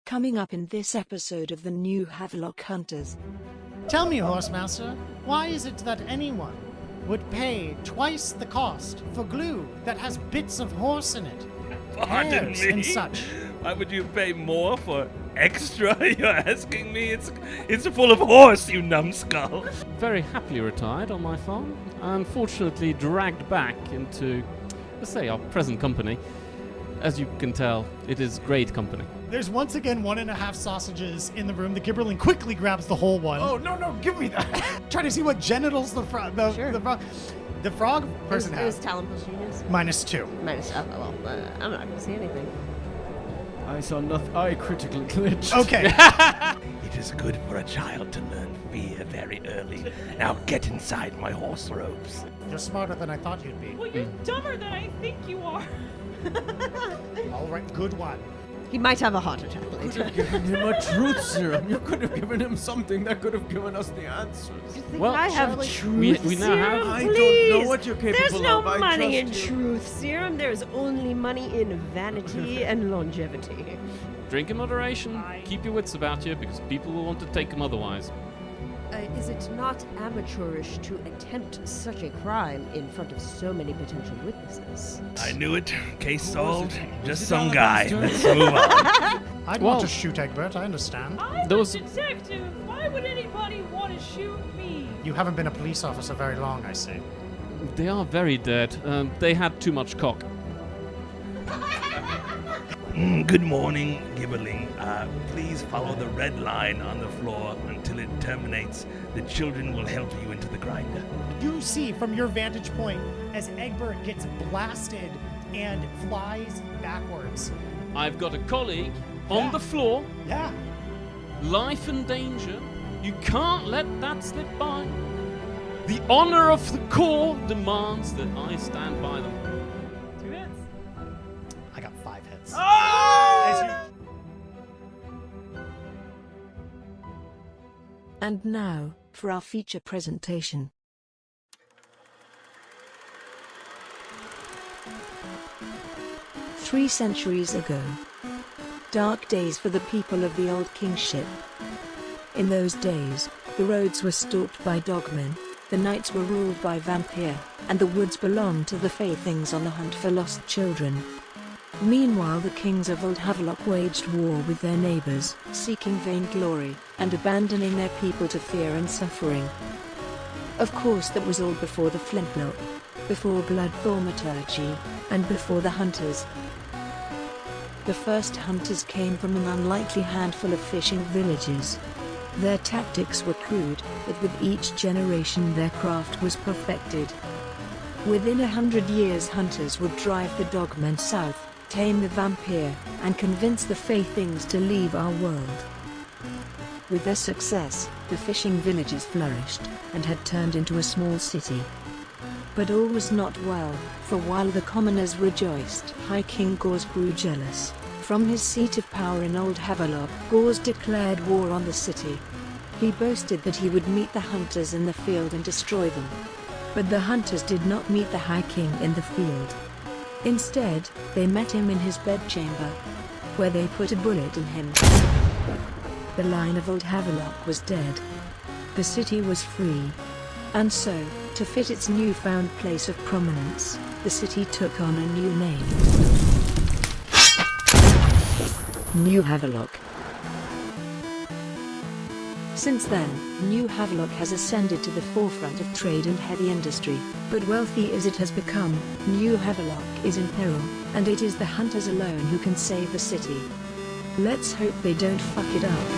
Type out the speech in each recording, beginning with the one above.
Coming up in this episode of the new Haverlock Hunters. Tell me, Horsemaster, why is it that anyone would pay twice the cost for glue that has bits of horse in it? Pardon Hairs me? and such. Why would you pay more for extra? You're asking me? It's full of horse, you numbskull. Very happily retired on my farm, unfortunately dragged back into, let's say, our present company. As you can tell, it is great company. There's once again 1.5 sausages in the room. The Gibberling quickly grabs the whole one. Oh, no, give me that. Trying to see what genitals the frog person It was has. talent plus genius. -2. Minus, well, I'm not going to see anything. I saw nothing. I critical glitch. Okay. It is good for a child to learn fear very early. Now get inside my horse robes. You're smarter than I thought you'd be. Well, you're dumber than I think you are. All right, good one. He might have a heart attack You later. could have given him a truth serum. You could have given him something that could have given us the answers. Well, I have Charlie, truth we now have- serum, I please. don't know what you're capable There's no of. I money in trust you. truth serum. There's only money in vanity and longevity. Drink in moderation, keep your wits about you, because people will want to take them otherwise. Is it not amateurish to attempt such a crime in front of so many potential witnesses? I knew it. Case solved. Just it some Alan guy. Bunster? Let's move on. I'd Well- want to shoot Egbert, I understand. I'm Those- a detective. Why would anybody want to shoot me? You haven't been a police officer very long, I see. They are very dead. They had too much cock. Good morning, Gibberling. Please follow the red line on the floor until it terminates. The children will help you into the grinder. You see from your vantage point as Egbert gets blasted and flies backwards. I've got a colleague on the floor, Yeah. life and danger. You can't let that slip by. The honor of the Corps demands that I stand by them. 2 hits. I got 5 hits. And now, for our feature presentation. Three centuries ago. Dark days for the people of the old kingship. In those days, the roads were stalked by dogmen, the nights were ruled by vampire, and the woods belonged to the fey things on the hunt for lost children. Meanwhile, the kings of Old Haverlock waged war with their neighbors, seeking vainglory, and abandoning their people to fear and suffering. Of course, that was all before the flintlock, before blood thaumaturgy, and before the hunters. The first hunters came from an unlikely handful of fishing villages. Their tactics were crude, but with each generation their craft was perfected. Within 100 years, hunters would drive the dogmen south, tame the vampire, and convince the fey things to leave our world. With their success, the fishing villages flourished, and had turned into a small city. But all was not well, for while the commoners rejoiced, High King Gors grew jealous. From his seat of power in Old Haverlock, Gors declared war on the city. He boasted that he would meet the hunters in the field and destroy them. But the hunters did not meet the High King in the field. Instead, they met him in his bedchamber, where they put a bullet in him. The line of Old Haverlock was dead. The city was free. And so, to fit its newfound place of prominence, the city took on a new name. New Haverlock. Since then, New Haverlock has ascended to the forefront of trade and heavy industry, but wealthy as it has become, New Haverlock is in peril, and it is the hunters alone who can save the city. Let's hope they don't fuck it up.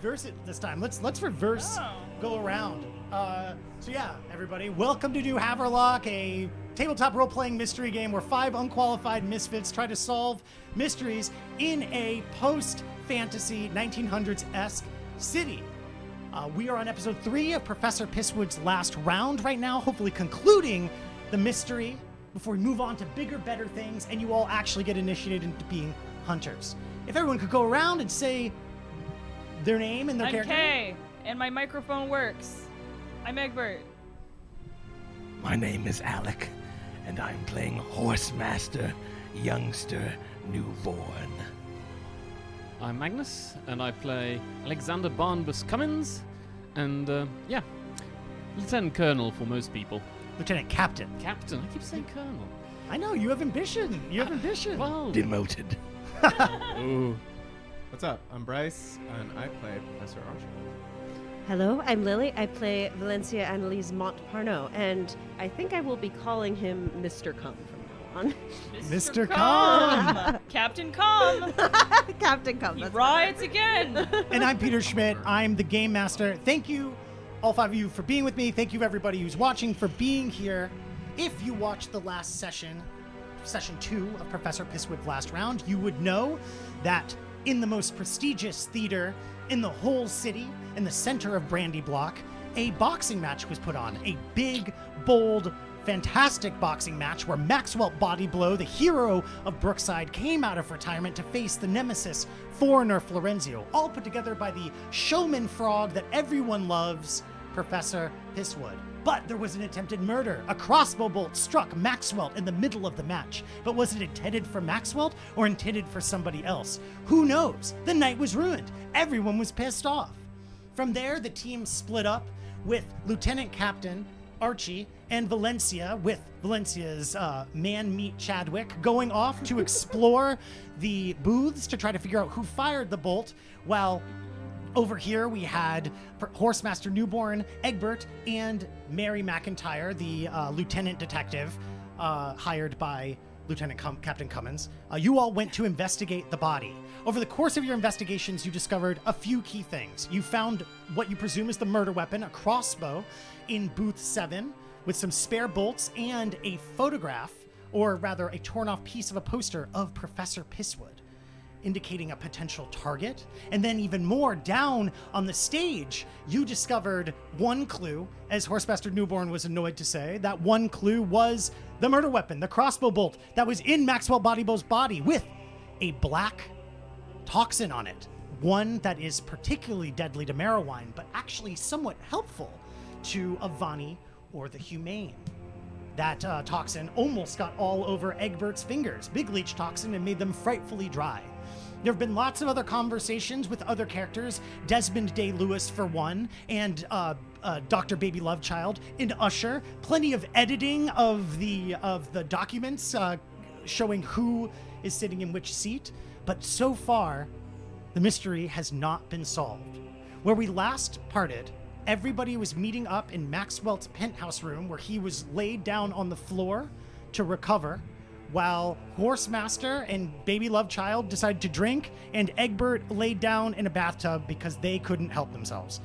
reverse it this time. Let's reverse go around. So yeah, everybody, welcome to Do Haverlock, a tabletop role-playing mystery game where 5 unqualified misfits try to solve mysteries in a post-fantasy 1900s-esque city. We are on episode 3 of Professor Pisswood's last round right now, hopefully concluding the mystery before we move on to bigger, better things, and you all actually get initiated into being hunters. If everyone could go around and say their name and their I'm character. Kay, and my microphone works. I'm Egbert. My name is Alec, and I'm playing Horsemaster, youngster, newborn. I'm Magnus, and I play Alexander Barnabas Cummins, and Lieutenant Colonel for most people. Lieutenant Captain. Captain, I keep saying Colonel. I know, you have ambition. You have ambition. Well, Demoted. ooh. What's up? I'm Bryce, and I play Professor Archer. Hello, I'm Lily. I play Valencia Annalise Montparnaud, and I think I will be calling him Mr. Cum from now on. Mr. Calm. Captain Calm. Captain Cum. He that's rides again. And I'm Peter Schmidt. I'm the Game Master. Thank you, all 5 of you, for being with me. Thank you, everybody who's watching, for being here. If you watched the last session 2 of Professor Pisswood's last round, you would know that in the most prestigious theater in the whole city, in the center of Brandy Block, a boxing match was put on. A big, bold, fantastic boxing match where Maxwelt Bodyblow, the hero of Brookside, came out of retirement to face the nemesis, Foreign Florenzio, all put together by the showman frog that everyone loves, Professor Pisswood. But there was an attempted murder. A crossbow bolt struck Maxwelt in the middle of the match. But was it intended for Maxwelt or intended for somebody else? Who knows? The night was ruined. Everyone was pissed off. From there, the team split up with Lieutenant Captain Archie and Valencia, with Valencia's man-meat Chadwick, going off to explore the booths to try to figure out who fired the bolt, while over here we had Horsemaster Newborn, Egbert, and Mary McIntyre, the lieutenant detective hired by Captain Cummins. You all went to investigate the body. Over the course of your investigations, you discovered a few key things. You found what you presume is the murder weapon, a crossbow, in booth 7, with some spare bolts and a photograph, or rather a torn-off piece of a poster of Professor Pisswood, indicating a potential target. And then even more down on the stage, you discovered one clue, as Horsemaster Newborn was annoyed to say. That one clue was the murder weapon, the crossbow bolt that was in Maxwelt Bodyblow's body, with a black toxin on it. One that is particularly deadly to Marrowine, but actually somewhat helpful to Avani or the Humane. That toxin almost got all over Egbert's fingers, big leech toxin, and made them frightfully dry. There have been lots of other conversations with other characters, Desmond Day-Lewis for one, and Dr. Baby Lovechild, and Usher. Plenty of editing of the documents showing who is sitting in which seat. But so far, the mystery has not been solved. Where we last parted, everybody was meeting up in Maxwelt's penthouse room, where he was laid down on the floor to recover, while Horsemaster and Baby Lovechild decided to drink, and Egbert laid down in a bathtub because they couldn't help themselves.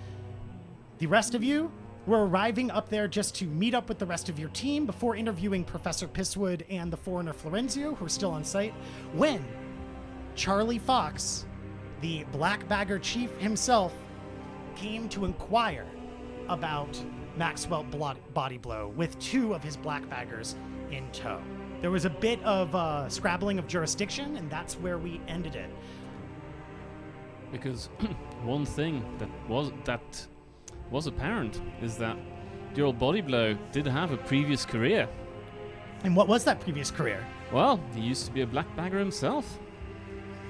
The rest of you were arriving up there just to meet up with the rest of your team before interviewing Professor Pisswood and the Foreign Florenzio, who are still on site, when Charlie Fox, the Black Bagger chief himself, came to inquire about Maxwelt Bodyblow with 2 of his Black Baggers in tow. There was a bit of scrabbling of jurisdiction, and that's where we ended it. Because one thing that was apparent is that dear old Bodyblow did have a previous career. And what was that previous career? Well, he used to be a black bagger himself.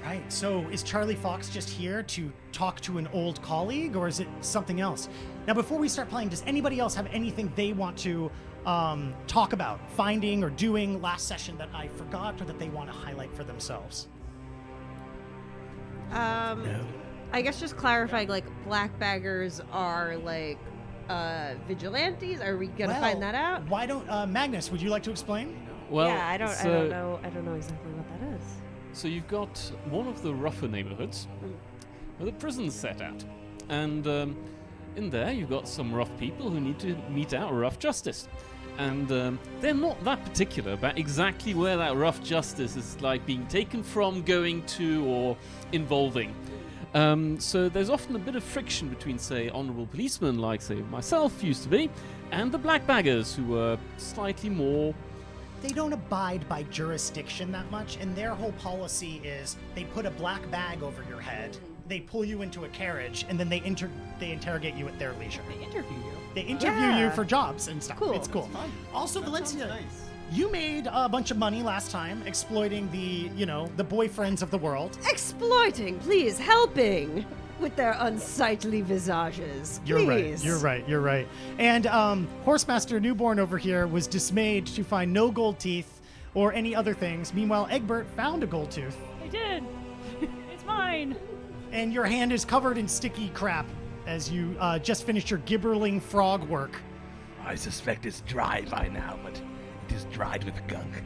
Right, so is Charlie Fox just here to talk to an old colleague, or is it something else? Now, before we start playing, does anybody else have anything they want to talk about, finding or doing last session that I forgot, or that they want to highlight for themselves? No. I guess just clarifying, like, black baggers are like vigilantes. Are we gonna find that out? Why don't Magnus? Would you like to explain? Well, yeah, I don't know exactly what that is. So you've got one of the rougher neighborhoods where the prison's set out. And in there, you've got some rough people who need to mete out rough justice. And they're not that particular about exactly where that rough justice is like being taken from, going to, or involving. So there's often a bit of friction between, say, honourable policemen like, say, myself used to be, and the black baggers who were slightly more... They don't abide by jurisdiction that much, and their whole policy is they put a black bag over your head, they pull you into a carriage, and then they interrogate you at their leisure. They interview you. They interview you for jobs and stuff. Cool. It's cool. Also, Valencia, you made a bunch of money last time exploiting the boyfriends of the world. Exploiting, please, helping with their unsightly visages. Please. You're right. And Horsemaster Newborn over here was dismayed to find no gold teeth or any other things. Meanwhile, Egbert found a gold tooth. I did. It's mine. And your hand is covered in sticky crap as you just finished your Gibberling frog work. I suspect it's dry by now, but it is dried with gunk.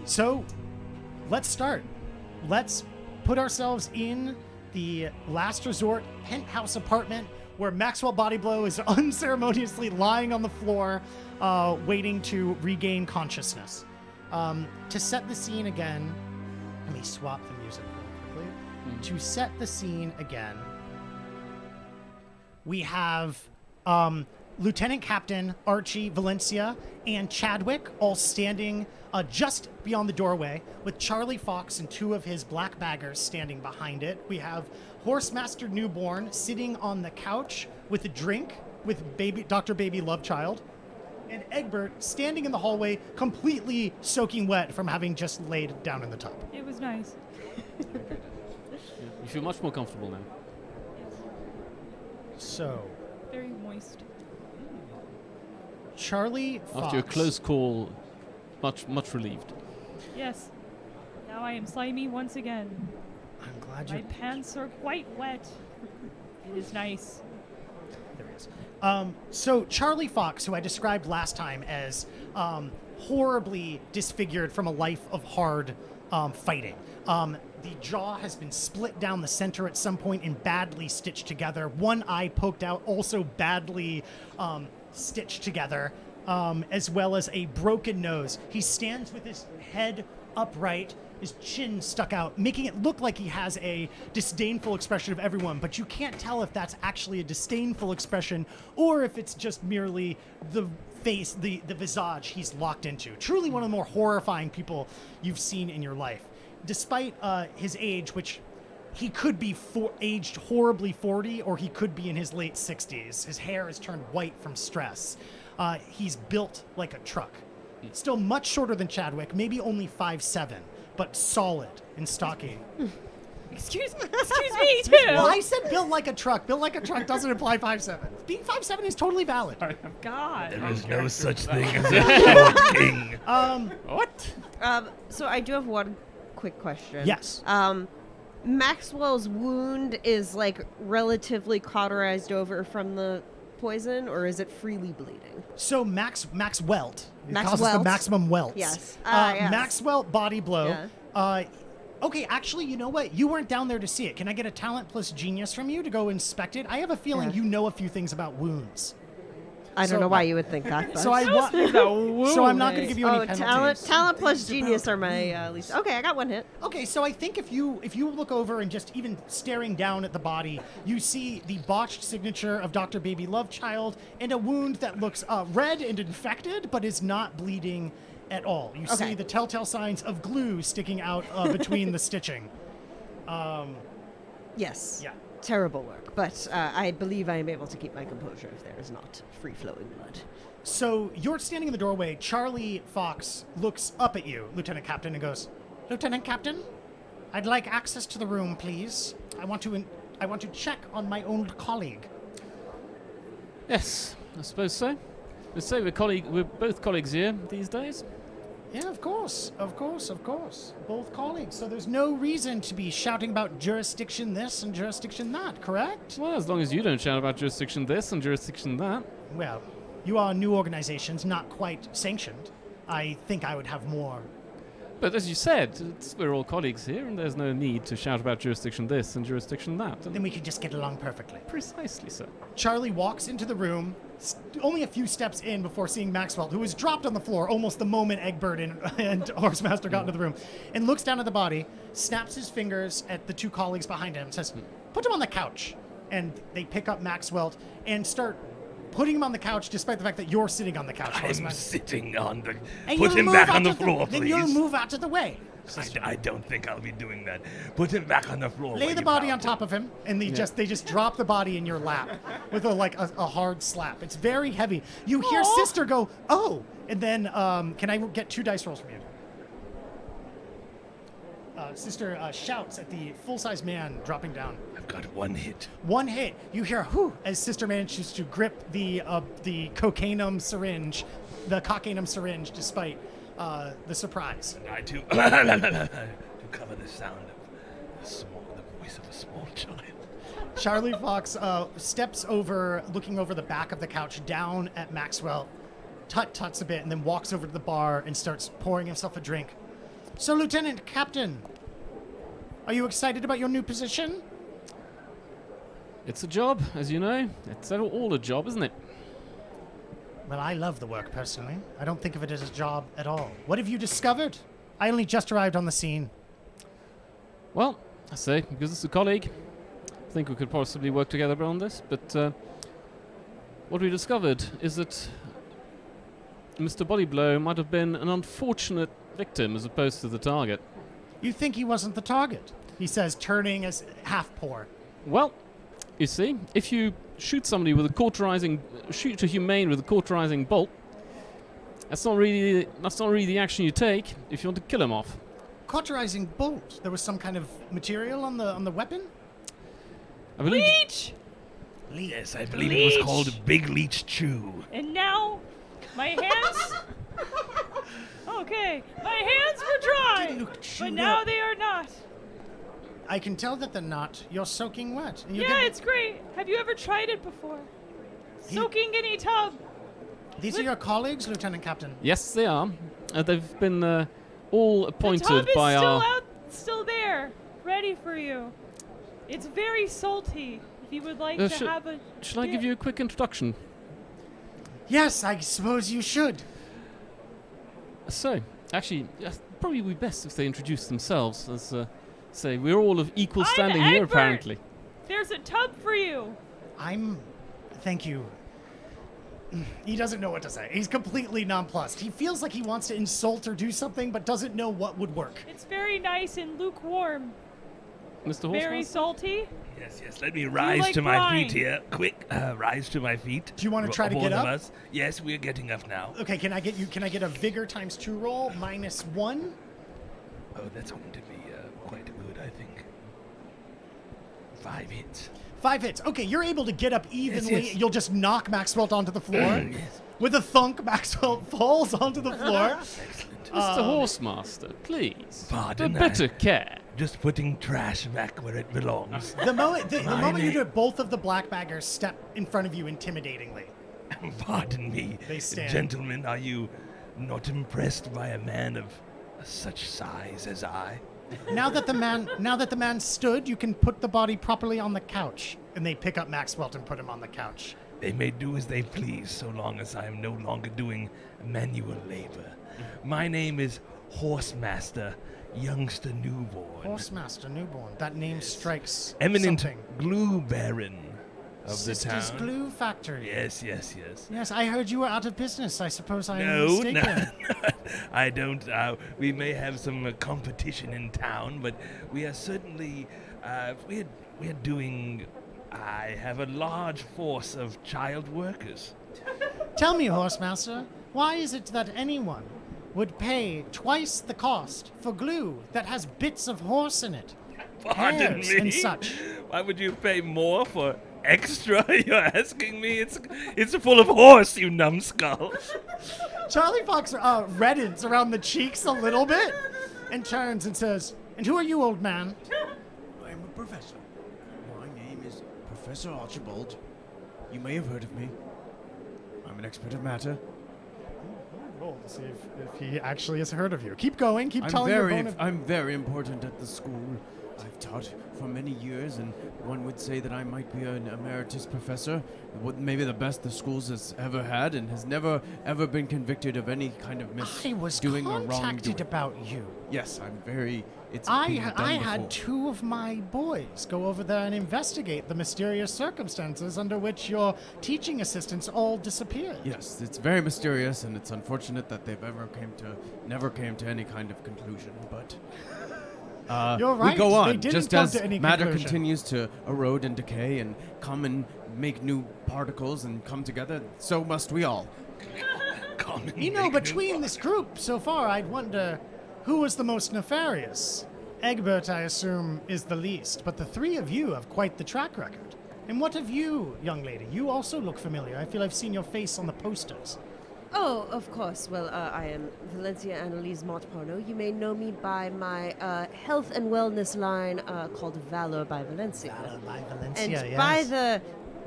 So, let's start. Let's put ourselves in the last resort penthouse apartment where Maxwelt Bodyblow is unceremoniously lying on the floor, waiting to regain consciousness. To set the scene again, let me swap the music really quickly. To set the scene again, we have Lieutenant Captain Archie Valencia and Chadwick all standing just beyond the doorway, with Charlie Fox and two of his black baggers standing behind it. We have Horsemaster Newborn sitting on the couch with a drink with Dr. Baby Lovechild, and Egbert standing in the hallway completely soaking wet from having just laid down in the tub. It was nice. You feel much more comfortable now. So, Very moist. Charlie Fox. After a close call, much relieved. Yes. Now I am slimy once again. I'm glad My you. pants are quite wet. It is nice. There he is. So Charlie Fox, who I described last time as horribly disfigured from a life of hard fighting. The jaw has been split down the center at some point and badly stitched together. One eye poked out, also badly stitched together, as well as a broken nose. He stands with his head upright, his chin stuck out, making it look like he has a disdainful expression of everyone, but you can't tell if that's actually a disdainful expression or if it's just merely the face, the visage he's locked into. Truly one of the more horrifying people you've seen in your life. Despite his age, which he could be aged horribly 40, or he could be in his late 60s. His hair has turned white from stress. He's built like a truck. Still much shorter than Chadwick, maybe only 5'7", but solid and stocky. Excuse me, too. Well, I said built like a truck. Built like a truck doesn't imply 5'7". Being 5'7" is totally valid. God. There is no such thing as a short king. What? So I do have one quick question. Yes. Maxwell's wound is like relatively cauterized over from the poison, or is it freely bleeding? So Maxwelt. It causes the Maxwelt? maximum welt. Yes. Yes. Maxwelt Bodyblow. Yeah. Okay, actually, you know what? You weren't down there to see it. Can I get a talent plus genius from you to go inspect it? I have a feeling Yeah. you know a few things about wounds. I don't know why you would think that. But. So I'm not going to give you any penalties. Talent plus genius are my least. Okay, I got one hit. Okay, so I think if you look over and just even staring down at the body, you see the botched signature of Dr. Baby Lovechild and a wound that looks red and infected, but is not bleeding at all. You see the telltale signs of glue sticking out between the stitching. Yes. Yeah. Terrible work, but I believe I am able to keep my composure if there is not free-flowing blood. So you're standing in the doorway. Charlie Fox looks up at you, Lieutenant Captain, and goes, "Lieutenant Captain, I'd like access to the room, please. I want to check on my old colleague." Yes, I suppose so. Let's say we're both colleagues here these days. Yeah, of course. Both colleagues. So there's no reason to be shouting about jurisdiction this and jurisdiction that, correct? Well, as long as you don't shout about jurisdiction this and jurisdiction that. Well, you are new organizations, not quite sanctioned. I think I would have more But as you said, we're all colleagues here, and there's no need to shout about jurisdiction this and jurisdiction that. And Then we could just get along perfectly. precisely so. Charlie walks into the room, only a few steps in before seeing Maxwell, who was dropped on the floor almost the moment Egbert and Horsemaster got into the room, and looks down at the body, snaps his fingers at the two colleagues behind him, says, "Put him on the couch." And they pick up Maxwell and start putting him on the couch, despite the fact that you're sitting on the couch. I'm Horsemaster. sitting on the... And Put you'll him move back out on the of floor, Then please. you'll move out of the way. I don't think I'll be doing that. Put him back on the floor. Lay where the you body found on top of him, and they just drop the body in your lap with a hard slap. It's very heavy. You hear Sister go, "Oh!" And then can I get 2 dice rolls from you? Sister shouts at the full-size man dropping down. I've got 1 hit. 1 hit. You hear "whew" as Sister manages to grip the cocainum syringe, despite the surprise. And I too to cover the sound of the voice of a small child. Charlie Fox steps over, looking over the back of the couch, down at Maxwell, tuts a bit, and then walks over to the bar and starts pouring himself a drink. "So, Lieutenant Captain, are you excited about your new position?" It's a job, as you know. It's all a job, isn't it? "Well, I love the work, personally. I don't think of it as a job at all. What have you discovered? I only just arrived on the scene." Well, I say, because it's a colleague, I think we could possibly work together on this, but what we discovered is that Mr. Bodyblow might have been an unfortunate victim as opposed to the target. "You think he wasn't the target?" he says, turning as half-poor. Well, you see, if you shoot somebody with shoot a humane with a cauterizing bolt, that's not really the action you take if you want to kill him off. Cauterizing bolt. There was some kind of material on the weapon? I believe Leech! Yes, I believe it was called Big Leech Chew. And now, my hands... Okay, my hands were dry, Didn't look chewed but now up. they are not. I can tell that they're not. You're soaking wet. And you Yeah, get- it's great. Have you ever tried it before? He- Soaking in a tub. These are your colleagues, Lieutenant Captain? yes, they are. They've been all The appointed tub is by our. still there, ready for you. It's very salty. If you would like to have a... Shall I give you a quick introduction? Yes, I suppose you should. So, actually, probably would be best if they introduce themselves. As say, we're all of equal I'm standing here, Egbert. apparently. There's a tub for you. Thank you. He doesn't know what to say. He's completely nonplussed. He feels like he wants to insult or do something, but doesn't know what would work. It's very nice and lukewarm. Mr. Very Horsemaster? salty. Yes, let me rise like to my brine? feet here. Quick, rise to my feet. Do you wanna try to Both get of up? us. Yes, we're getting up now. Okay, can I get a vigor times 2 roll, -1? Oh, that's going to be quite good, I think. 5 hits. 5 hits. Okay, you're able to get up evenly. yes. You'll just knock Maxwell onto the floor. Yes. With a thunk, Maxwell falls onto the floor. Excellent. Mr. Horsemaster, please. Pardon, A bit of care. Just putting trash back where it belongs. The moment the My moment you name- do it, both of the black baggers step in front of you intimidatingly. Pardon me. They stand. Gentlemen, are you not impressed by a man of such size as I? Now that the man stood, you can put the body properly on the couch. And they pick up Maxwell and put him on the couch. They may do as they please so long as I am no longer doing manual labor. My name is Horsemaster Youngster Newborn. Horsemaster Newborn. That name strikes Eminent something. glue baron of Sister's the town. Glue Factory. Yes. Yes, I heard you were out of business. I suppose I am No, mistaken. I don't. We may have some competition in town, but we are certainly we're doing. I have a large force of child workers. Tell me, Horsemaster, why is it that anyone would pay twice the cost for glue that has bits of horse in it? Pardon Hairs me. and such. Why would you pay more for extra? You're asking me. It's full of horse, you numbskull. Charlie Fox reddens around the cheeks a little bit and turns and says, "And who are you, old man?" I'm a professor. My name is Professor Archibald. You may have heard of me. I'm an expert of matter. roll to see if he actually has heard of you. Keep going. Keep telling your bone. I'm very important at the school. I've taught for many years, and one would say that I might be an emeritus professor, maybe the best the school's has ever had, and has never ever been convicted of any kind of I was doing or contacted wrongdoing. about you. Yes, I'm very. It's I been done had before. 2 of my boys go over there and investigate the mysterious circumstances under which your teaching assistants all disappeared. Yes, it's very mysterious, and it's unfortunate that they've never came to any kind of conclusion. But You're right. we go They on. didn't Just come as to any matter conclusion. continues to erode and decay and come and make new particles and come together, so must we all. You know, between this group so far, I'd wonder who was the most nefarious. Egbert, I assume, is the least, but the 3 of you have quite the track record. And what of you, young lady? You also look familiar. I feel I've seen your face on the posters. Oh, of course. Well, I am Valencia Annalise Montparnaud. You may know me by my health and wellness line called Valor by Valencia. Valor by Valencia, And yes. by the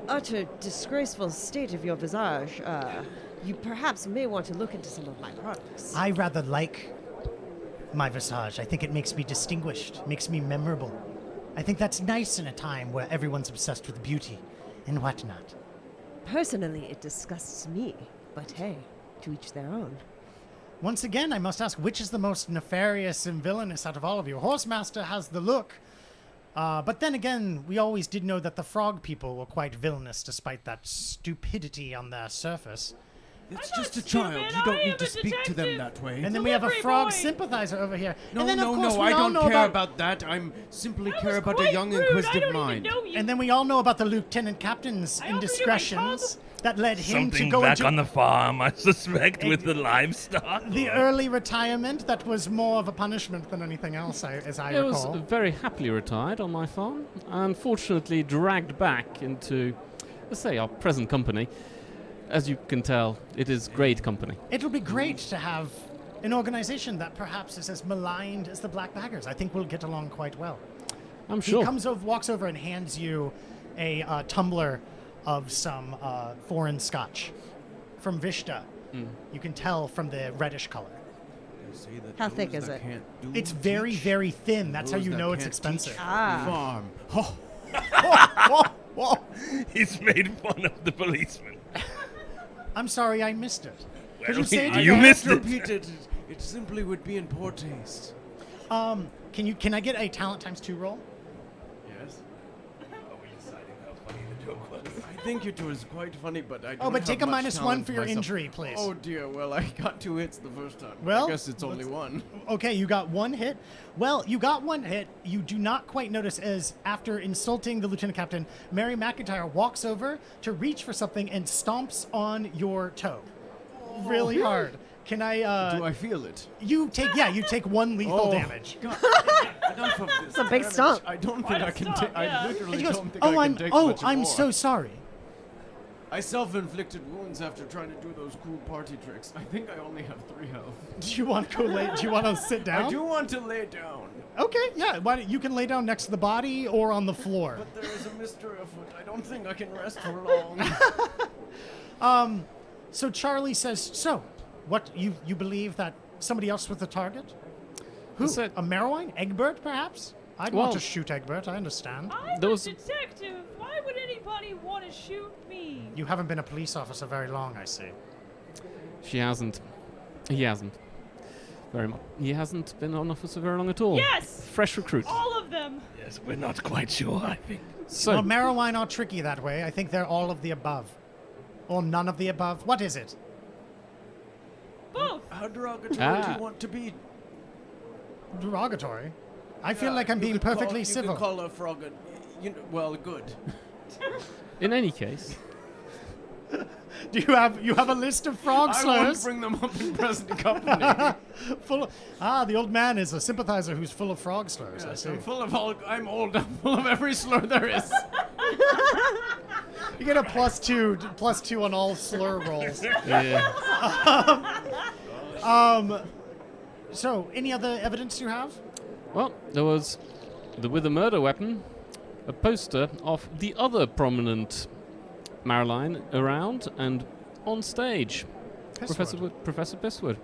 utter disgraceful state of your visage, you perhaps may want to look into some of my products. I rather like my visage. I think it makes me distinguished, makes me memorable. I think that's nice in a time where everyone's obsessed with beauty and whatnot. Personally, it disgusts me, but hey, to each their own. Once again, I must ask, which is the most nefarious and villainous out of all of you? Horsemaster has the look, but then again, we always did know that the frog people were quite villainous despite that stupidity on their surface. It's I'm just not a child. stupid. You don't I am need to a speak to them detective. that way. And then we have a Delivery frog boy. sympathizer over here. No, and then, of course, no, we I all don't know care about that. I'm simply That care was about a quite young, rude. inquisitive I don't mind. Even know you. And then we all know about the lieutenant captain's I offered you my indiscretions that led him to Something go back into on the farm, I suspect, with the livestock. the early retirement that was more of a punishment than anything else, as I I was recall. very happily retired on my farm, unfortunately dragged back into, let's say, our present company. As you can tell, it is great company. It'll be great to have an organization that perhaps is as maligned as the Black Baggers. I think we'll get along quite well. I'm He sure. walks over and hands you a tumbler of some foreign scotch from Vishta. You can tell from the reddish color. They say that How those thick is that it? can't do It's very, teach. very thin. That's how Those you that know it's can't expensive. teach Ah. farm. Whoa. He's made fun of the policeman. I'm sorry, I missed it. Could Well, you say it you again? missed it. Repeat it. It simply would be in poor taste. Can I get a talent times 2 roll? Yes. I think it was quite funny, but I don't Oh, but have take a much -1 talent for your myself. injury, please. Oh dear. Well, I got 2 hits the first time. Well, I guess it's only let's- 1. Okay, you got 1 hit. Well, you got 1 hit. You do not quite notice as after insulting the lieutenant captain, Mary McIntyre walks over to reach for something and stomps on your toe. Really hard. Can I, Do I feel it? you take 1 lethal Oh. damage. God. Enough of this. It's a big damage. stomp. I don't Quite think a I can stomp, take. yeah. I And literally he goes, don't think I can take much I'm more. so sorry. I self-inflicted wounds after trying to do those cool party tricks. I think I only have 3 health. Do you want to go lay? Do you want to sit down? I do want to lay down, Okay, yeah. Why don't, you can lay down next to the body or on the floor. but there is a mystery afoot. I don't think I can rest for long. So Charlie says, so, what, you believe that somebody else was the target? Who? Is that- A Merowine? Egbert, perhaps? I'd want Well- to shoot Egbert, I understand. I'm Those- a detective. Why would anybody want to shoot me? You haven't been a police officer very long, I see. She hasn't. He hasn't. Very much. He hasn't been on officer very long at all. Yes! Fresh recruit. All of them. Yes, we're not quite sure, I think. So, Well, Merowine are tricky that way. I think they're all of the above. Or none of the above. What is it? Both. How derogatory do Ah. you want to be? Derogatory. I feel Yeah, like I'm you being could call- perfectly You civil. could call a frog a... well, good. in any case, Do you have a list of frog I won't slurs? bring them up in present company. Full of, the old man is a sympathizer who's full of frog slurs. I Yes, see. I'm full of all... I'm old. I'm full of every slur there is. You get a +2 on all slur rolls. yeah. So, any other evidence you have? Well, there was with a murder weapon, a poster of the other prominent Marilyn around and on stage. Professor Pisswood.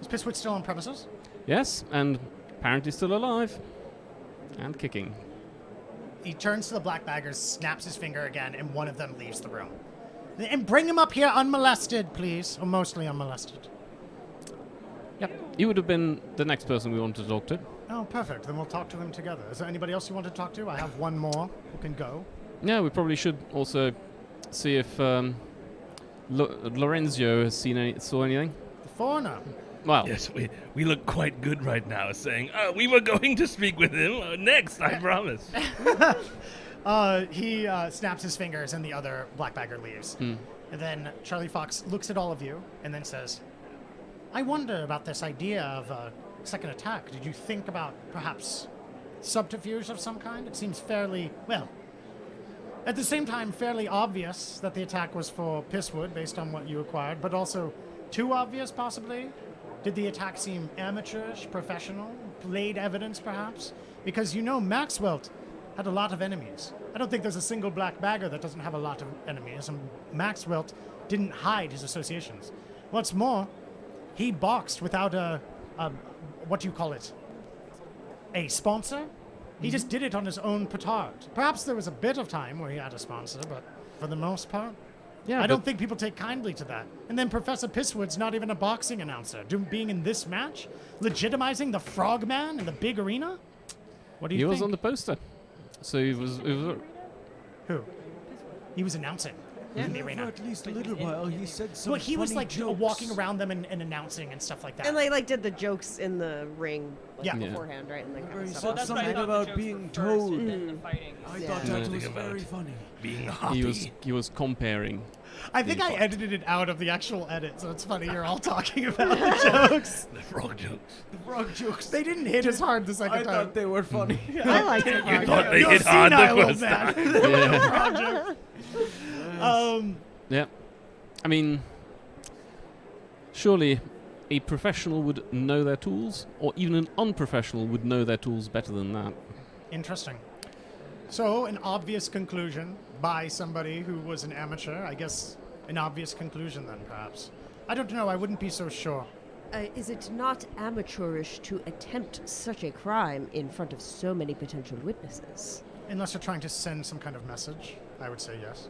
Is Pisswood still on premises? Yes, and apparently still alive. And kicking. He turns to the black baggers, snaps his finger again, and one of them leaves the room. And bring him up here unmolested, please. Or mostly unmolested. Yep. You would have been the next person we wanted to talk to. Oh, perfect. Then we'll talk to him together. Is there anybody else you want to talk to? I have one more who can go. Yeah, we probably should also see if Lorenzio has saw anything. The foreigner. Well, Yes, we look quite good right now, saying, we were going to speak with him next, I promise. He snaps his fingers and the other black bagger leaves. And then Charlie Fox looks at all of you and then says, I wonder about this idea of a second attack. Did you think about perhaps subterfuge of some kind? It seems fairly, well, at the same time, fairly obvious that the attack was for Pisswood based on what you acquired, but also too obvious, possibly? Did the attack seem amateurish, professional, laid evidence, perhaps? Because you know Maxwelt had a lot of enemies. I don't think there's a single black bagger that doesn't have a lot of enemies, and Maxwelt didn't hide his associations. What's more, he boxed without a what do you call it? A sponsor? He just did it on his own petard. Perhaps there was a bit of time where he had a sponsor, but for the most part, yeah, I don't think people take kindly to that. And then Professor Pisswood's not even a boxing announcer. Being in this match, legitimizing the Frogman in the big arena? What do you think? he was on the poster. So he was Who? He was announcing in the For arena. at least a little while, he said some Well, he was funny like jokes. walking around them and announcing and stuff like that. And like did the jokes in the ring Yeah. beforehand, right? And like Remember he stuff. said That's what I something thought the about jokes being were first told. and then the fighting. I Yeah. thought Yeah. that was Think about very funny. Being hoppy. he was comparing. I think I edited it out of the actual edit, so it's funny you're all talking about the jokes. The frog jokes. The frog jokes. They didn't hit as hard the second I time. thought they were funny. I like it. You thought they You're hit hard senile, the old first man. time. Yeah. Yeah. I mean, surely a professional would know their tools, or even an unprofessional would know their tools better than that. Interesting. So, an obvious conclusion by somebody who was an amateur. I guess an obvious conclusion then, perhaps. I don't know. I wouldn't be so sure. Is it not amateurish to attempt such a crime in front of so many potential witnesses? Unless you're trying to send some kind of message, I would say yes.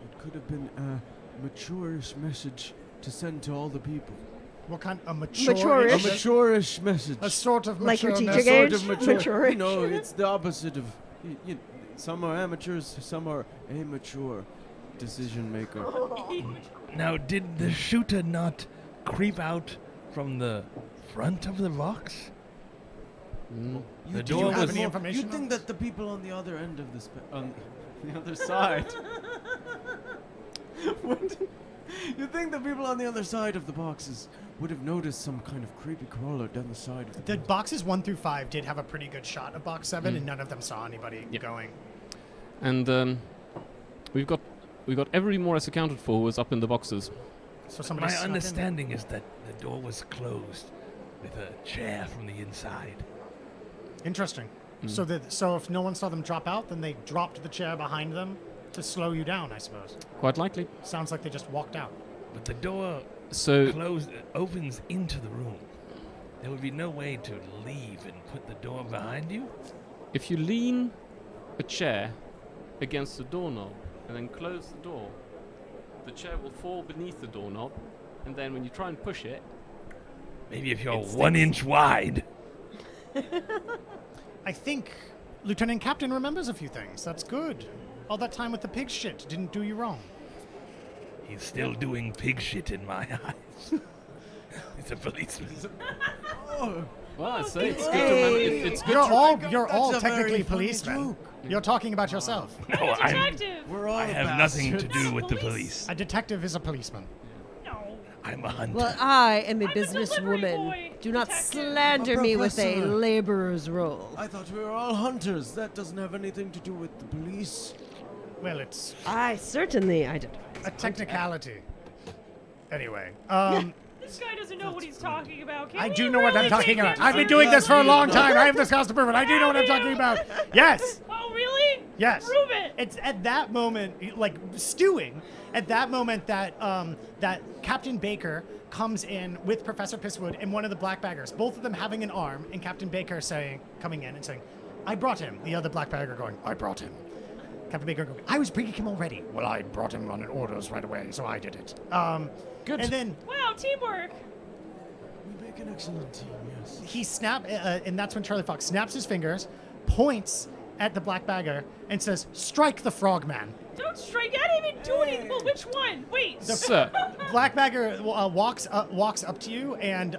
It could have been a mature-ish message to send to all the people. What kind of mature? Mature-ish? A mature-ish message. A sort of Like your mature teaching message. age? Sort of mature. Mature-ish. You know, it's the opposite of. Some are amateurs, some are immature decision maker. Now, did the shooter not creep out from the front of the box? The Do you door have was any You information on think this? that the people on the other end of on the other side? You think the people on the other side of the boxes would have noticed some kind of creepy crawler down the side of the The boxes 1 through 5 did have a pretty good shot of box 7, and none of them saw anybody Yep. going. And we've got everybody more or less accounted for who was up in the boxes. So somebody My snuck in. understanding is that the door was closed with a chair from the inside. Interesting. So if no one saw them drop out, then they dropped the chair behind them to slow you down, I suppose. Quite likely. Sounds like they just walked out. But the door So opens into the room. There would be no way to leave and put the door behind you? if you lean a chair against the doorknob and then close the door, the chair will fall beneath the doorknob, and then when you try and push it, Maybe if you're It 1 inch wide. I think Lieutenant Captain remembers a few things. That's good. All that time with the pig shit didn't do you wrong. He's still doing pig shit in my eyes. He's a policeman. well, I'd say it's good Hey. to remember. It's good to You're all That's a very technically funny policemen. joke. You're talking about yourself. No, Detective! We're all I have nothing to bastards. do with the Police. police. A detective is a policeman. No. I'm a hunter. Well, I am a I'm the delivery businesswoman. boy, Do not detective. slander me with a Professor. laborer's role. I thought we were all hunters. That doesn't have anything to do with the police. Well, it's I certainly identify. a technicality. Anyway, This guy doesn't know what he's talking about. Can I we do know what I'm really talking take about. him I've been doing this for a seriously? long time. I have the scars to prove it. I do know what I'm talking about. Yes. Oh, really? right? Yes. Prove it. It's at that moment, like stewing. At that moment, that that Captain Baker comes in with Professor Pisswood and one of the black baggers, both of them having an arm, and Captain Baker coming in and saying, "I brought him." The other black bagger going, "I brought him." Captain Baker going, "I was bringing him already." "Well, I brought him on orders right away, so I did it. Good. And then Wow, teamwork. We make an excellent team, yes. he and that's when Charlie Fox snaps his fingers, points at the black bagger, and says, "Strike the frogman." Don't strike. I didn't even do anything. Well, which one? Wait. Sir, Black bagger walks up to you and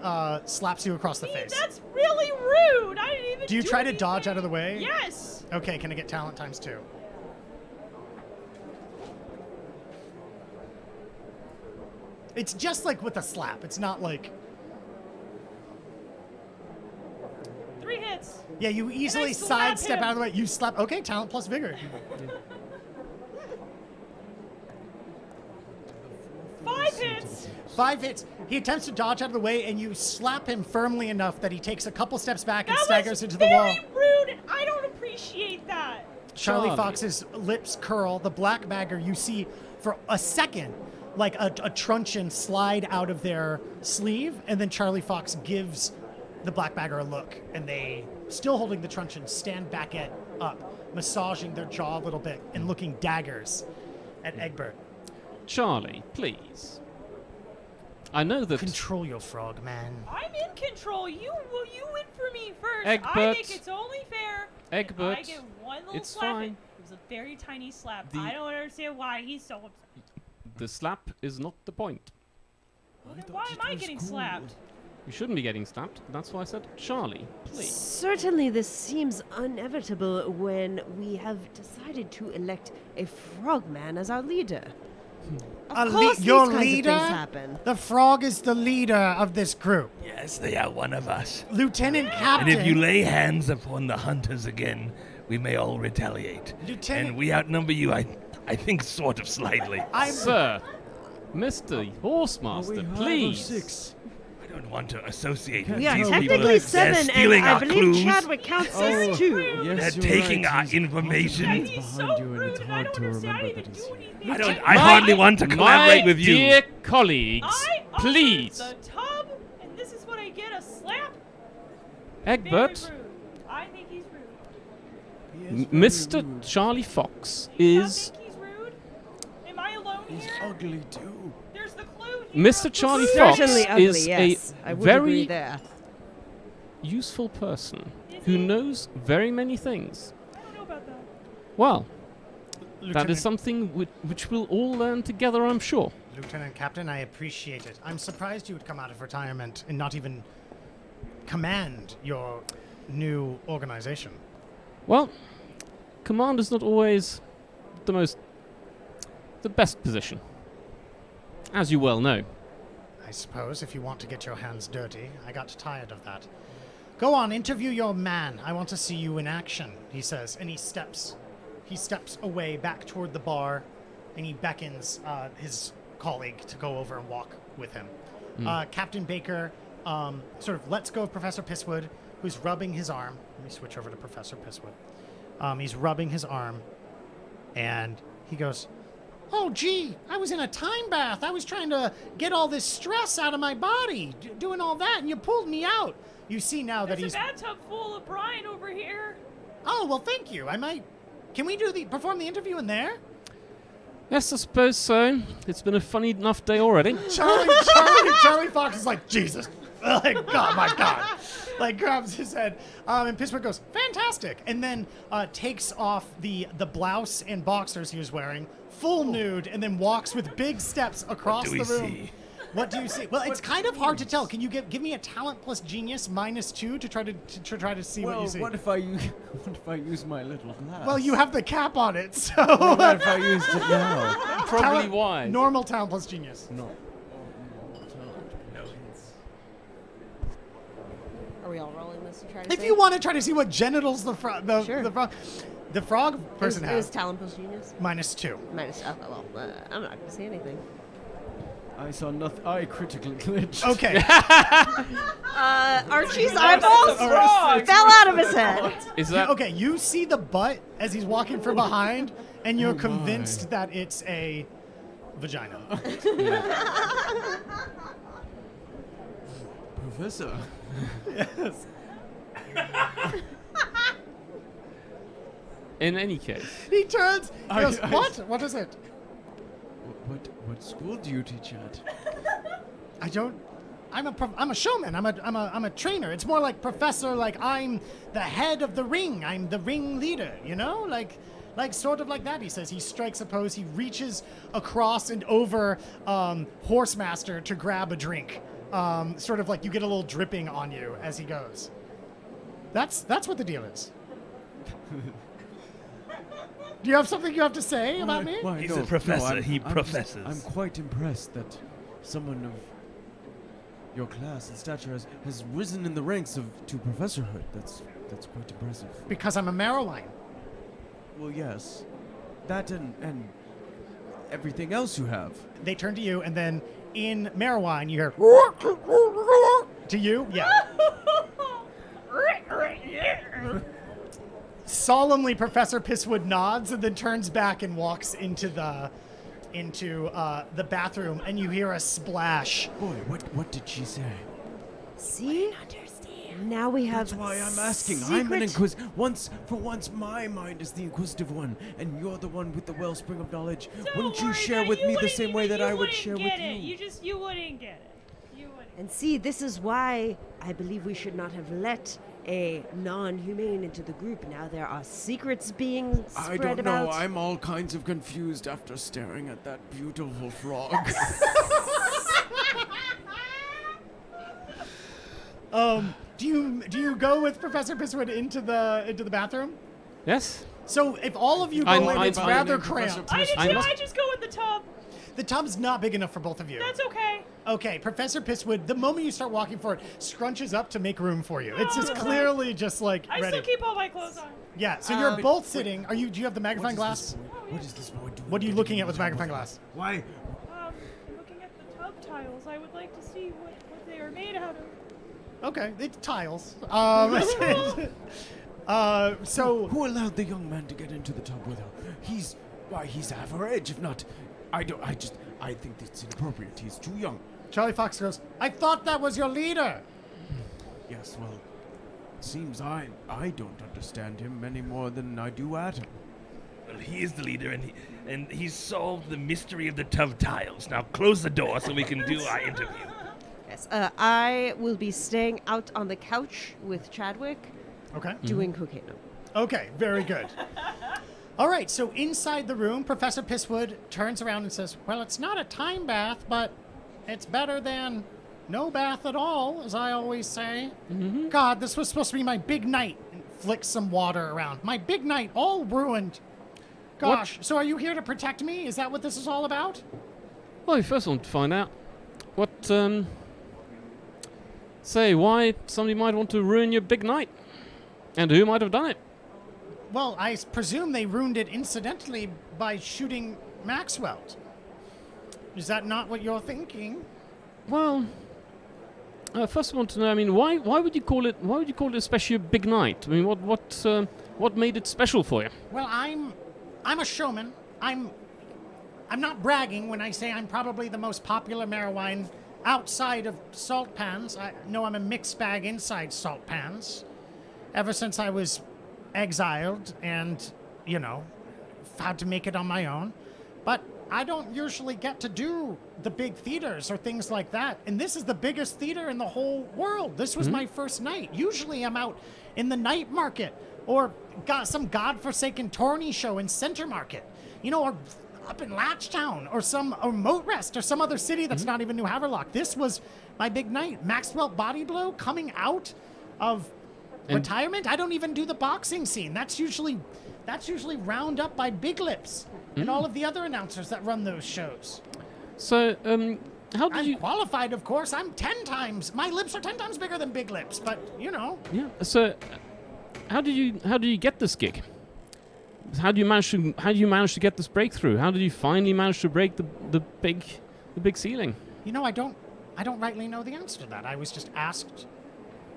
slaps you across the face. That's really rude. I didn't even Do you try to anything. dodge out of the way? Yes. Okay, can I get talent ×2? It's just like with a slap. It's not like... 3 hits. Yeah, you easily slap sidestep him. out of the way. You slap... Okay, talent plus vigor. 5 hits. 5 hits. He attempts to dodge out of the way, and you slap him firmly enough that he takes a couple steps back and That staggers was into the wall. very rude, and I don't appreciate that. Charlie Charlie. Fox's lips curl. The black bagger, you see for a second, like a truncheon slide out of their sleeve, and then Charlie Fox gives the black bagger a look, and they, still holding the truncheon, stand back up, massaging their jaw a little bit and looking daggers at Egbert. Charlie, please. I know that... Control your frog, man. I'm in control. You went for me first. Egbert. I think it's only fair. Egbert, I get one little it's slap. fine. It was a very tiny slap. The- I don't understand why he's so upset. The slap is not the point. Then why am I getting slapped? You shouldn't be getting slapped. That's why I said, Charlie, please. Certainly, this seems inevitable when we have decided to elect a frogman as our leader. Of course, your these kinds leader? of things happen. The frog is the leader of this group. Yes, they are one of us. Lieutenant And Captain. if you lay hands upon the hunters again, we may all retaliate. Lieutenant- And we outnumber you, I think, sort of slightly. Sir, Mr. Horsemaster, please. 6. I don't want to associate with We are these people. technically They're 7, and stealing I our believe clues. Chadwick counts as 2. Yes, They're you're taking right. our He's information. behind He's so you, and rude, it's and I hard don't to understand. I remember didn't that even he's... do anything. I hardly want to collaborate with you. Dear colleagues, I offered please. the tub, and this is what I get, a slap? Egbert, Very rude. I think he's rude. Mr. Charlie Fox is... I think he's rude. Am I alone He's here? ugly, too. There's the clue here. Mr. Charlie Fox Certainly ugly, is yes. a I would agree very there. useful person Is who he? knows very many things. I don't know about that. Well, that Lieutenant- is something which we'll all learn together, I'm sure. Lieutenant Captain, I appreciate it. I'm surprised you would come out of retirement and not even command your new organization. Well, command is not always the best position, as you well know. I suppose if you want to get your hands dirty, I got tired of that. Go on, interview your man. I want to see you in action, he says, and he steps away back toward the bar, and he beckons his colleague to go over and walk with him. Captain Baker sort of lets go of Professor Pisswood, who's rubbing his arm. Let me switch over to Professor Pisswood. He's rubbing his arm, and he goes, "Oh, gee, I was in a time bath. I was trying to get all this stress out of my body, doing all that, and you pulled me out." You see now that There's he's... a bathtub full of brine over here. Oh, well, thank you. I might... Can we perform the interview in there? Yes, I suppose so. It's been a funny enough day already. Charlie Fox is like, Jesus. Like, God, my God. Like, grabs his head. And Pisswood goes, fantastic. And then takes off the blouse and boxers he was wearing, full nude, and then walks with big steps across do the we room. see? What do you see? Well, it's kind of hard to tell. Can you give me a talent plus genius -2 to try to see what you see? What if I use my little glass? Well, you have the cap on it, so What if I used it now? Probably talent- wise. normal talent plus genius. No. Are we all rolling this to try to If see? you want to try to see what genitals the frog person It was has, talent plus genius? -2. Minus, okay, well, I'm not going to see anything. I saw nothing. I critically glitched. Okay. Archie's eyeballs fell out of his head. Is that Okay, you see the butt as he's walking from behind, and you're convinced that it's a vagina. Professor? Yes. in any case? He turns. He goes, I- "What? What is it?" What school do you teach at? I don't. I'm a showman. I'm a trainer. It's more like professor. Like I'm the head of the ring. I'm the ring leader. You know, like sort of like that. He says. He strikes a pose. He reaches across and over Horsemaster to grab a drink. Sort of like you get a little dripping on you as he goes. That's what the deal is. Do you have something you have to say about me? Why, He's no, a professor. no, He I'm professors. I'm quite impressed that someone of your class and stature has risen in the ranks to professorhood. That's quite impressive. Because I'm a Maroline. Well, yes, that and everything else you have. They turn to you, and then in Maroline you hear. To you, yeah. Solemnly, Professor Pisswood nods and then turns back and walks into the bathroom, and you hear a splash. Boy, what did she say? See? Now we have. That's why I'm asking. I'm an secret- For once, my mind is the inquisitive one, and you're the one with the wellspring of knowledge. Don't Wouldn't you worry share about it. with me the wouldn't same even- way that I would wouldn't share with get you? it. You wouldn't get it. You wouldn't. And see, this is why I believe we should not have let a non-humane into the group. Now there are secrets being I spread don't know. about. I'm all kinds of confused after staring at that beautiful frog. Do you go with Professor Pisswood into the bathroom? Yes. So if all of you go I'm- in, it's I'm- rather I'm Professor cramped. I did I too. must- I just go with the tub. The tub's not big enough for both of you. That's okay. Okay, Professor Pisswood, the moment you start walking for it, scrunches up to make room for you. It's just clearly just like I ready. still keep all my clothes on. Yeah, so you're both sitting. Do you have the magnifying glass? What is this boy doing? What are you looking at with the magnifying glass? Why? I'm looking at the tub tiles. I would like to see what they are made out of. Okay, it's tiles. So Who allowed the young man to get into the tub with her? He's half her age, if not. I think it's inappropriate. He's too young. Charlie Fox goes, "I thought that was your leader." Yes, well, it seems I don't understand him any more than I do Adam. Well, he is the leader, and he's solved the mystery of the tub tiles. Now close the door so we can do our interview. Yes, I will be staying out on the couch with Chadwick, Okay. doing cocaine. Okay, very good. All right, so inside the room, Professor Pisswood turns around and says, "Well, it's not a time bath, but it's better than no bath at all, as I always say. God, this was supposed to be my big night." And flicks some water around. My big night, all ruined. Gosh, so are you here to protect me? Is that what this is all about? Well, we first want to find out what, why somebody might want to ruin your big night, and who might have done it. Well, I presume they ruined it incidentally by shooting Maxwelt. Is that not what you're thinking? Well, first I want to know. I mean, why would you call it? Why would you call it especially a big night? I mean, what made it special for you? Well, I'm a showman. I'm not bragging when I say I'm probably the most popular Marowine outside of salt pans. I know I'm a mixed bag inside salt pans. Ever since I was exiled and, had to make it on my own. But I don't usually get to do the big theaters or things like that. And this is the biggest theater in the whole world. This was my first night. Usually I'm out in the night market or got some godforsaken tourney show in Center Market, or up in Latchtown or Moat Rest or some other city that's not even New Haverlock. This was my big night. Maxwelt Bodyblow coming out of retirement. I don't even do the boxing scene. That's usually round up by Big Lips and all of the other announcers that run those shows. So, how did I'm you? qualified, of course. I'm 10 times. My lips are 10 times bigger than Big Lips, but Yeah. So, how did you get this gig? How do you manage to get this breakthrough? How did you finally manage to break the big ceiling? I don't rightly know the answer to that. I was just asked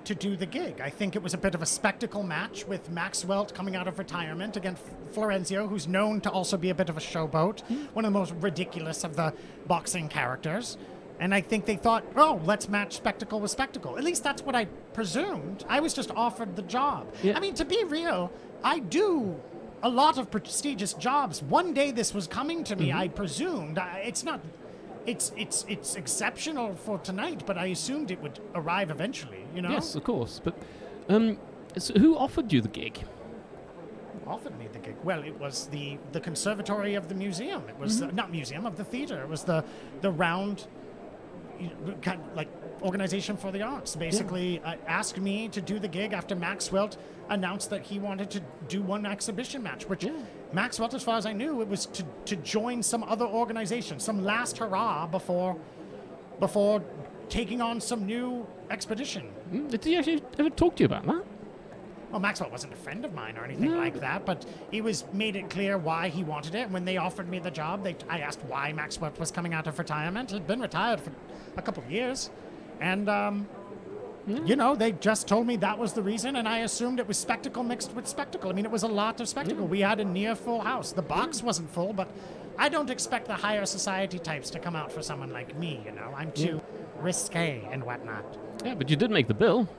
to do the gig. I think it was a bit of a spectacle match with Maxwelt coming out of retirement against Florenzio, who's known to also be a bit of a showboat, one of the most ridiculous of the boxing characters. And I think they thought, oh, let's match spectacle with spectacle. At least that's what I presumed. I was just offered the job. Yeah. I mean, to be real, I do a lot of prestigious jobs. One day this was coming to me, I presumed. It's not... It's exceptional for tonight, but I assumed it would arrive eventually, Yes, of course. But so who offered you the gig? Offered me the gig. Well, it was the conservatory of the museum. It was not museum, of the theater. It was the round kind of like organization for the arts. Basically, asked me to do the gig after Maxwelt announced that he wanted to do one exhibition match, which Maxwelt, as far as I knew, it was to join some other organization, some last hurrah before taking on some new expedition. Did he actually ever talk to you about that? Well, Maxwell wasn't a friend of mine or anything like that, but he made it clear why he wanted it. When they offered me the job, I asked why Maxwell was coming out of retirement. He'd been retired for a couple of years, and they just told me that was the reason, and I assumed it was spectacle mixed with spectacle. I mean, it was a lot of spectacle. We had a near full house. The box wasn't full, but I don't expect the higher society types to come out for someone like me. I'm too risque and whatnot. Yeah, but you did make the bill.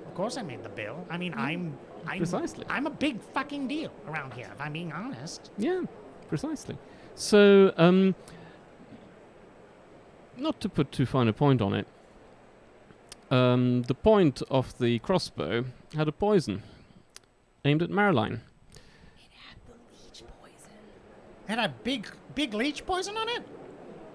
Of course I made the bill. I mean, I'm Precisely. I'm a big fucking deal around here, if I'm being honest. Yeah, precisely. So, not to put too fine a point on it, the point of the crossbow had a poison aimed at Marilyn. It had the leech poison. It had big leech poison on it?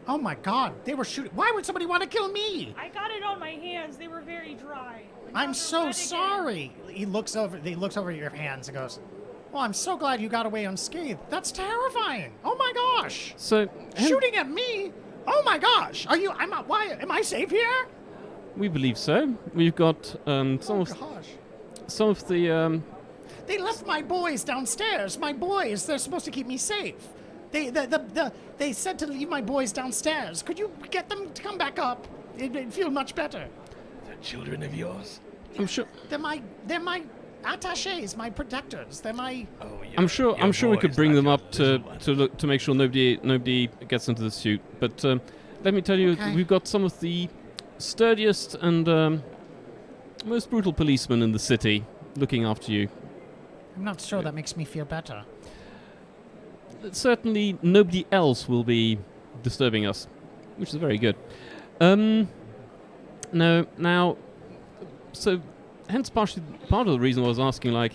Oh my god, they were shooting. Why would somebody want to kill me? I got it on my hands. They were very dry. I'm so sorry. He looks over your hands and goes, "Oh, I'm so glad you got away unscathed. That's terrifying. Oh my gosh. So, Shooting at me? Oh my gosh. Why am I safe here? we believe so. We've got some of the They left my boys downstairs. My boys, they're supposed to keep me safe. They said to leave my boys downstairs. Could you get them to come back up? It'd feel much better. The children of yours? I'm sure. They're my attachés, my protectors. They're my. Oh, I'm sure we could bring them up to make sure nobody gets into the suit. But let me tell you, we've got some of the sturdiest and most brutal policemen in the city looking after you. I'm not sure that makes me feel better. Certainly, nobody else will be disturbing us, which is very good. So hence part of the reason I was asking, like,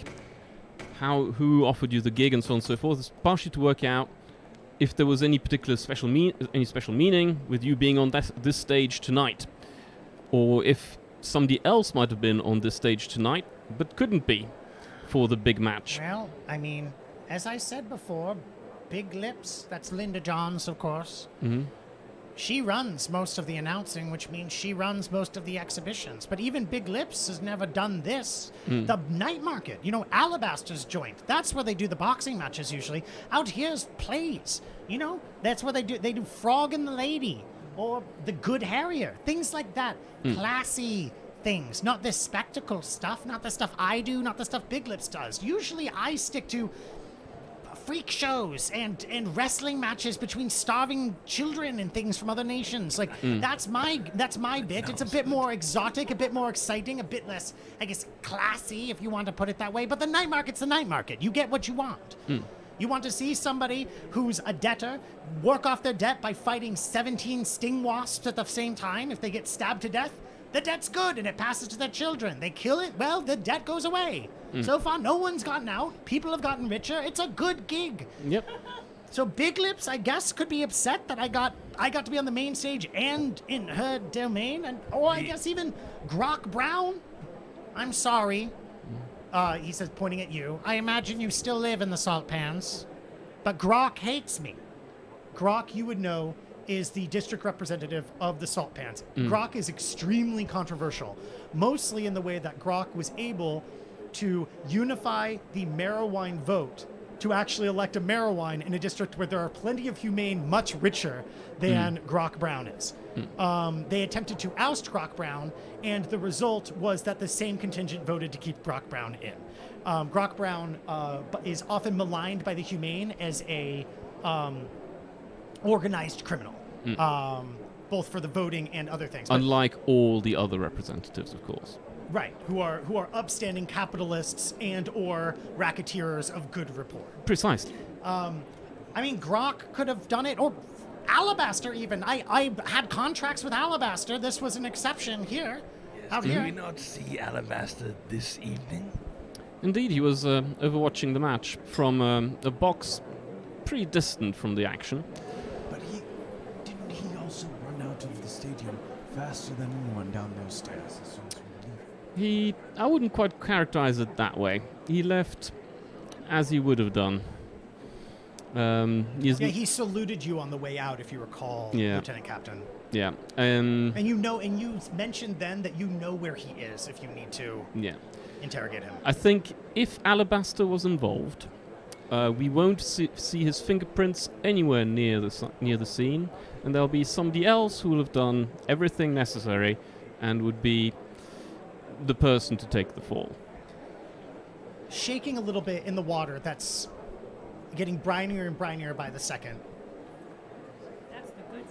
who offered you the gig and so on and so forth, is partially to work out if there was any particular special meaning with you being on this stage tonight, or if somebody else might have been on this stage tonight but couldn't be for the big match. Well, I mean, as I said before, Big Lips, that's Linda Johns, of course. Mm-hmm. She runs most of the announcing, which means she runs most of the exhibitions. But even Big Lips has never done this. The night market, Alabaster's joint. That's where they do the boxing matches usually. Out here's plays. That's where they do Frog and the Lady or The Good Harrier. Things like that. Classy things. Not this spectacle stuff. Not the stuff I do. Not the stuff Big Lips does. Usually I stick to freak shows and wrestling matches between starving children and things from other nations. Like that's my bit. It's a bit more exotic, a bit more exciting, a bit less, I guess, classy if you want to put it that way. But the night market's the night market. You get what you want. You want to see somebody who's a debtor work off their debt by fighting 17 sting wasps at the same time. If they get stabbed to death, the debt's good and it passes to their children. They kill it, well, the debt goes away. So far, no one's gotten out. People have gotten richer. It's a good gig. Yep. So Big Lips, I guess, could be upset that I got to be on the main stage and in her domain, or I guess even Grok Brown. I'm sorry. He says, pointing at you. I imagine you still live in the Salt Pans, but Grok hates me. Grok, you would know, is the district representative of the Salt Pans. Grok is extremely controversial, mostly in the way that Grok was able to unify the Marrowwine vote to actually elect a Marrowine in a district where there are plenty of humane much richer than Grok Brown is. They attempted to oust Grok Brown, and the result was that the same contingent voted to keep Grok Brown in. Grok Brown is often maligned by the humane as a organized criminal, both for the voting and other things. Unlike all the other representatives, of course. Right, who are upstanding capitalists and or racketeers of good rapport. Precisely. I mean, Grok could have done it, or Alabaster even. I had contracts with Alabaster. This was an exception here. Out Did here. we not see Alabaster this evening? Indeed, he was overwatching the match from a box pretty distant from the action. But didn't he also run out of the stadium faster than anyone down those stairs as soon as we leave? I wouldn't quite characterize it that way. He left as he would have done. He saluted you on the way out, if you recall, Lieutenant Captain. Yeah. And you mentioned then that you know where he is if you need to interrogate him. I think if Alabaster was involved, we won't see his fingerprints anywhere near the scene, and there'll be somebody else who will have done everything necessary and would be the person to take the fall. Shaking a little bit in the water that's getting brinier and brinier by the second. That's the good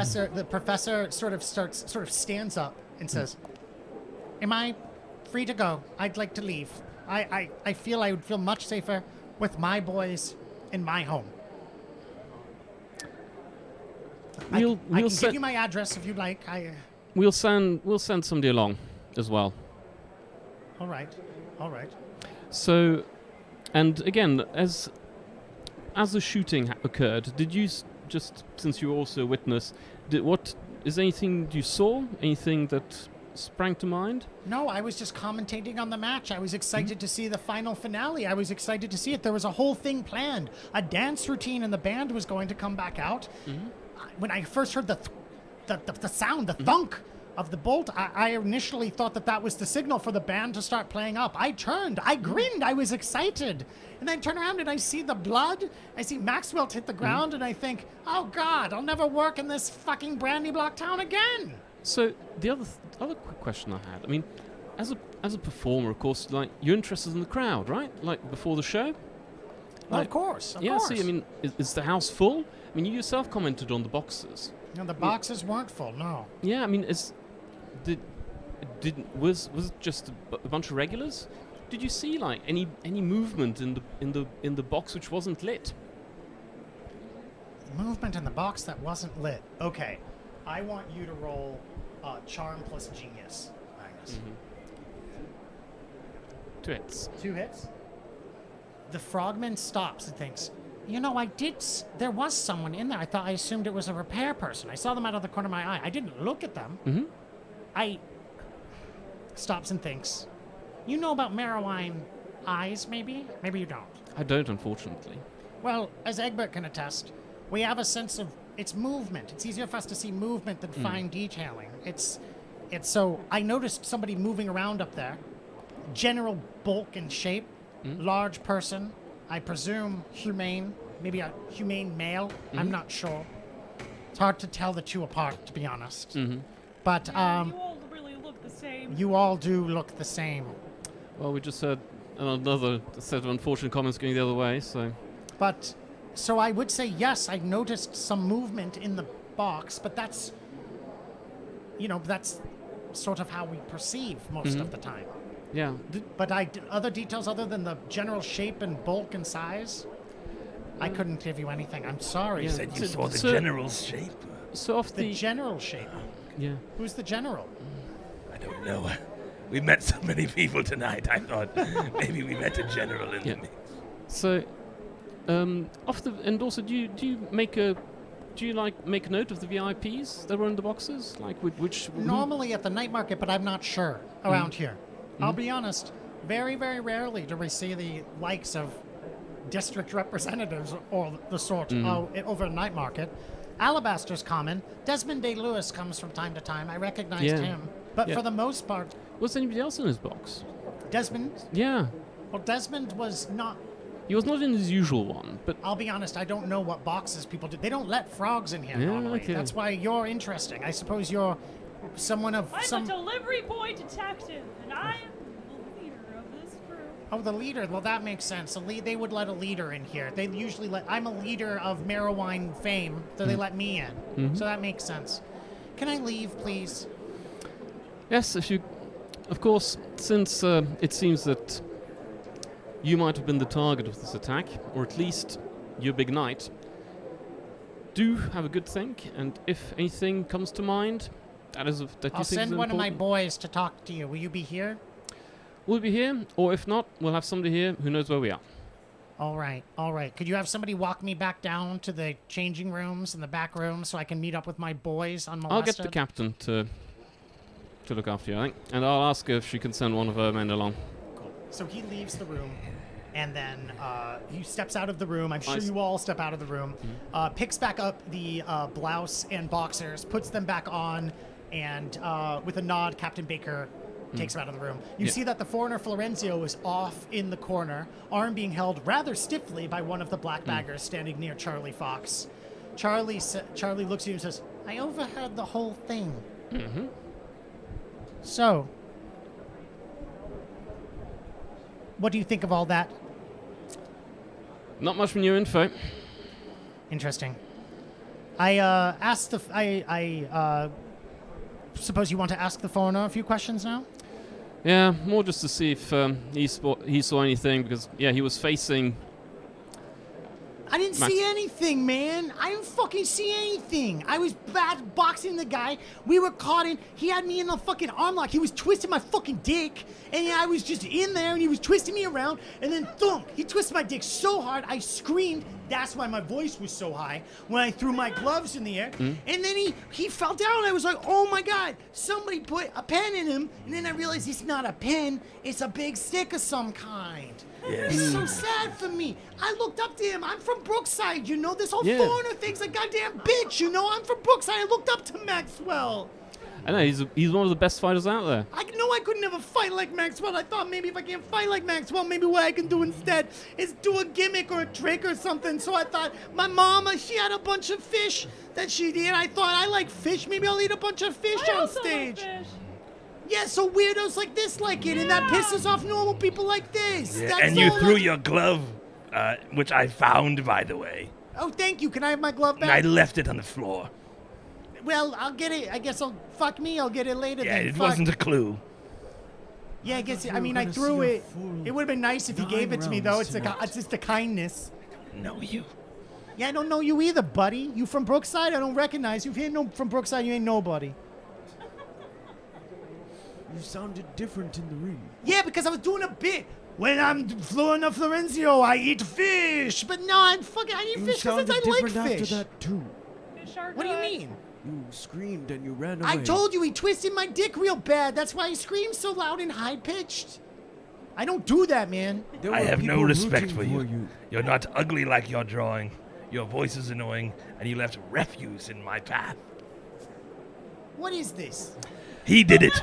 stuff. The professor sort of stands up and says, "Am I free to go? I'd like to leave. I feel I would feel much safer with my boys in my home. I can give you my address if you'd like. We'll send somebody along as well. All right. So, and again, as the shooting occurred, did you just, since you were also a witness, anything you saw? Anything that sprang to mind? No, I was just commentating on the match. I was excited to see the final finale. I was excited to see it. There was a whole thing planned. A dance routine, and the band was going to come back out. When I first heard the sound, the thunk of the bolt, I initially thought that was the signal for the band to start playing up. I turned, I grinned, I was excited. And then I turn around and I see the blood. I see Maxwelt hit the ground, and I think, oh God, I'll never work in this fucking Brandy Block town again. So the other quick question I had, I mean, as a performer, of course, like, you're interested in the crowd, right? Like before the show? Well, of course. See, I mean, is the house full? I mean, you yourself commented on the boxes. No, the boxes weren't full, no. Yeah, I mean, was it just a bunch of regulars? Did you see like any movement in the box which wasn't lit? Movement in the box that wasn't lit. Okay, I want you to roll charm plus genius, Magnus. 2 hits. 2 hits. The frogman stops and thinks, there was someone in there. I assumed it was a repair person. I saw them out of the corner of my eye. I didn't look at them. I stops and thinks, you know about Marrowine eyes, maybe? Maybe you don't. I don't, unfortunately. Well, as Egbert can attest, we have a sense of its movement. It's easier for us to see movement than fine detailing. It's so I noticed somebody moving around up there. General bulk and shape, large person, I presume humane, maybe a humane male. I'm not sure. It's hard to tell the two apart, to be honest. But you all really look the same. You all do look the same. Well, we just heard another set of unfortunate comments going the other way, so... But, so I would say, yes, I noticed some movement in the box, but that's, that's sort of how we perceive most of the time. Yeah. But other details other than the general shape and bulk and size, I couldn't give you anything. I'm sorry. You said you saw the general's shape. So off the general shape? Yeah. Who's the general? I don't know. We met so many people tonight. I thought maybe we met a general in the mix. So, and also, do you make a note of the VIPs that were in the boxes? Like which? Normally at the night market, but I'm not sure around here. I'll be honest. Very, very rarely do we see the likes of district representatives or the sort over a night market. Alabaster's common. Desmond Day Lewis comes from time to time. I recognized him. But for the most part... Was anybody else in his box? Desmond? Yeah. Well, Desmond was not He was not in his usual one, but I'll be honest, I don't know what boxes people do. They don't let frogs in here Yeah, normally. okay. That's why you're interesting. I suppose you're someone of I'm some... a delivery boy detective, and I am the leader of this crew. Oh, the leader. Well, that makes sense. They would let a leader in here. They usually let... I'm a leader of Marrowine fame, so they let me in. So that makes sense. Can I leave, please? yes, if you, of course, since it seems that you might have been the target of this attack, or at least your big knight, do have a good think, and if anything comes to mind, that you I'll think send is one of my important, boys to talk to you. Will you be here? we'll be here, or if not, we'll have somebody here who knows where we are. All right, all right. Could you have somebody walk me back down to the changing rooms and the back room so I can meet up with my boys unmolested? I'll get the captain to look after you, I think, and I'll ask her if she can send one of her men along. So he leaves the room, and then he steps out of the room. I'm sure Nice. you all step out of the room. Picks back up the blouse and boxers, puts them back on, and with a nod, Captain Baker takes him out of the room. You Yeah. see that the foreigner Florenzio is off in the corner, arm being held rather stiffly by one of the black baggers standing near Charlie Fox. Charlie looks at you and says, "I overheard the whole thing. So, what do you think of all that?" Not much new info. Interesting. I asked the. I suppose you want to ask the foreigner a few questions now. Yeah, more just to see if he saw anything, because he was facing. I didn't Max. see anything, man. I didn't fucking see anything. I was bad boxing the guy. We were caught in. He had me in a fucking arm lock. He was twisting my fucking dick, and I was just in there, and he was twisting me around, and then thunk. He twisted my dick so hard, I screamed. That's why my voice was so high when I threw my gloves in the air. And then he fell down. I was like, oh my God, somebody put a pen in him. And then I realized it's not a pen, it's a big stick of some kind. It's so sad for me. I looked up to him. I'm from Brookside, you know? This whole Yeah. foreigner thing's a goddamn bitch, you know? I'm from Brookside. I looked up to Maxwell. I know he's one of the best fighters out there. I know I could never fight like Maxwell. I thought maybe if I can't fight like Maxwell, maybe what I can do instead is do a gimmick or a trick or something. So I thought my mama, she had a bunch of fish that she did. I thought I like fish. Maybe I'll eat a bunch of fish I on also stage. like fish. Yeah, so weirdos like this like it, and that Yeah. pisses off normal people like this. Yeah, That's and you all threw I- your glove, which I found, by the way. Oh, thank you. Can I have my glove And I back? left it on the floor. Well, I'll get it. I guess I'll fuck me. I'll get it later. Yeah, then. it Fuck. wasn't a clue. Yeah, I guess. you I were mean, I gonna threw see a it. full It would have been nice if he 9 gave it to me, though. rounds tonight. It's just a kindness. No, you. Yeah, I don't know you either, buddy. You from Brookside? I don't recognize you. If you ain't no from Brookside, you ain't nobody. You sounded different in the ring. Yeah, because I was doing a bit. When I'm Foreign Florenzio, I eat fish. But no, I eat You fish because sounded I like different fish. after that too. Fish are What do you good. mean? You screamed and you ran away. I told you he twisted my dick real bad. That's why he screams so loud and high pitched. I don't do that, man. There I were have no people respect rooting for you. you. You're not ugly like your drawing. Your voice is annoying, and you left refuse in my path. What is this? He did it.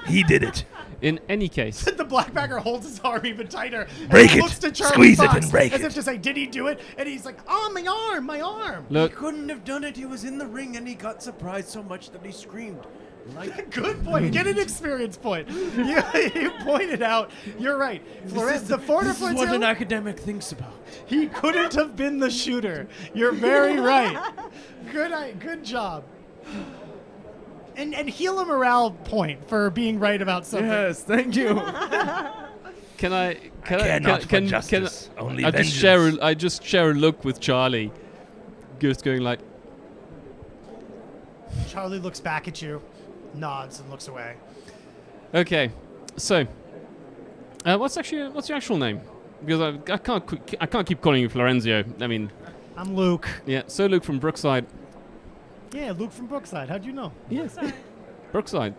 He did it. In any case, The blackbacker holds his arm even tighter. Break and it. looks to Charlie Squeeze it Fox and break as it. if to say, did he do it? And he's like, oh, my arm, my arm. He look, couldn't have done it. He was in the ring and he got surprised so much that he screamed. Like Good point. Get an experience point. You pointed out. You're right. The foreigner this is what an Florenzio, academic thinks about. he couldn't have been the shooter. You're very right. Good job. And heal a morale point for being right about something. Yes, thank you. can I cannot for justice, only vengeance. I just share a look with Charlie, just going like, Charlie looks back at you, nods, and looks away. okay, so what's your actual name? Because I can't keep calling you Florenzio. I mean, I'm Luke. yeah. So Luke from Brookside. Yeah, Luke from Brookside. How'd you know? Yes, Sorry. Brookside.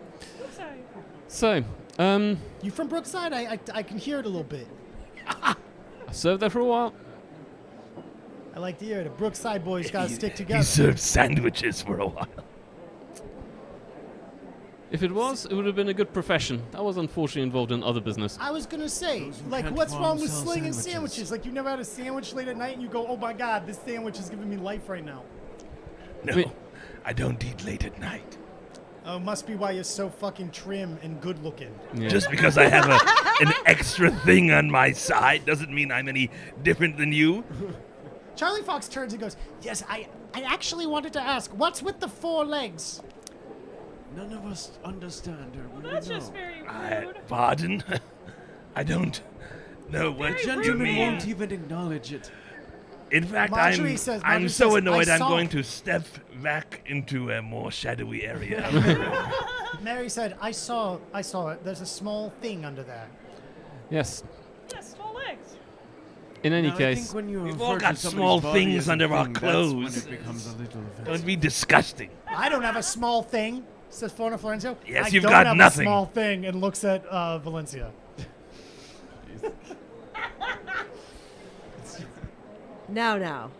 Sorry. So, You from Brookside? I can hear it a little bit. I served there for a while. I like to hear it. The Brookside boys gotta stick He together. served sandwiches for a while. If it was, it would have been a good profession. I was unfortunately involved in other business. I was gonna say, Those who like, can't what's farm wrong with sell slinging sandwiches. sandwiches? Like, you never had a sandwich late at night and you go, oh my god, this sandwich is giving me life right now. No, Wait. I don't eat late at night. Oh, must be why you're so fucking trim and good looking. Yeah. Just because I have an extra thing on my side doesn't mean I'm any different than you. Charlie Fox turns and goes, yes, I actually wanted to ask, what's with the 4 legs? None of us understand her. Well, that's just very rude. Pardon? I don't know what Very you rude, Gentlemen mean. man. won't even acknowledge it. In fact, Marjorie I'm says- I'm Marjorie so says, annoyed "I I'm saw going it." to step back into a more shadowy area. Mary said, I saw it. There's a small thing under there. Yes. Yeah, small legs. In any Now, I case, think when you We've refer all to got somebody's small body things as a under our thing, that's when clothes. it becomes a little offensive. Don't be disgusting. I don't have a small thing, says Foreign Florenzio. Yes, I you've don't got have nothing. a small thing, and looks at Valencia. Now.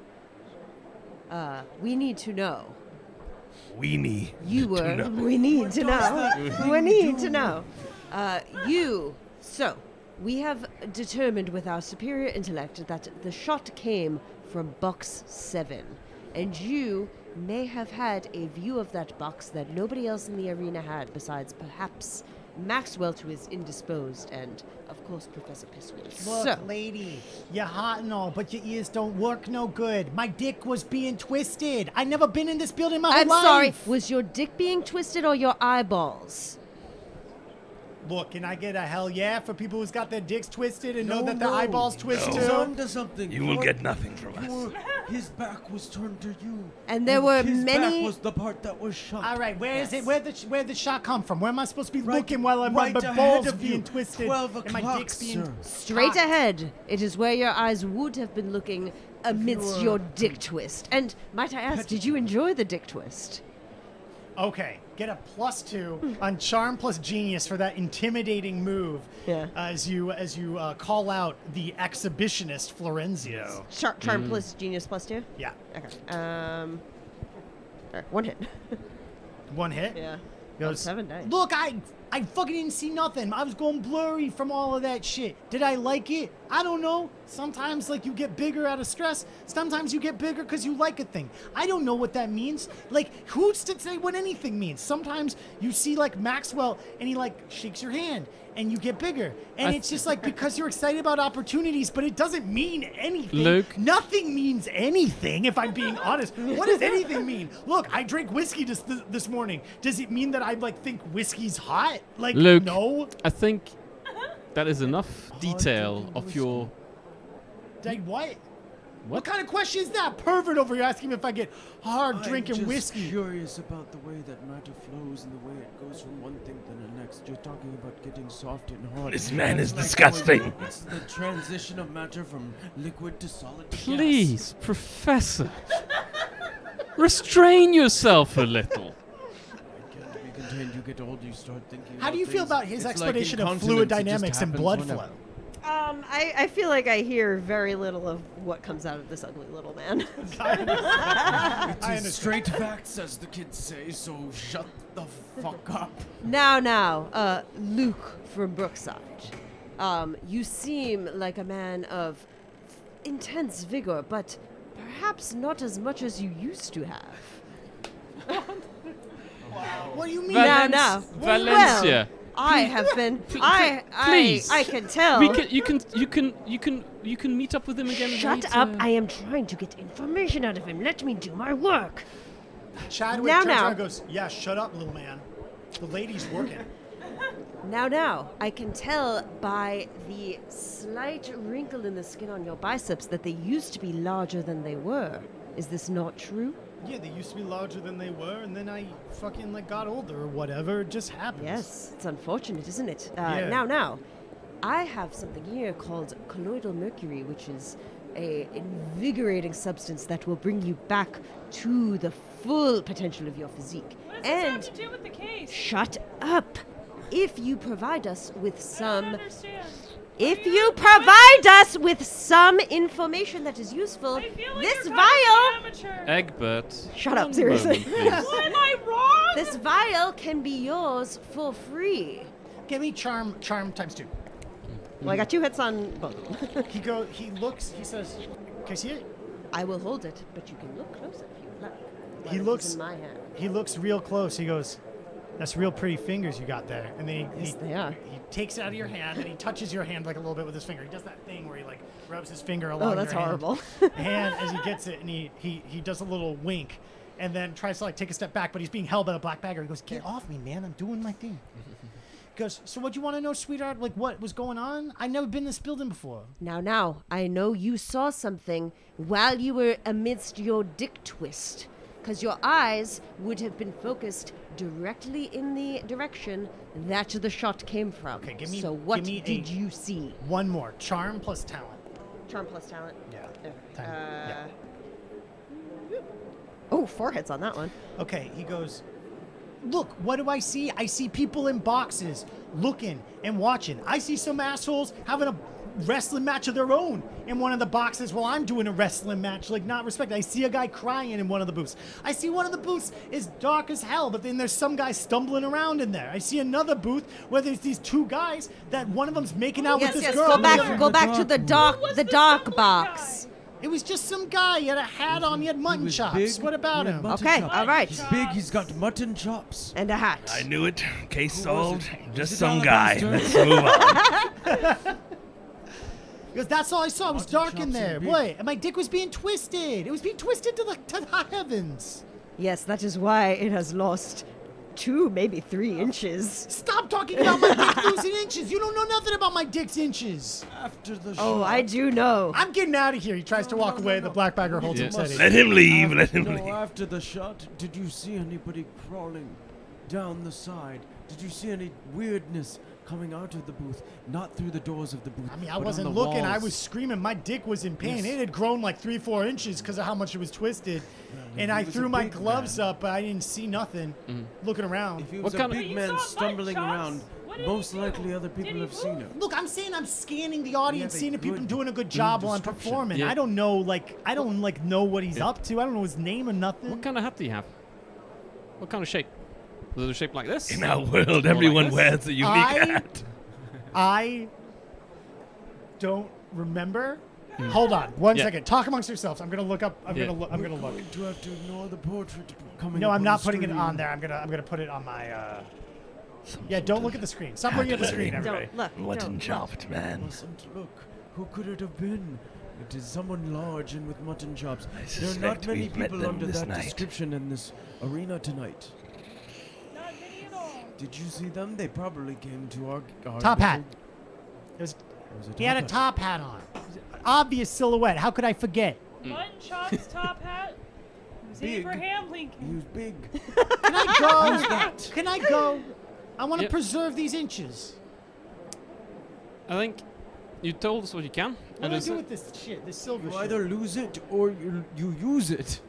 We need to know. We need You to were. know. We need to know. We need to know. So, we have determined with our superior intellect that the shot came from box 7. And you may have had a view of that box that nobody else in the arena had, besides perhaps Maxwelt, who is indisposed, and, of course, Professor Pisswood. Look, So, lady, you're hot and all, but your ears don't work no good. My dick was being twisted. I never been in this building my whole I'm life. sorry, was your dick being twisted or your eyeballs? Look, can I get a hell yeah for people who's got their dicks twisted and know No, that their no. eyeballs twist No. He's too? onto something. You will get nothing from us. His back was turned to you. And there were his many- back was the part that was shot. All right, where is Yes. it? Where the shot come from? Where am I supposed to be Right- looking while right my ahead balls of you. being twisted 12 and my o'clock, dick's being sir. Straight cocked? ahead. It is where your eyes would have been looking amidst were- your dick twist. And might I ask, did you enjoy the dick twist? Okay, get a +2 on charm plus genius for that intimidating move. Yeah. As you call out the exhibitionist Florenzio. Charm plus genius plus 2? Yeah, Okay. Alright, 1 hit. 1 hit. Yeah. Goes, 7 dice. Look, I fucking didn't see nothing. I was going blurry from all of that shit. Did I like it? I don't know. Sometimes, like, you get bigger out of stress. Sometimes you get bigger because you like a thing. I don't know what that means. Like, who's to say what anything means? Sometimes you see, like, Maxwell, and he, like, shakes your hand, and you get bigger. And it's just, like, because you're excited about opportunities, but it doesn't mean anything. Luke. Nothing means anything, if I'm being honest. What does anything mean? Look, I drank whiskey this morning. Does it mean that I, like, think whiskey's hot? Like, Luke. no. I think that is enough detail of your. Like, what? What? What kind of question is that? Pervert over here asking me if I get hard I'm drinking just whiskey. curious about the way that matter flows and the way it goes from one thing to the next. You're talking about getting soft and hard. This man That's is like disgusting. going- It's the transition of matter from liquid to solid to gas. Please, Professor. Restrain yourself a little. Can't be contained. You get old, you start thinking. How do you feel things. about his It's like explanation of fluid incontinence, it just dynamics and happens blood whenever. flow? I feel like I hear very little of what comes out of this ugly little man. It's straight facts, as the kids say, so shut the fuck up. Now, Luke from Brookside. You seem like a man of intense vigor, but perhaps not as much as you used to have. What do you mean? Now. Valencia. Well, I have been. Please. I can tell. You can meet up with him again. Shut later. up! I am trying to get information out of him. Let me do my work. Chadwick Now, turns now. around and goes, yeah, shut up, little man. The lady's working. Now, I can tell by the slight wrinkle in the skin on your biceps that they used to be larger than they were. Is this not true? Yeah, they used to be larger than they were, and then I fucking, like, got older or whatever. It just happens. Yes, it's unfortunate, isn't it? Yeah. Now, I have something here called colloidal mercury, which is a invigorating substance that will bring you back to the full potential of your physique. What does this And have to do with the case? shut up! If you provide us with I don't some understand. If you provide us with some information that is useful, I feel like this you're vial... kind of an amateur. Egbert. Shut up, one seriously. moment, please. What, am I wrong? This vial can be yours for free. Give me charm times 2. Well, I got 2 hits on both of them. He looks, he says, can you see it? I will hold it, but you can look closer if you would like. While He it is looks- in my hand. He looks real close. He goes, that's real pretty fingers you got there. And then Yes, they are. he takes it out of your hand and he touches your hand like a little bit with his finger. He does that thing where he like rubs his finger along Oh, that's your hand. horrible. hand as he gets it, and he does a little wink and then tries to like take a step back, but he's being held by the black bagger. He goes, get off me, man. I'm doing my thing. He goes, so what do you want to know, sweetheart? Like what was going on? I've never been in this building before. Now, I know you saw something while you were amidst your dick twist, because your eyes would have been focused directly in the direction that the shot came from. Okay, give me- So what give me did a- you see? One more. Charm plus talent. Charm plus talent. Yeah. Okay. Time. Yeah. Oh, 4 hits on that one. Okay, he goes, look, what do I see? I see people in boxes looking and watching. I see some assholes having a wrestling match of their own in one of the boxes while I'm doing a wrestling match, like not respect. I see a guy crying in one of the booths. I see one of the booths is dark as hell, but then there's some guy stumbling around in there. I see another booth where there's these 2 guys that one of them's making out Yes, with this yes. girl. Go and the back. other- Go back to the dark. was The the dark stumbling box. It was just some guy. He had a hat on. He had mutton was chops. big, What about he had him? mutton Okay. chops. All right. He's big, he's got mutton chops. And a hat. I knew it. Case Who was solved. it? Just Was it some guy. Alabaster? Let's move on. Because that's all I saw. It was Mutton dark in chops there. and beef. What? And my dick was being twisted. It was being twisted to the heavens. Yes, that is why it has lost 2, maybe 3 inches. Stop talking about my dick losing inches. You don't know nothing about my dick's inches. After the Oh, shot. I do know. I'm getting out of here. He tries to walk away. The black bagger holds him Yeah. steady. Let him leave. After- Let him no, leave. after the shot, did you see anybody crawling down the side? Did you see any weirdness coming out of the booth? Not through the doors of the booth. I mean, I but on wasn't the looking. I walls. was screaming. My dick was in pain. Yes. It had grown like 3-4 inches because of how much it was twisted. And he I was threw a my big gloves man. up, but I didn't see nothing. Looking around. If he What was a kind of- big You man saw mutton stumbling chops? around, What did most he do? likely other Did people he have seen move? him. Look, I'm saying I'm scanning the audience, have a seeing if people good- doing a good good job while I'm description. performing. Yeah. I don't know, I don't know what he's Yeah. up to. I don't know his name or nothing. What kind of hat do you have? What kind of shape? Was it a shape like this? In our world, like everyone this? wears a unique hat. I don't remember. Hold on, one Yeah. second. Talk amongst yourselves. I'm gonna look up. I'm Yeah. gonna look. I'm gonna look. Going to have to ignore the portrait coming No, up I'm on not the putting it screen. on there. I'm gonna put it on my. Yeah, don't look at the screen. Stop looking at the screen, everybody. Don't look. Mutton don't chopped, man. Mustn't look. Who could it have been? It is someone large and with mutton chops. There are suspect not many we've met people them under this that night. description in this arena tonight. Not many at all. Did you see them? They probably came to our Top hat. little- It was, it was he had a hat. top hat on. Obvious silhouette. How could I forget? Mutton chops, top hat. It was Big. Abraham He Lincoln. was big. Can I go? Can I go? I want to Yep. preserve these inches. I think you told us what you can. What do I do with this shit? This silver You shit? either lose it or you use it.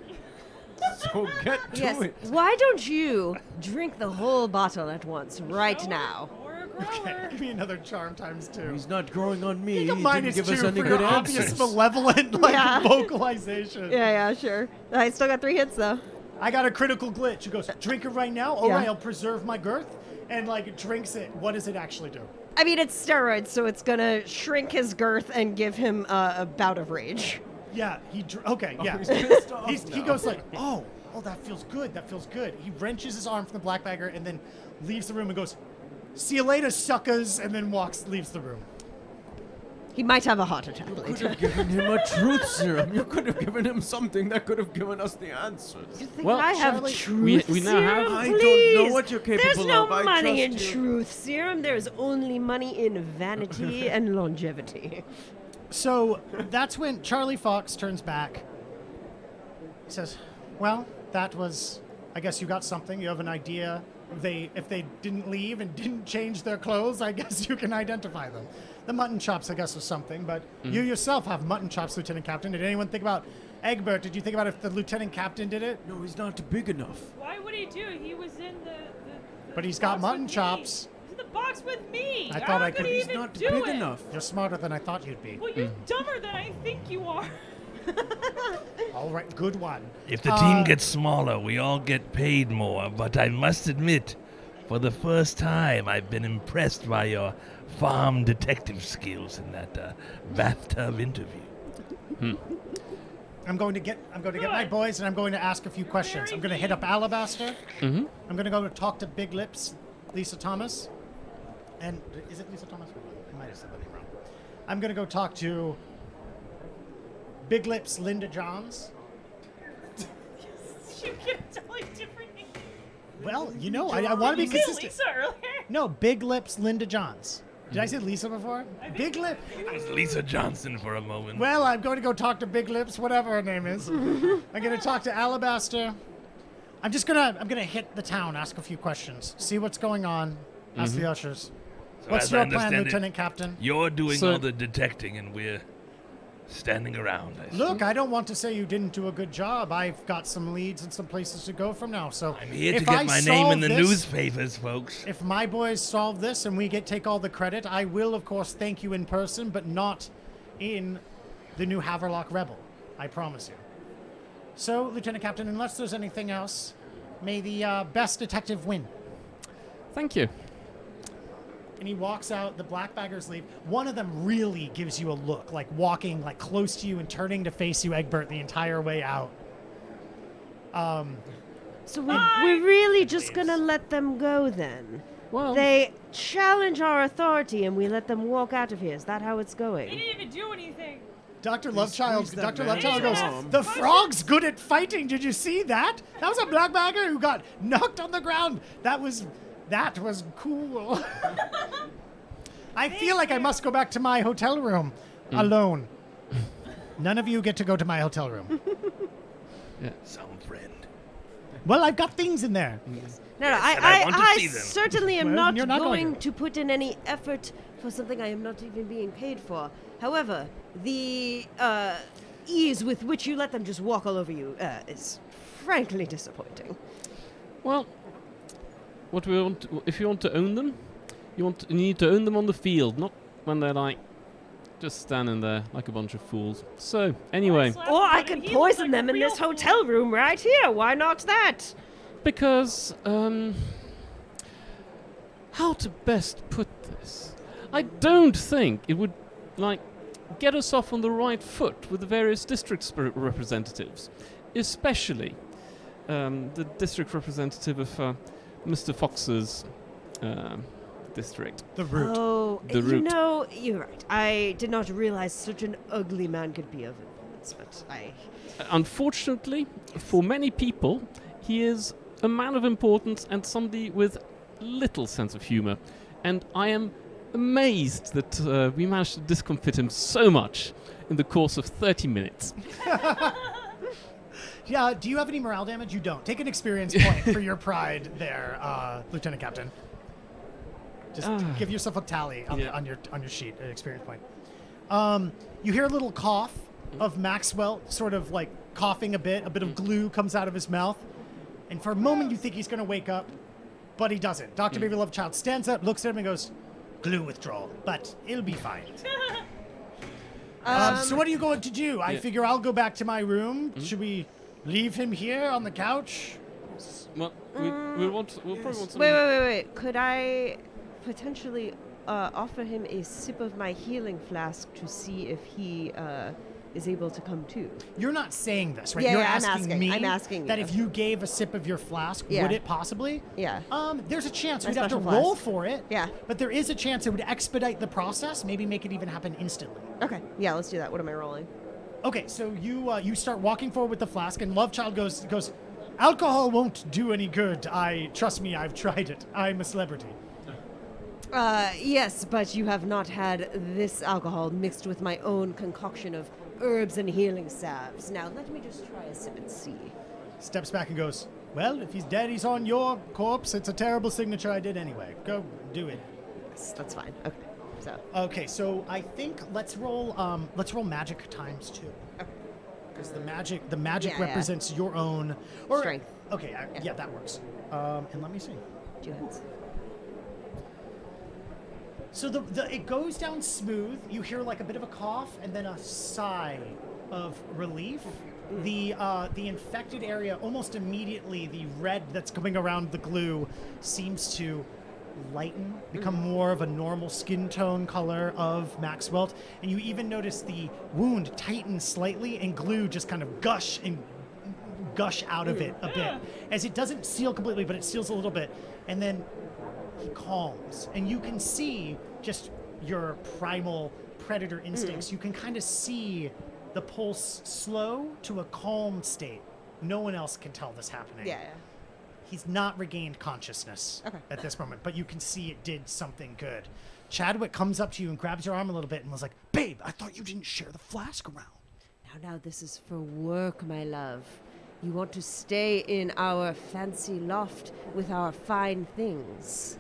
So get to Yes. it. Why don't you drink the whole bottle at once, right Shower now? Or a Okay, grower. give me another charm times 2. He's not growing on me. Take a He minus didn't give us 2 any for good your obvious answers. malevolent Yeah. vocalization. Yeah, sure. I still got 3 hits though. I got a critical glitch. He goes, drink it right now. All Yeah. right, I'll preserve my girth. And drinks it. What does it actually do? I mean, it's steroids, so it's gonna shrink his girth and give him a bout of rage. Yeah, okay, yeah. he's pissed off He now. goes like, oh, that feels good. That feels good. He wrenches his arm from the black bagger and then leaves the room and goes, see you later, suckers, and then leaves the room. He might have a heart attack You could later. have given him a truth serum. You could have given him something that could have given us the answers. You think Well, I have Charlie, truth we now have- serum? I don't Please? know what you're capable There's no of. I money in trust you. truth serum. There's only money in vanity and longevity. So that's when Charlie Fox turns back. He says, well, that was, I guess you got something. You have an idea. If they didn't leave and didn't change their clothes, I guess you can identify them. The mutton chops, I guess, was something. But you yourself have mutton chops, Lieutenant Captain. Did anyone think about Egbert? Did you think about if the Lieutenant Captain did it? No, he's not big enough. Why would he do it? He was in the But he's got box mutton with me. chops. He was in the box with me. I thought I could could- He's even not do big it. enough. You're smarter than I thought you'd be. Well, you're dumber than I think you are. All right, good one. If the team gets smaller, we all get paid more. But I must admit, for the first time, I've been impressed by your farm detective skills in that bathtub interview. I'm going to get my boys, and I'm going to ask a few questions. I'm going to hit up Alabaster. Mm-hmm. I'm going to go talk to Big Lips, Lisa Thomas. And is it Lisa Thomas? I might have said that name wrong. I'm going to go talk to Big Lips, Linda Johns. You get totally different names. Well, you know, I want to be You said consistent. Lisa earlier. No, Big Lips, Linda Johns. Did I say Lisa before? Big Lip. It was Lisa Johnson for a moment. Well, I'm going to go talk to Big Lips, whatever her name is. I'm going to talk to Alabaster. I'm gonna hit the town, ask a few questions, see what's going on, ask the ushers. So What's as I your plan, understand it, Lieutenant Captain? You're doing So- all the detecting, and we're standing around. I see. Look, I don't want to say you didn't do a good job. I've got some leads and some places to go from now. So I'm here to if get I my name in solve the this- newspapers, folks. If my boys solve this and we take all the credit, I will, of course, thank you in person, but not in the new Haverlock Rebel. I promise you. So, Lieutenant Captain, unless there's anything else, may the best detective win. Thank you. And he walks out, the black baggers leave. One of them really gives you a look, like walking like close to you and turning to face you, Egbert, the entire way out. So we're really just gonna let them go then? Well, They challenge our authority and we let them walk out of here. Is that how it's They going? didn't even do anything. Dr. squeeze Lovechild, that Dr. magic Lovechild goes, bomb. the frog's good at fighting. Did you see that? That was a black bagger who got knocked on the ground. That was cool. I feel like I must go back to my hotel room alone. None of you get to go to my hotel room. Some friend. Well, I've got things in there. No, and I want to I see them. certainly am Well, not, you're not going going to put in any effort for something I am not even being paid for. However, the ease with which you let them just walk all over you is frankly disappointing. well, what we want, if you want to own them, you need to own them on the field, not when they're like just standing there like a bunch of fools. So anyway, Slap Or him I on could it. He looks poison like a them in real this fool. hotel room right here. Why not that? because how to best put this? I don't think it would like get us off on the right foot with the various district representatives, especially the district representative of Mr. Fox's district. The root. Oh, The you root. know, you're right. I did not realize such an ugly man could be of influence, but I... Unfortunately, for many people, he is a man of importance and somebody with little sense of humor. And I am amazed that we managed to discomfit him so much in the course of 30 minutes. Yeah, do you have any morale damage? You don't. Take an experience point for your pride there, Lieutenant Captain. Just give yourself a tally on, Yeah. on your sheet, an experience point. You hear a little cough of Maxwell, sort of like coughing a bit of glue comes out of his mouth. And for a moment you think he's going to wake up, but he doesn't. Dr. Baby Love Child stands up, looks at him and goes, glue withdrawal, but it'll be fine. So what are you going to do? I Yeah. figure I'll go back to my room. Should we leave him here on the couch? Well, we'll probably want some... Wait. Could I potentially offer him a sip of my healing flask to see if he is able to come to? You're not saying this, right? Yeah, You're yeah, I'm asking asking. me I'm asking that you. if you gave a sip of your flask, Yeah. would it possibly? Yeah. There's a chance. My We'd have to special roll flask. for it. Yeah. But there is a chance it would expedite the process, maybe make it even happen instantly. Okay. Yeah, let's do that. What am I rolling? Okay, so you start walking forward with the flask, and Lovechild goes, alcohol won't do any good. Trust me, I've tried it. I'm a celebrity. Yes, but you have not had this alcohol mixed with my own concoction of herbs and healing salves. Now, let me just try a sip and see. Steps back and goes, well, if he's dead, he's on your corpse. It's a terrible signature I did anyway. Go do it. Yes, that's fine. Okay. So, Okay, so I think let's roll magic times 2. Because the magic Yeah, yeah. represents your own or Strength. Okay, yeah, that works. And let me see. 2 heads. So it goes down smooth. You hear like a bit of a cough and then a sigh of relief. The infected area, almost immediately, the red that's coming around the glue seems to lighten, become more of a normal skin tone color of Maxwelt. And you even notice the wound tighten slightly and glue just kind of gush out of it a bit. As it doesn't seal completely, but it seals a little bit. And then he calms. And you can see just your primal predator instincts. You can kind of see the pulse slow to a calm state. No one else can tell this happening. Yeah. He's not regained consciousness at this moment, but you can see it did something good. Chadwick comes up to you and grabs your arm a little bit and was like, "Babe, I thought you didn't share the flask around." Now, this is for work, my love. You want to stay in our fancy loft with our fine things.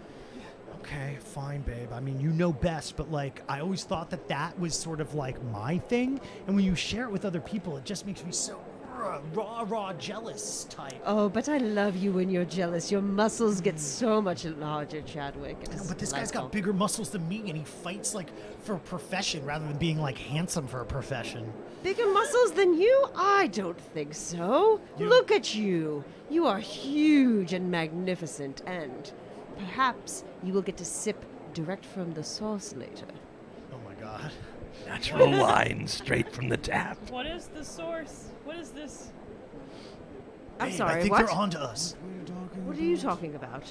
Okay, fine, babe. I mean, you know best, but like, I always thought that was sort of like my thing. And when you share it with other people, it just makes me so raw jealous type. Oh, but I love you when you're jealous. Your muscles get so much larger, Chadwick. I know, but this guy's got bigger muscles than me, and he fights like for a profession rather than being like handsome for a profession. Bigger muscles than you? I don't think so. Look at you. You are huge and magnificent, and perhaps you will get to sip direct from the source later. Oh my god. Natural wine straight from the tap. What is the source? What is this? I'm Babe, sorry, I think what? they're onto us. What are you talking about?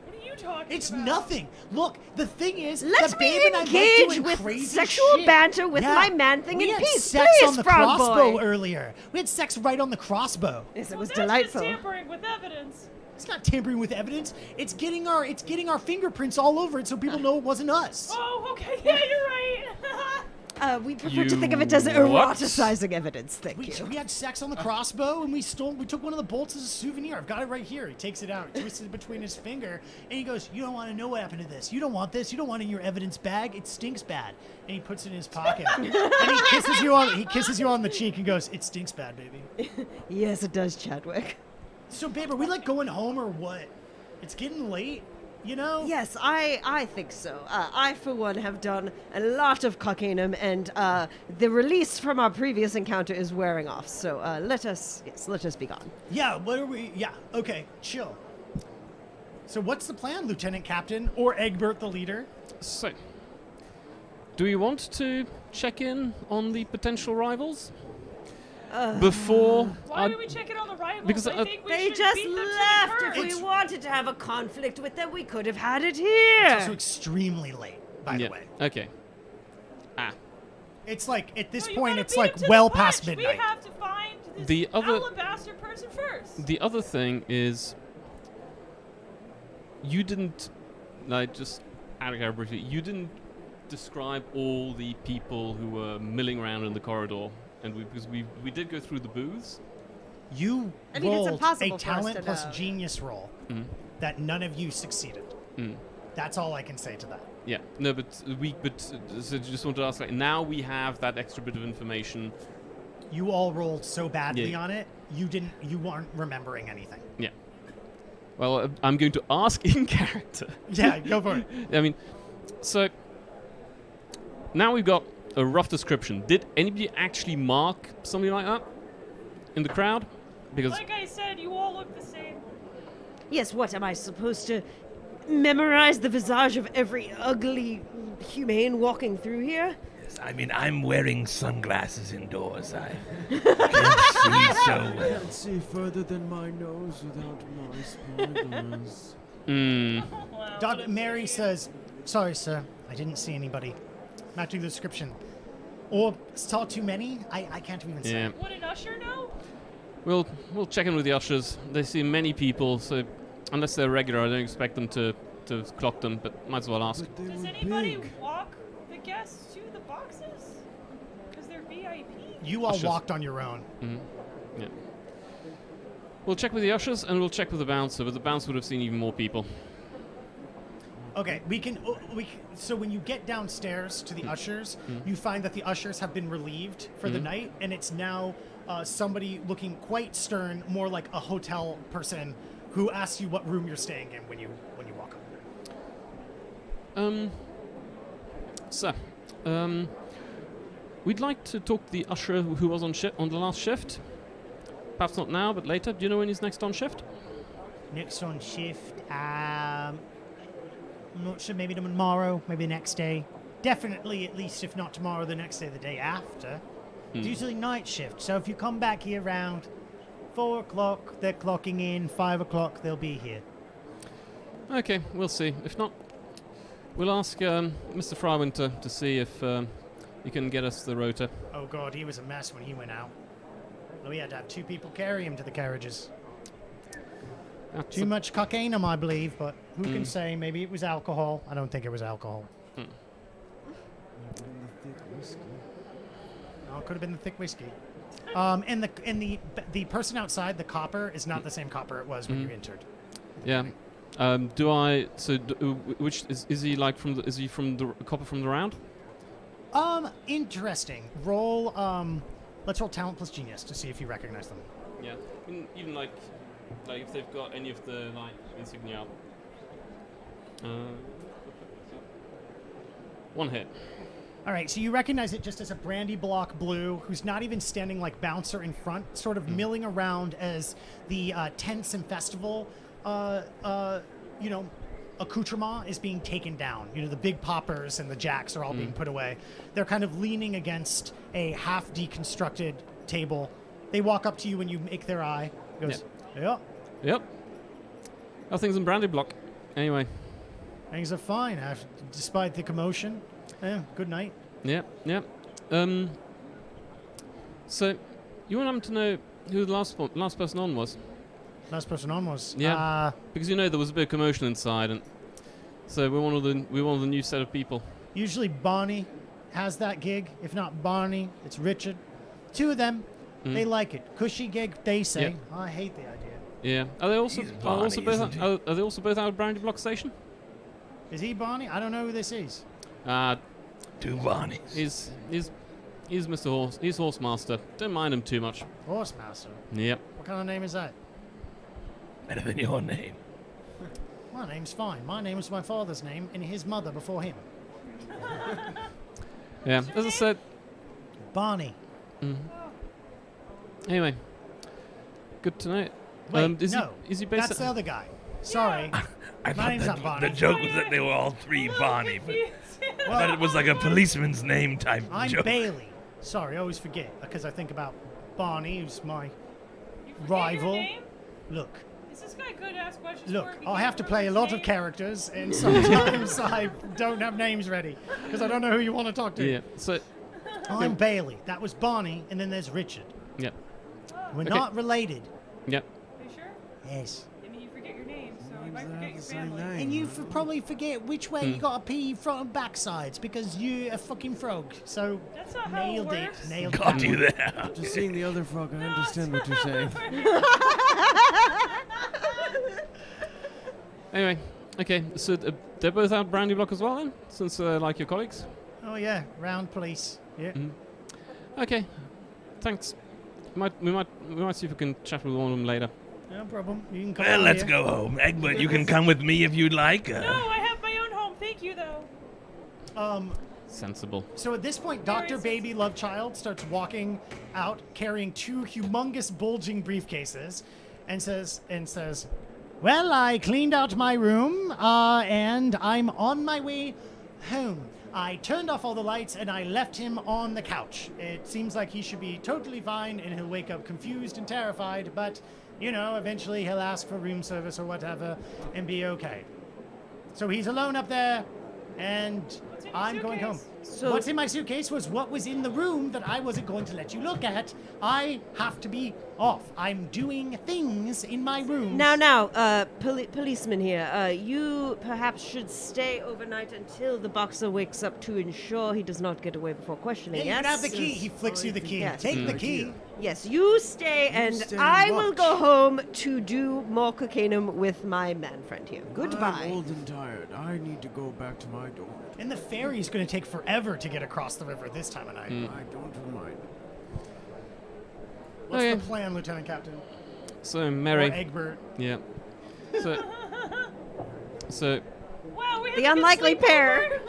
What are you talking It's about? nothing. Look, the thing is, Let that me Babe and I like engage doing with crazy sexual shit. banter with my man-thing we in had peace. sex Please, on the frog crossbow boy. earlier. We had sex right on the crossbow. Yes, it Well, was that's delightful. just tampering with evidence. It's not tampering with evidence. It's getting our fingerprints all over it so people know it wasn't us. Oh, okay. Yeah, you're right. We prefer to think of it as what? eroticizing evidence. Thank We you. had sex on the crossbow and we took one of the bolts as a souvenir. I've got it right here. He takes it out, twists it between his finger, and he goes, "You don't want to know what happened to this. You don't want this. You don't want it in your evidence bag. It stinks bad." And he puts it in his pocket. And he kisses you on the cheek and goes, "It stinks bad, baby." Yes, it does, Chadwick. So, babe, are we like going home or what? It's getting late, you know? Yes, I think so. I, for one, have done a lot of cocainum, and the release from our previous encounter is wearing off. So let us be gone. Yeah, what are we? Yeah, okay, chill. So what's the plan, Lieutenant Captain or Egbert the leader? So, do you want to check in on the potential rivals? Before Why do we check in on the rivals? because, I think we They should just beat them to the left. curb. If we wanted to have a conflict with them, we could have had it It's also here. extremely late, by the way. Okay. It's like, at this No, you point, gotta it's beat like them to well the past punch. midnight. We have to find this The other- alabaster person first. The other thing is, you didn't, like, just out of briefly, you didn't describe all the people who were milling around in the corridor, and because we did go through the booths. You I mean, it's rolled impossible a for us talent to plus know. genius roll Mhm. that none of you succeeded. Mm. That's all I can say to that. Yeah, no, but so just want to ask, like, now we have that extra bit of information. You all rolled so badly Yeah. on it, you aren't remembering anything. Yeah. Well, I'm going to ask in character. Yeah, go for it. I mean, so now we've got a rough description. Did anybody actually mark something like that in the crowd? Because Like I said, you all look the same. Yes, what am I supposed to memorize the visage of every ugly humane walking through here? Yes, I mean, I'm wearing sunglasses indoors. I can't see so well. Can't see further than my nose without my spyglass. Wow, Doc what a Mary idiot. says, "Sorry, sir, I didn't see anybody matching the description. Or saw too many? I can't even say. yeah, Would an usher know? we'll check in with the ushers. They see many people, so unless they're regular, I don't expect them to clock them. But might as well ask. But they Does were anybody big. walk the guests to the boxes? Because they're VIP. You all Ushers. walked on your own. Yeah. We'll check with the ushers and we'll check with the bouncer. But the bouncer would have seen even more people. Okay, so when you get downstairs to the ushers, you find that the ushers have been relieved for the night, and it's now somebody looking quite stern, more like a hotel person, who asks you what room you're staying in when you walk up. So, we'd like to talk to the usher who was on the last shift. Perhaps not now, but later. Do you know when he's next on shift? Next on shift, I'm not sure, maybe tomorrow, maybe the next day. Definitely, at least, if not tomorrow, the next day, the day after. It's usually night shift, so if you come back here around 4 o'clock, they're clocking in, 5 o'clock, they'll be here. Okay, we'll see. If not, we'll ask Mr. Frywinter to see if he can get us the rota. Oh god, he was a mess when he went out. We had to have 2 people carry him to the carriages. Too much cocaine, I believe, but who can say? Maybe it was alcohol. I don't think it was alcohol. Oh, it could have been the thick whiskey. And the person outside, the copper, is not the same copper it was when you entered. Yeah. Which is he like from the? Is he from the copper from the round? Interesting. Roll. Let's roll talent plus genius to see if you recognize them. Yeah. Even like if they've got any of the like insignia. 1 hit. All right, so you recognize it just as a brandy block blue who's not even standing like bouncer in front, sort of milling around as the tents and festival, accoutrement is being taken down. You know, the big poppers and the jacks are all being put away. They're kind of leaning against a half deconstructed table. They walk up to you when you make their eye. Goes, Yep. How things in Brandy Block? Anyway. Things are fine, despite the commotion. Good night. Yep. So, you want to know who the last person on was? Last person on was? Yeah. Because there was a bit of commotion inside, and so we're one of the new set of people. Usually Barney has that gig. If not Barney, it's Richard. 2 of them, they like it. Cushy gig, they say. Yep. I hate the idea. Yeah. Are they also both out of Brandy Block Station? Is he Barney? I don't know who this is. 2 Barneys. He's Mr. Horse. He's Horsemaster. Don't mind him too much. Horsemaster? Yep. What kind of name is that? Better than your name. My name's fine. My name was my father's name and his mother before him. Yeah. As I said. Barney. Anyway. Good to know. Wait, is no. He based that's the other guy. Sorry. I My name's not Barney. The joke was that they were all 3 Barney, but I thought it was like a policeman's name type I'm joke. Bailey. Sorry, I always forget because I think about Barney, who's my You forget rival. Your name? Look, Is this guy good to ask questions look, for? He I can't have to remember play a his lot of name? characters, and sometimes I don't have names ready because I don't know who you want to talk to. Yeah. So. I'm Bailey. That was Barney, and then there's Richard. Yep. We're Okay. not related. Yep. Are you sure? Yes. I mean, you forget your name, so you might forget your family. And you probably forget which way you got to pee front and back sides because you're a fucking frog. So That's not how it nailed it. works. Nailed Got it. you there. Just seeing the other frog, I understand what you're saying. Anyway. Okay. So they're both out Brandy Block as well then, since like your colleagues. Oh yeah, round police. Yeah. Okay. Thanks. We might see if we can chat with one of them later. No problem. You can come Well, on let's here. go home. Egbert, you can come with me if you'd like. No, I have my own home. Thank you, though. Sensible. So at this point, Dr. Baby Love Child starts walking out carrying 2 humongous bulging briefcases and says, well, I cleaned out my room and I'm on my way home. I turned off all the lights and I left him on the couch. It seems like he should be totally fine and he'll wake up confused and terrified, but, eventually he'll ask for room service or whatever and be okay. So he's alone up there and What's in your I'm going home. suitcase? So- What's in my suitcase was what was in the room that I wasn't going to let you look at. I have to be off. I'm doing things in my room. Now, policeman here, you perhaps should stay overnight until the boxer wakes up to ensure he does not get away before questioning. Yeah, you Yes? can have the key. He flicks you the key. Yes. Take the key. Yes, you stay, and stay and I will watch. go home to do more cocaine with my man friend here. I'm Goodbye. old and tired. I need to go back to my dorm. And the ferry's going to take forever to get across the river this time of night. I don't mind. What's Okay. the plan, Lieutenant Captain? So Or Mary. Egbert? Yeah. So Wow, we had The a good unlikely sleepover pair.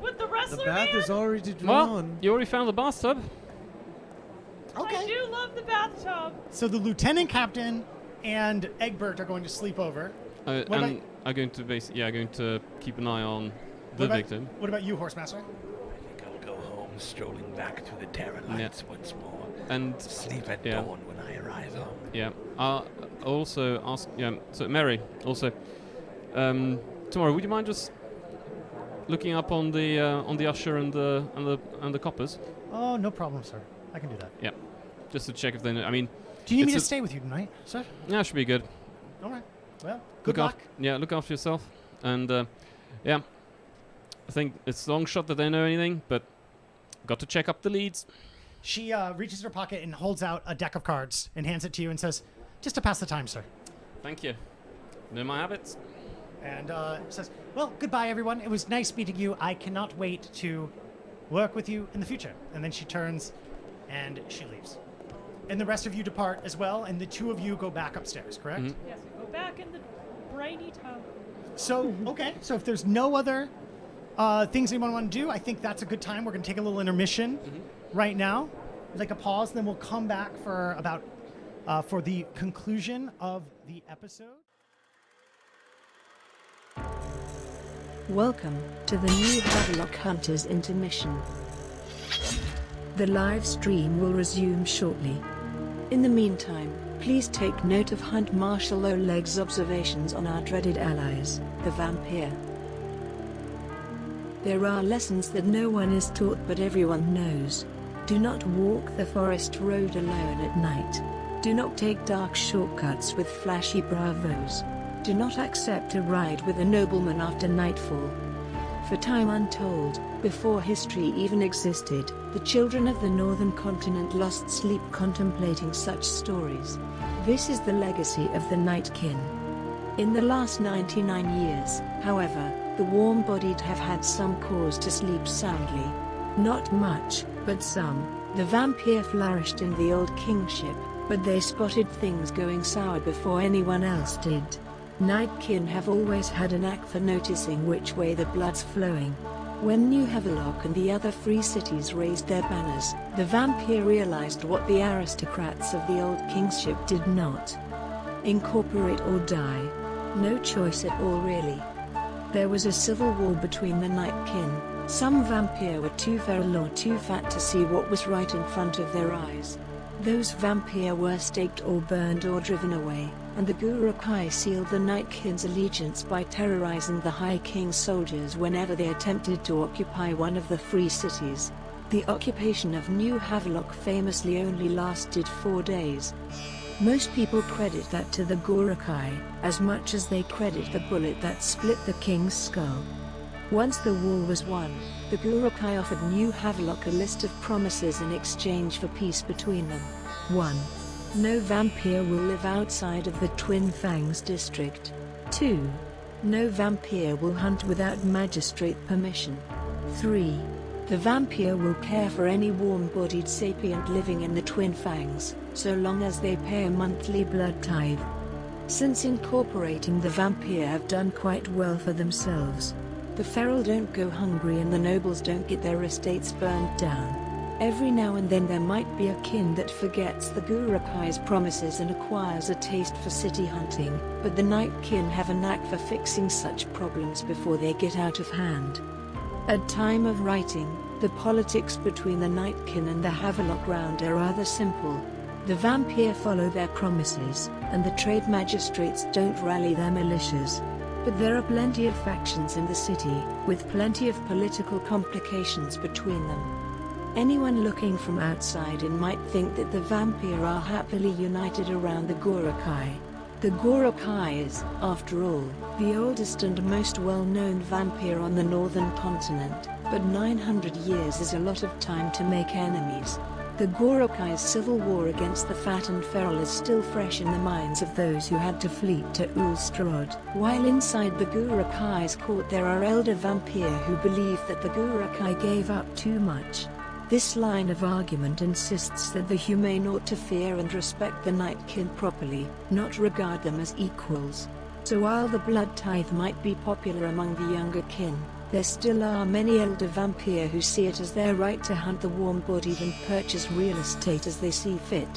with the rest Wrestler The bath man? is already Well, drawn. you already found the bathtub. I Okay. do love the bathtub. So the lieutenant captain and Egbert are going to sleep over. What And about- I'm going to going to keep an eye on the victim. What about you, Horsemaster? I think I'll go home, strolling back through the terror lights once more. And Sleep at yeah. dawn when I arrive home. yeah, I'll also ask. Yeah, so Mary, also, tomorrow, would you mind just looking up on the usher and the coppers? Oh, no problem, sir. I can do that. Yeah, just to check if they know. I mean, Do you need me to It's a- stay with you tonight, sir? yeah, should be good. All right. Well, good Look luck. Look after yourself, and yeah, I think it's a long shot that they know anything, but got to check up the leads. She reaches in her pocket and holds out a deck of cards and hands it to you and says, "Just to pass the time, sir." Thank you. Know my habits. And says, "Well, goodbye, everyone. It was nice meeting you. I cannot wait to work with you in the future." And then she turns and she leaves. And the rest of you depart as well, and the two of you go back upstairs, correct? Mhm. Yes, we go back in the briny tub. So, okay. So if there's no other things anyone want to do, I think that's a good time. We're going to take a little intermission right now, like a pause, then we'll come back for about for the conclusion of the episode. Welcome to the new Haverlock Hunters intermission. The live stream will resume shortly. In the meantime, please take note of Hunt Marshal Oleg's observations on our dreaded allies, the vampire. There are lessons that no one is taught but everyone knows. Do not walk the forest road alone at night. Do not take dark shortcuts with flashy bravos. Do not accept a ride with a nobleman after nightfall. For time untold, before history even existed, the children of the northern continent lost sleep contemplating such stories. This is the legacy of the Nightkin. In the last 99 years, however, the warm-bodied have had some cause to sleep soundly. Not much, but some. The vampire flourished in the old kingship, but they spotted things going sour before anyone else did. Nightkin have always had a knack for noticing which way the blood's flowing. When New Haverlock and the other free cities raised their banners, the vampire realized what the aristocrats of the old kingship did not. Incorporate or die. No choice at all really. There was a civil war between the Nightkin. Some vampire were too feral or too fat to see what was right in front of their eyes. Those vampire were staked or burned or driven away, and the Gurukai sealed the Nightkin's allegiance by terrorizing the High King's soldiers whenever they attempted to occupy one of the free cities. The occupation of New Haverlock famously only lasted 4 days. Most people credit that to the Gurukai, as much as they credit the bullet that split the king's skull. Once the war was won, the Gurukai offered New Haverlock a list of promises in exchange for peace between them. 1. No vampire will live outside of the Twin Fangs district. 2. No vampire will hunt without magistrate permission. 3. The vampire will care for any warm-bodied sapient living in the Twin Fangs, so long as they pay a monthly blood tithe. Since incorporating the vampire have done quite well for themselves. The feral don't go hungry and the nobles don't get their estates burned down. Every now and then there might be a kin that forgets the Gurukai's promises and acquires a taste for city hunting, but the Nightkin have a knack for fixing such problems before they get out of hand. At time of writing, the politics between the Nightkin and the Haverlock Round are rather simple. The vampire follow their promises, and the trade magistrates don't rally their militias. But there are plenty of factions in the city, with plenty of political complications between them. Anyone looking from outside in might think that the vampire are happily united around the Gurukai. The Gurukai is, after all, the oldest and most well-known vampire on the northern continent, but 900 years is a lot of time to make enemies. The Gurukai's civil war against the fat and feral is still fresh in the minds of those who had to flee to Ulstrad. While inside the Gurukai's court there are elder vampire who believe that the Gurukai gave up too much. This line of argument insists that the humane ought to fear and respect the Nightkin properly, not regard them as equals. So while the blood tithe might be popular among the younger kin, There still are many elder vampire who see it as their right to hunt the warm-bodied and purchase real estate as they see fit.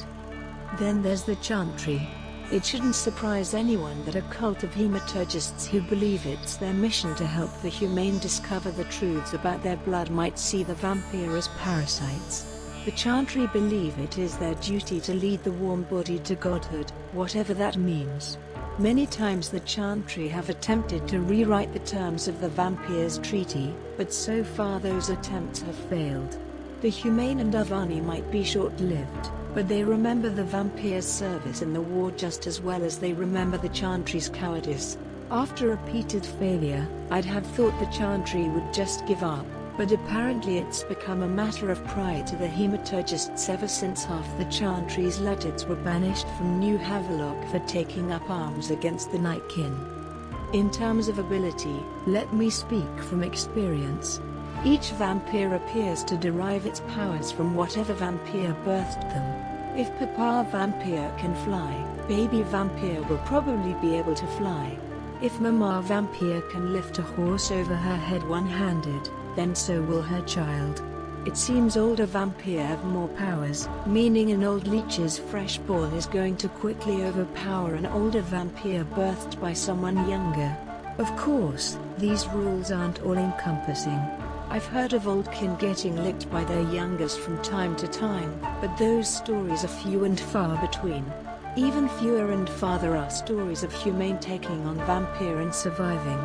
Then there's the Chantry. It shouldn't surprise anyone that a cult of hematurgists who believe it's their mission to help the humane discover the truths about their blood might see the vampire as parasites. The Chantry believe it is their duty to lead the warm-bodied to godhood, whatever that means. Many times the Chantry have attempted to rewrite the terms of the Vampires Treaty, but so far those attempts have failed. The Humane and Avani might be short-lived, but they remember the Vampires' service in the war just as well as they remember the Chantry's cowardice. After repeated failure, I'd have thought the Chantry would just give up, but apparently it's become a matter of pride to the hematurgists ever since half the Chantry's legends were banished from New Haverlock for taking up arms against the Nightkin. In terms of ability, let me speak from experience. Each vampire appears to derive its powers from whatever vampire birthed them. If Papa Vampire can fly, Baby Vampire will probably be able to fly. If Mama Vampire can lift a horse over her head one-handed, then so will her child. It seems older vampire have more powers, meaning an old leech's freshborn is going to quickly overpower an older vampire birthed by someone younger. Of course, these rules aren't all-encompassing. I've heard of old kin getting licked by their youngest from time to time, but those stories are few and far between. Even fewer and farther are stories of humane taking on vampire and surviving.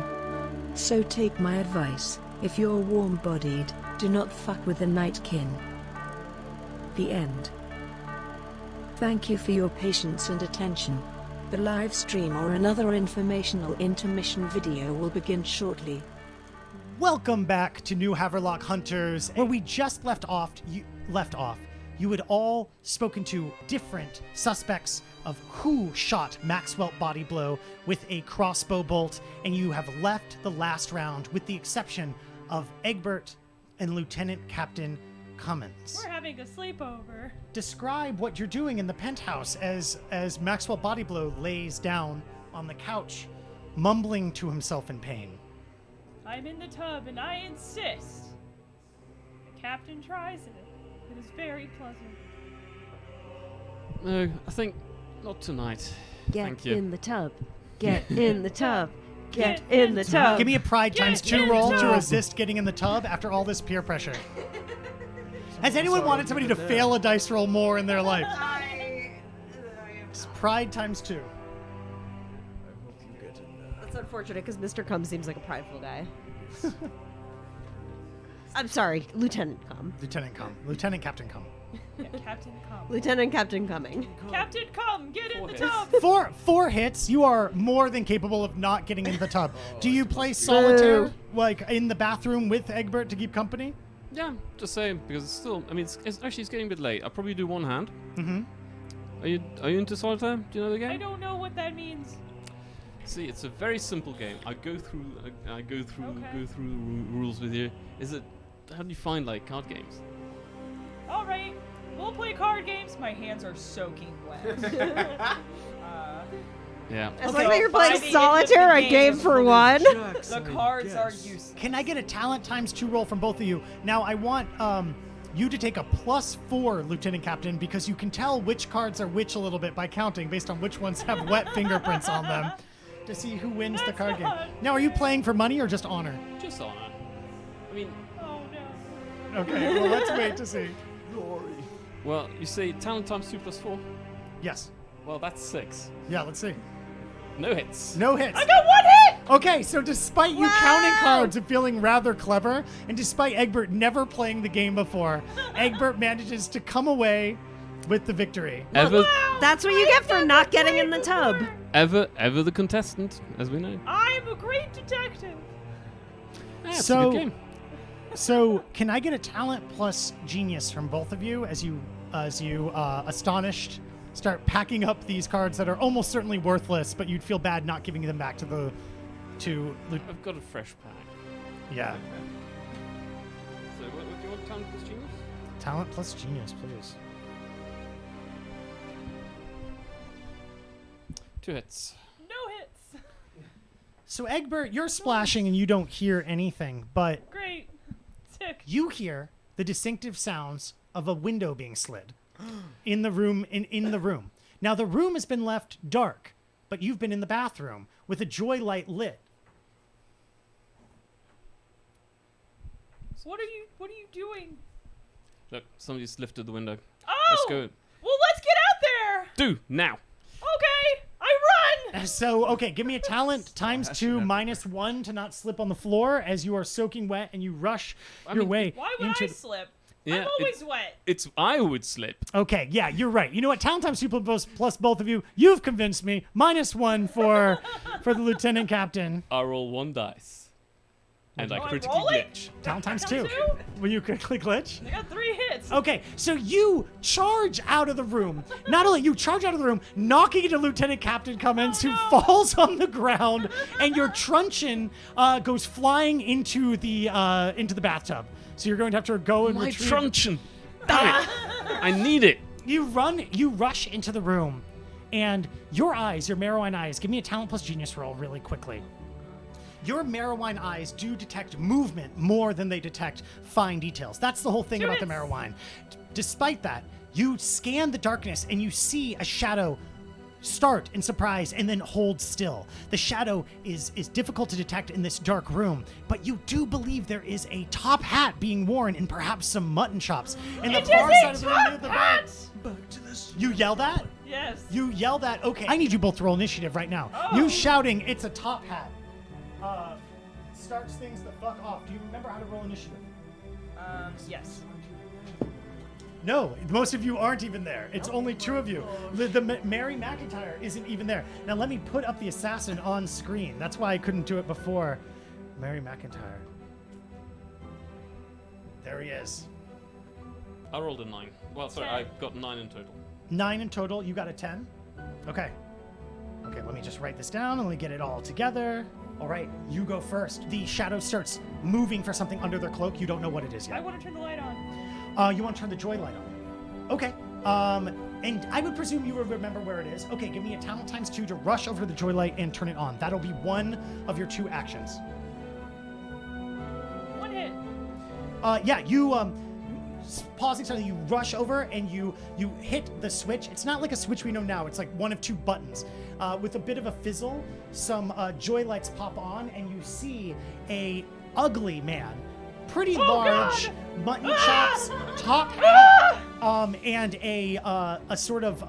So take my advice, if you're warm-bodied, do not fuck with the Nightkin. The end. Thank you for your patience and attention. The live stream or another informational intermission video will begin shortly. Welcome back to New Haverlock Hunters, where we just left off. You had all spoken to different suspects of who shot Maxwelt Bodyblow with a crossbow bolt, and you have left the last round with the exception of Egbert and Lieutenant Captain Cummins. We're having a sleepover. Describe what you're doing in the penthouse as Maxwelt Bodyblow lays down on the couch, mumbling to himself in pain. I'm in the tub and I insist. The captain tries it. It is very pleasant. No, I think not tonight. Thank you. Get in the tub. Get in the tub. Get in the tub. Give me a pride Get times in 2 the roll to tub. resist getting in the tub after all this peer pressure. Has anyone wanted somebody to fail a dice roll more in their life? It's pride times 2. That's unfortunate because Mr. Cum seems like a prideful guy. I'm sorry, Lieutenant Cum. Lieutenant Captain Cum. Yeah, Captain Come. Lieutenant Captain Cumming. Captain Come, get in the tub. Four hits, you are more than capable of not getting in the tub. Do you play solitaire, like in the bathroom with Egbert to keep company? Yeah, just saying, because it's still, I mean, it's actually it's getting a bit late. I'll probably do one hand. Mm-hmm. Are you into solitaire? Do you know the game? I don't know what that means. See, it's a very simple game. I go through rules with you. How do you find like card games? All right, we'll play card games. My hands are soaking wet. Yeah. It's Okay, like that you're by playing the end solitaire, of a the game game, for one. The cards are useless. Can I get a talent times 2 roll from both of you? Now I want you to take a +4, Lieutenant Captain, because you can tell which cards are which a little bit by counting based on which ones have wet fingerprints on them to see who wins the card game. Now, are you playing for money or just honor? Just honor. I mean, Oh no. Okay, well, let's wait to see. well, you say talent times 2 + 4. Yes. Well, that's 6. Yeah, let's see. No hits. No hits. I got 1 hit. Okay, so despite you counting cards and feeling rather clever, and despite Egbert never playing the game before, Egbert manages to come away with the victory. Ever That's what you get for not getting in the tub. the contestant, as we know. I'm a great detective. Yeah, it's a So- good game. So, can I get a talent plus genius from both of you as you astonished start packing up these cards that are almost certainly worthless, but you'd feel bad not giving them back to the I've got a fresh pack. yeah. So, what do you want, talent plus genius? Talent plus genius, please. 2 hits. No hits. So Egbert, you're splashing and you don't hear anything, but Great. Sick. you hear the distinctive sounds of a window being slid in the room. In the room. Now the room has been left dark, but you've been in the bathroom with a joy light lit. What are you doing? Look, somebody's lifted the window. Oh! Let's go. Well, let's get out there. Do now. Okay. I run. So, okay, give me a talent times 2 minus 1 to not slip on the floor as you are soaking wet and you rush your way Why would into I slip? Yeah, I'm always wet. I would slip. Okay, yeah, you're right. You know what? Talent times 2 plus both of you. You've convinced me. Minus 1 for the lieutenant captain. I roll 1 dice. And I Oh, I'm critically rolling? glitch. Talent times 2. Times 2? Will you quickly glitch? I got 3 hits. Okay, so you charge out of the room. Not only you charge out of the room, knocking into Lieutenant Captain Cummins, who falls on the ground, and your truncheon goes flying into the bathtub. So you're going to have to go and My retrieve. truncheon. Damn it. I need it. You rush into the room, and your Marrowine eyes, give me a talent plus genius roll really quickly. Your Marrowine eyes do detect movement more than they detect fine details. That's the whole thing about the Marrowine. Despite that, you scan the darkness and you see a shadow start in surprise and then hold still. The shadow is difficult to detect in this dark room, but you do believe there is a top hat being worn and perhaps some mutton chops in the far side of the room near the bed. Back to this. You yell that? Yes. You yell that? Okay, I need you both to roll initiative right now. Oh. You shouting, "It's a top hat," starts things the fuck off. Do you remember how to roll initiative? Yes. No, most of you aren't even there. It's only 2 of you. The Mary McIntyre isn't even there. Now let me put up the assassin on screen. That's why I couldn't do it before. Mary McIntyre. There he is. I rolled a 9. Well, sorry, 10. I got 9 in total. 9 in total. You got a 10? Okay. Okay, let me just write this down and let me get it all together. All right, you go first. The shadow starts moving for something under their cloak. You don't know what it is I yet. want to turn the light on. You want to turn the joy light on. Okay. And I would presume you would remember where it is. Okay, give me a talent times 2 to rush over to the joy light and turn it on. That'll be one of your 2 actions. 1 hit. Yeah, you pausing suddenly, you rush over and you hit the switch. It's not like a switch we know now. It's like one of 2 buttons. With a bit of a fizzle, some joy lights pop on, and you see a ugly man, pretty large, God! mutton chops, top hat, and a sort of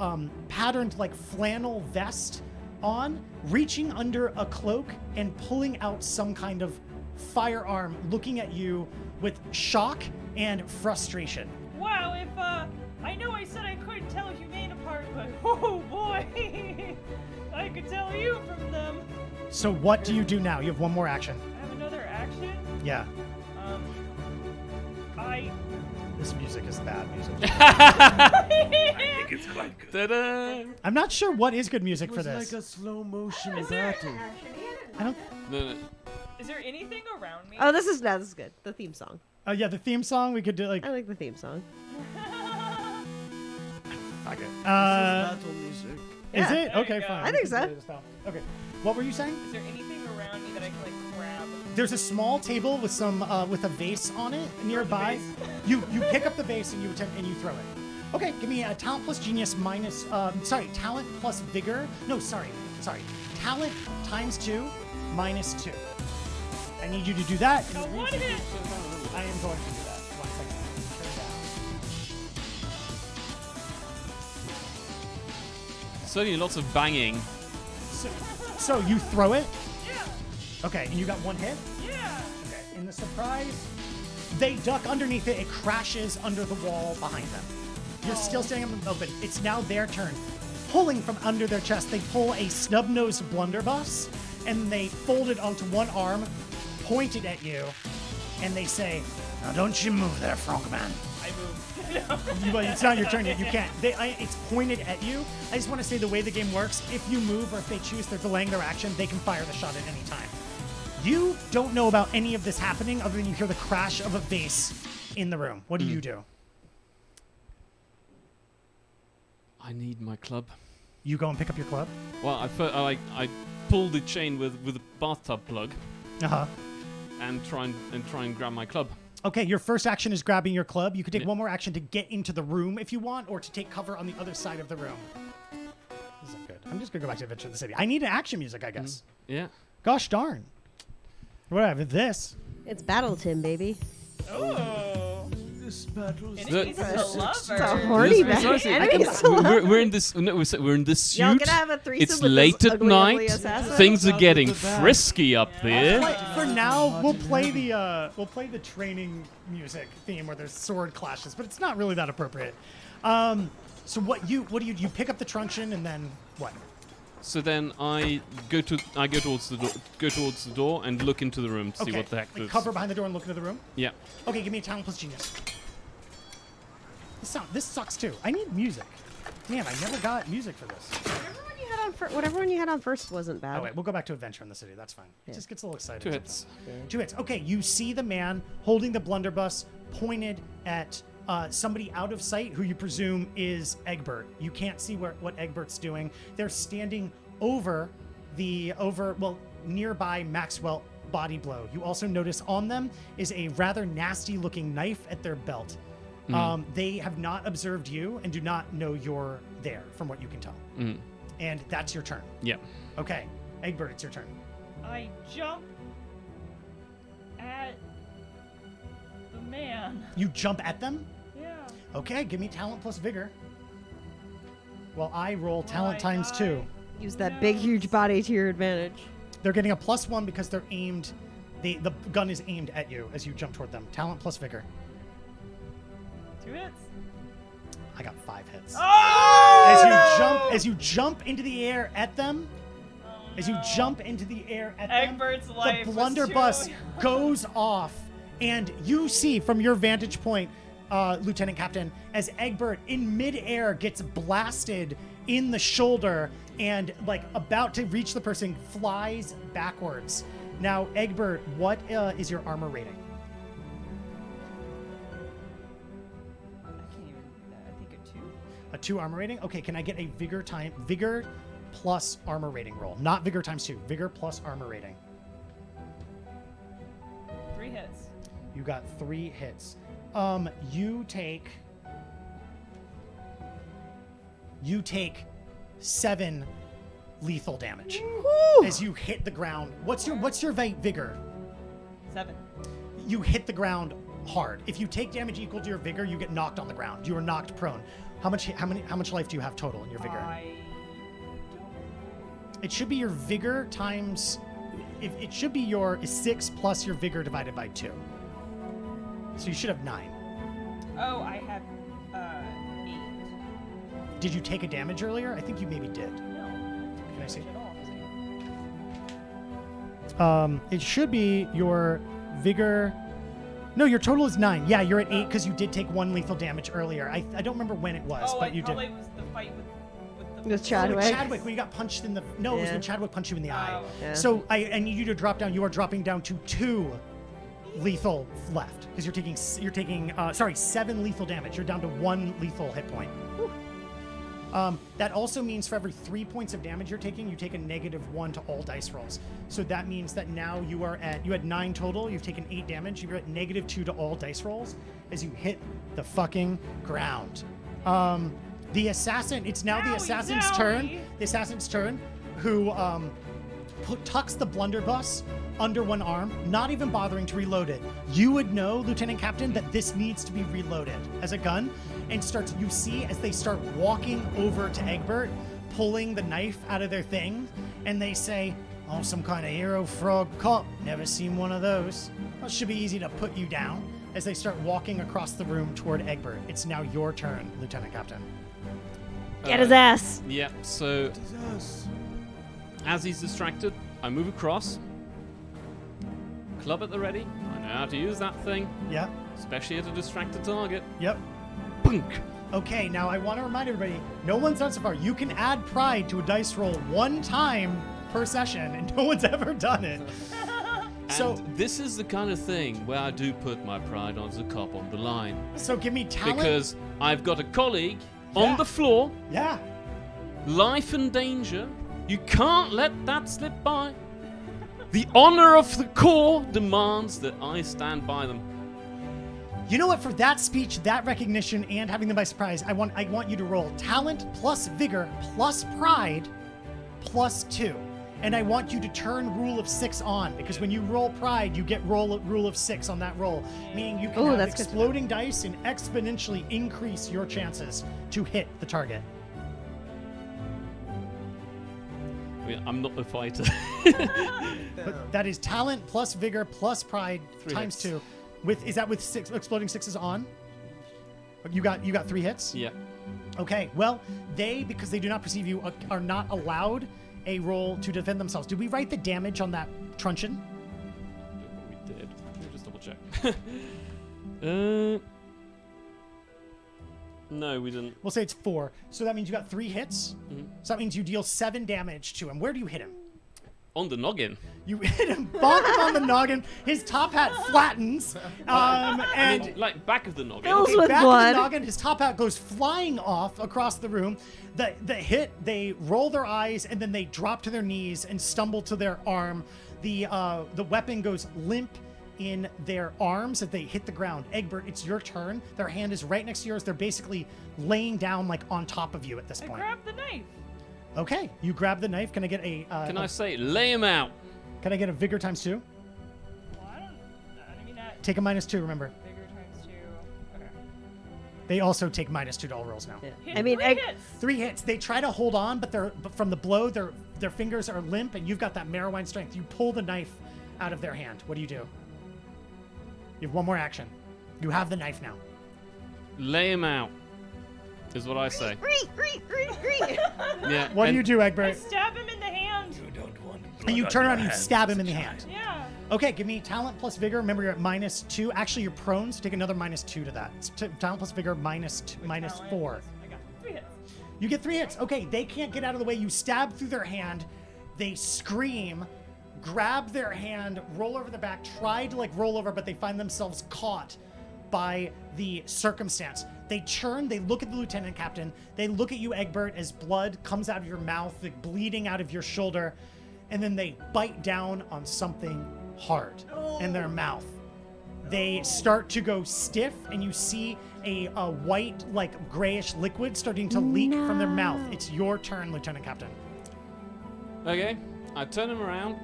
patterned like flannel vest on, reaching under a cloak and pulling out some kind of firearm, looking at you with shock and frustration. Wow, if I know I said I couldn't tell humane apart, but oh boy, I could tell you from them. So what do you do now? You have 1 more action. I have another action. Yeah. This music is bad music. I think it's quite good. Ta-da! I'm not sure what is good music for It was this. like a slow motion Is there- battle. I don't. No. Is there anything around me? Oh, this is good. The theme song. Yeah, the theme song we could do like. I like the theme song. Okay. Battle music. Is Yeah. it? There Okay, you go. fine. I think so. Okay. What were you saying? Is there anything around me that I can like grab? There's a small table with some with a vase on it nearby. You pick up the vase and you attempt and you throw it. Okay, give me a talent plus genius minus talent plus vigor. No, sorry. Talent times 2 minus 2. I need you to do that. Got 1 hit. I am going to do that. 1 second. Turn down. Certainly lots of banging. So you throw it. Yeah. Okay, and you got 1 hit. Yeah. Okay. In the surprise, they duck underneath it. It crashes under the wall behind them. You're still standing up open. It's now their turn. Pulling from under their chest, they pull a snub-nosed blunderbuss, and they fold it onto 1 arm, point it at you, and they say, "Now don't you move there, Frogman." I moved. It's not your turn yet. You can't. It's pointed at you. I just want to say the way the game works, if you move or if they choose, they're delaying their action, they can fire the shot at any time. You don't know about any of this happening other than you hear the crash of a vase in the room. What do you do? I need my club. You go and pick up your club. Well, I pull the chain with a bathtub plug and try and grab my club. Okay, your first action is grabbing your club. You can take one more action to get into the room if you want, or to take cover on the other side of the room. This isn't good. I'm just gonna go back to Adventure of the City. I need an action music, I guess. Yeah. Gosh darn. What do I have with this? It's Battle Tim, baby. Oh. This battle's Enemies to lover. It's a horny We're in this. No, we're in this suit. Y'all gonna have a threesome It's with late this at ugly, ugly night. assassin? Things are getting frisky up there. For now, we'll play the training music theme where there's sword clashes, but it's not really that appropriate. So what do you pick up the truncheon and then what? So then I go towards the door and look into the room to see what the heck like is. cover behind the door and look into the room. Yeah. Okay, give me a talent plus genius. This sucks too. I need music. Man, I never got music for this. Whatever one you had on first wasn't bad. Oh wait, we'll go back to Adventure in the City. That's fine. It just gets a little excited. 2 hits. 2 hits. Okay, you see the man holding the blunderbuss pointed at somebody out of sight who you presume is Egbert. You can't see what Egbert's doing. They're standing nearby Maxwelt Bodyblow. You also notice on them is a rather nasty looking knife at their belt. They have not observed you and do not know you're there from what you can tell. And that's your turn. Yeah. Okay, Egbert, it's your turn. I jump at the man. You jump at them? Yeah. Okay, give me talent plus vigor. Well, I roll Will talent I times die? 2. Use that big, huge body to your advantage. They're getting a +1 because they're aimed. The gun is aimed at you as you jump toward them. Talent plus vigor. 2 hits. I got 5 hits. Oh! As you jump into the air at them, as you jump into the air at them, Egbert's life the was blunderbuss too- goes off, and you see from your vantage point, Lieutenant Captain, as Egbert in midair gets blasted in the shoulder and like about to reach the person, flies backwards. Now, Egbert, what is your armor rating? I can't even do that. I think a 2. A 2 armor rating? Okay, can I get a vigor plus armor rating roll? Not vigor times 2, vigor plus armor rating. 3 hits. You got 3 hits. You take 7 lethal damage as you hit the ground. What's your vigor? 7. You hit the ground hard. If you take damage equal to your vigor, you get knocked on the ground. You are knocked prone. How much life do you have total in your vigor? It should be your vigor times. It should be your 6 plus your vigor divided by 2. So you should have 9. Oh, I have 8. Did you take a damage earlier? I think you maybe did. No. Can I see? At all. It should be your vigor. No, your total is 9. Yeah, you're at 8 because you did take 1 lethal damage earlier. I don't remember when it was, but you did. Probably was the fight with the... With Chadwick. Chadwick, when you got punched in the... No, it was when Chadwick punched you in the eye. Yeah. So I need you to drop down. You are dropping down to 2 lethal left because you're taking 7 lethal damage. You're down to 1 lethal hit point. That also means for every 3 points of damage you're taking, you take a -1 to all dice rolls. So that means that now you had 9 total, you've taken 8 damage, you're at -2 to all dice rolls as you hit the fucking ground. The assassin, it's now the assassin's turn. The assassin's turn, who tucks the blunderbuss under one arm, not even bothering to reload it. You would know, Lieutenant Captain, that this needs to be reloaded as a gun, and you see as they start walking over to Egbert, pulling the knife out of their thing, and they say, "Oh, some kind of hero frog cop. Never seen one of those. Well, it should be easy to put you down." As they start walking across the room toward Egbert. It's now your turn, Lieutenant Captain. Get his ass. Yeah, so as he's distracted, I move across. Club at the ready. I know how to use that thing, Yep. especially at a distracted target. Yep. Bunk. Okay, now I want to remind everybody, no one's done so far. You can add pride to a dice roll 1 time per session, and no one's ever done it. So this is the kind of thing where I do put my pride as a cop on the line. give me talent. Because I've got a colleague Yeah. on the floor Yeah. life and danger. You can't let that slip by. The honor of the Corps demands that I stand by them. You know what? For that speech, that recognition, and having them by surprise, I want you to roll talent plus vigor plus pride plus 2. And I want you to turn rule of 6 on, because when you roll pride, you get rule of 6 on that roll, meaning you can have that's good to know. exploding dice and exponentially increase your chances to hit the target. I mean, I'm not a fighter. But that is talent plus vigor plus pride 3 times hits. 2. Is that with 6 exploding 6s on? You got 3 hits? Yeah. Okay. Well, because they do not perceive you, are not allowed a roll to defend themselves. Did we write the damage on that truncheon? We did. Let me just double check. No, we didn't. We'll say it's 4. So that means you got 3 hits. Mm-hmm. So that means you deal 7 damage to him. Where do you hit him? On the noggin. You hit him, bonk him on the noggin. His top hat flattens, I mean, like back of the noggin. Fills with back blood. of the noggin, his top hat goes flying off across the room. The hit, they roll their eyes and then they drop to their knees and stumble to their arm. The weapon goes limp in their arms as they hit the ground. Egbert, it's your turn. Their hand is right next to yours. They're basically laying down like on top of you at this I point. grab the knife. Okay, you grab the knife. Can I get a? Can I say, lay him out? Can I get a vigor times 2? Well, I mean, that Take a -2. Remember, bigger times 2. Okay. they also take -2 to all rolls now. Hit I mean, 3 hits. 3 hits. They try to hold on, but from the blow, their fingers are limp, and you've got that Marrowine strength. You pull the knife out of their hand. What do? You have one more action. You have the knife now. Lay him out, is what I say. Yeah. What do you do, I Egbert? stab him in the hand. You don't want blood And you on turn your around and you hands stab him as in the a hand. child. Yeah. Okay, give me talent plus vigor. Remember, you're at -2. Actually, you're prone, so take another -2 to that. It's talent plus vigor -4. I got 3 hits. You get 3 hits. Okay, they can't get out of the way. You stab through their hand. They scream, grab their hand, roll over the back, try to roll over, but they find themselves caught by the circumstance. They turn, they look at the lieutenant captain, they look at you, Egbert, as blood comes out of your mouth, bleeding out of your shoulder, and then they bite down on something hard in their mouth. They start to go stiff, and you see a white, grayish liquid starting to leak from their mouth. It's your turn, Lieutenant Captain. Okay, I turn him around,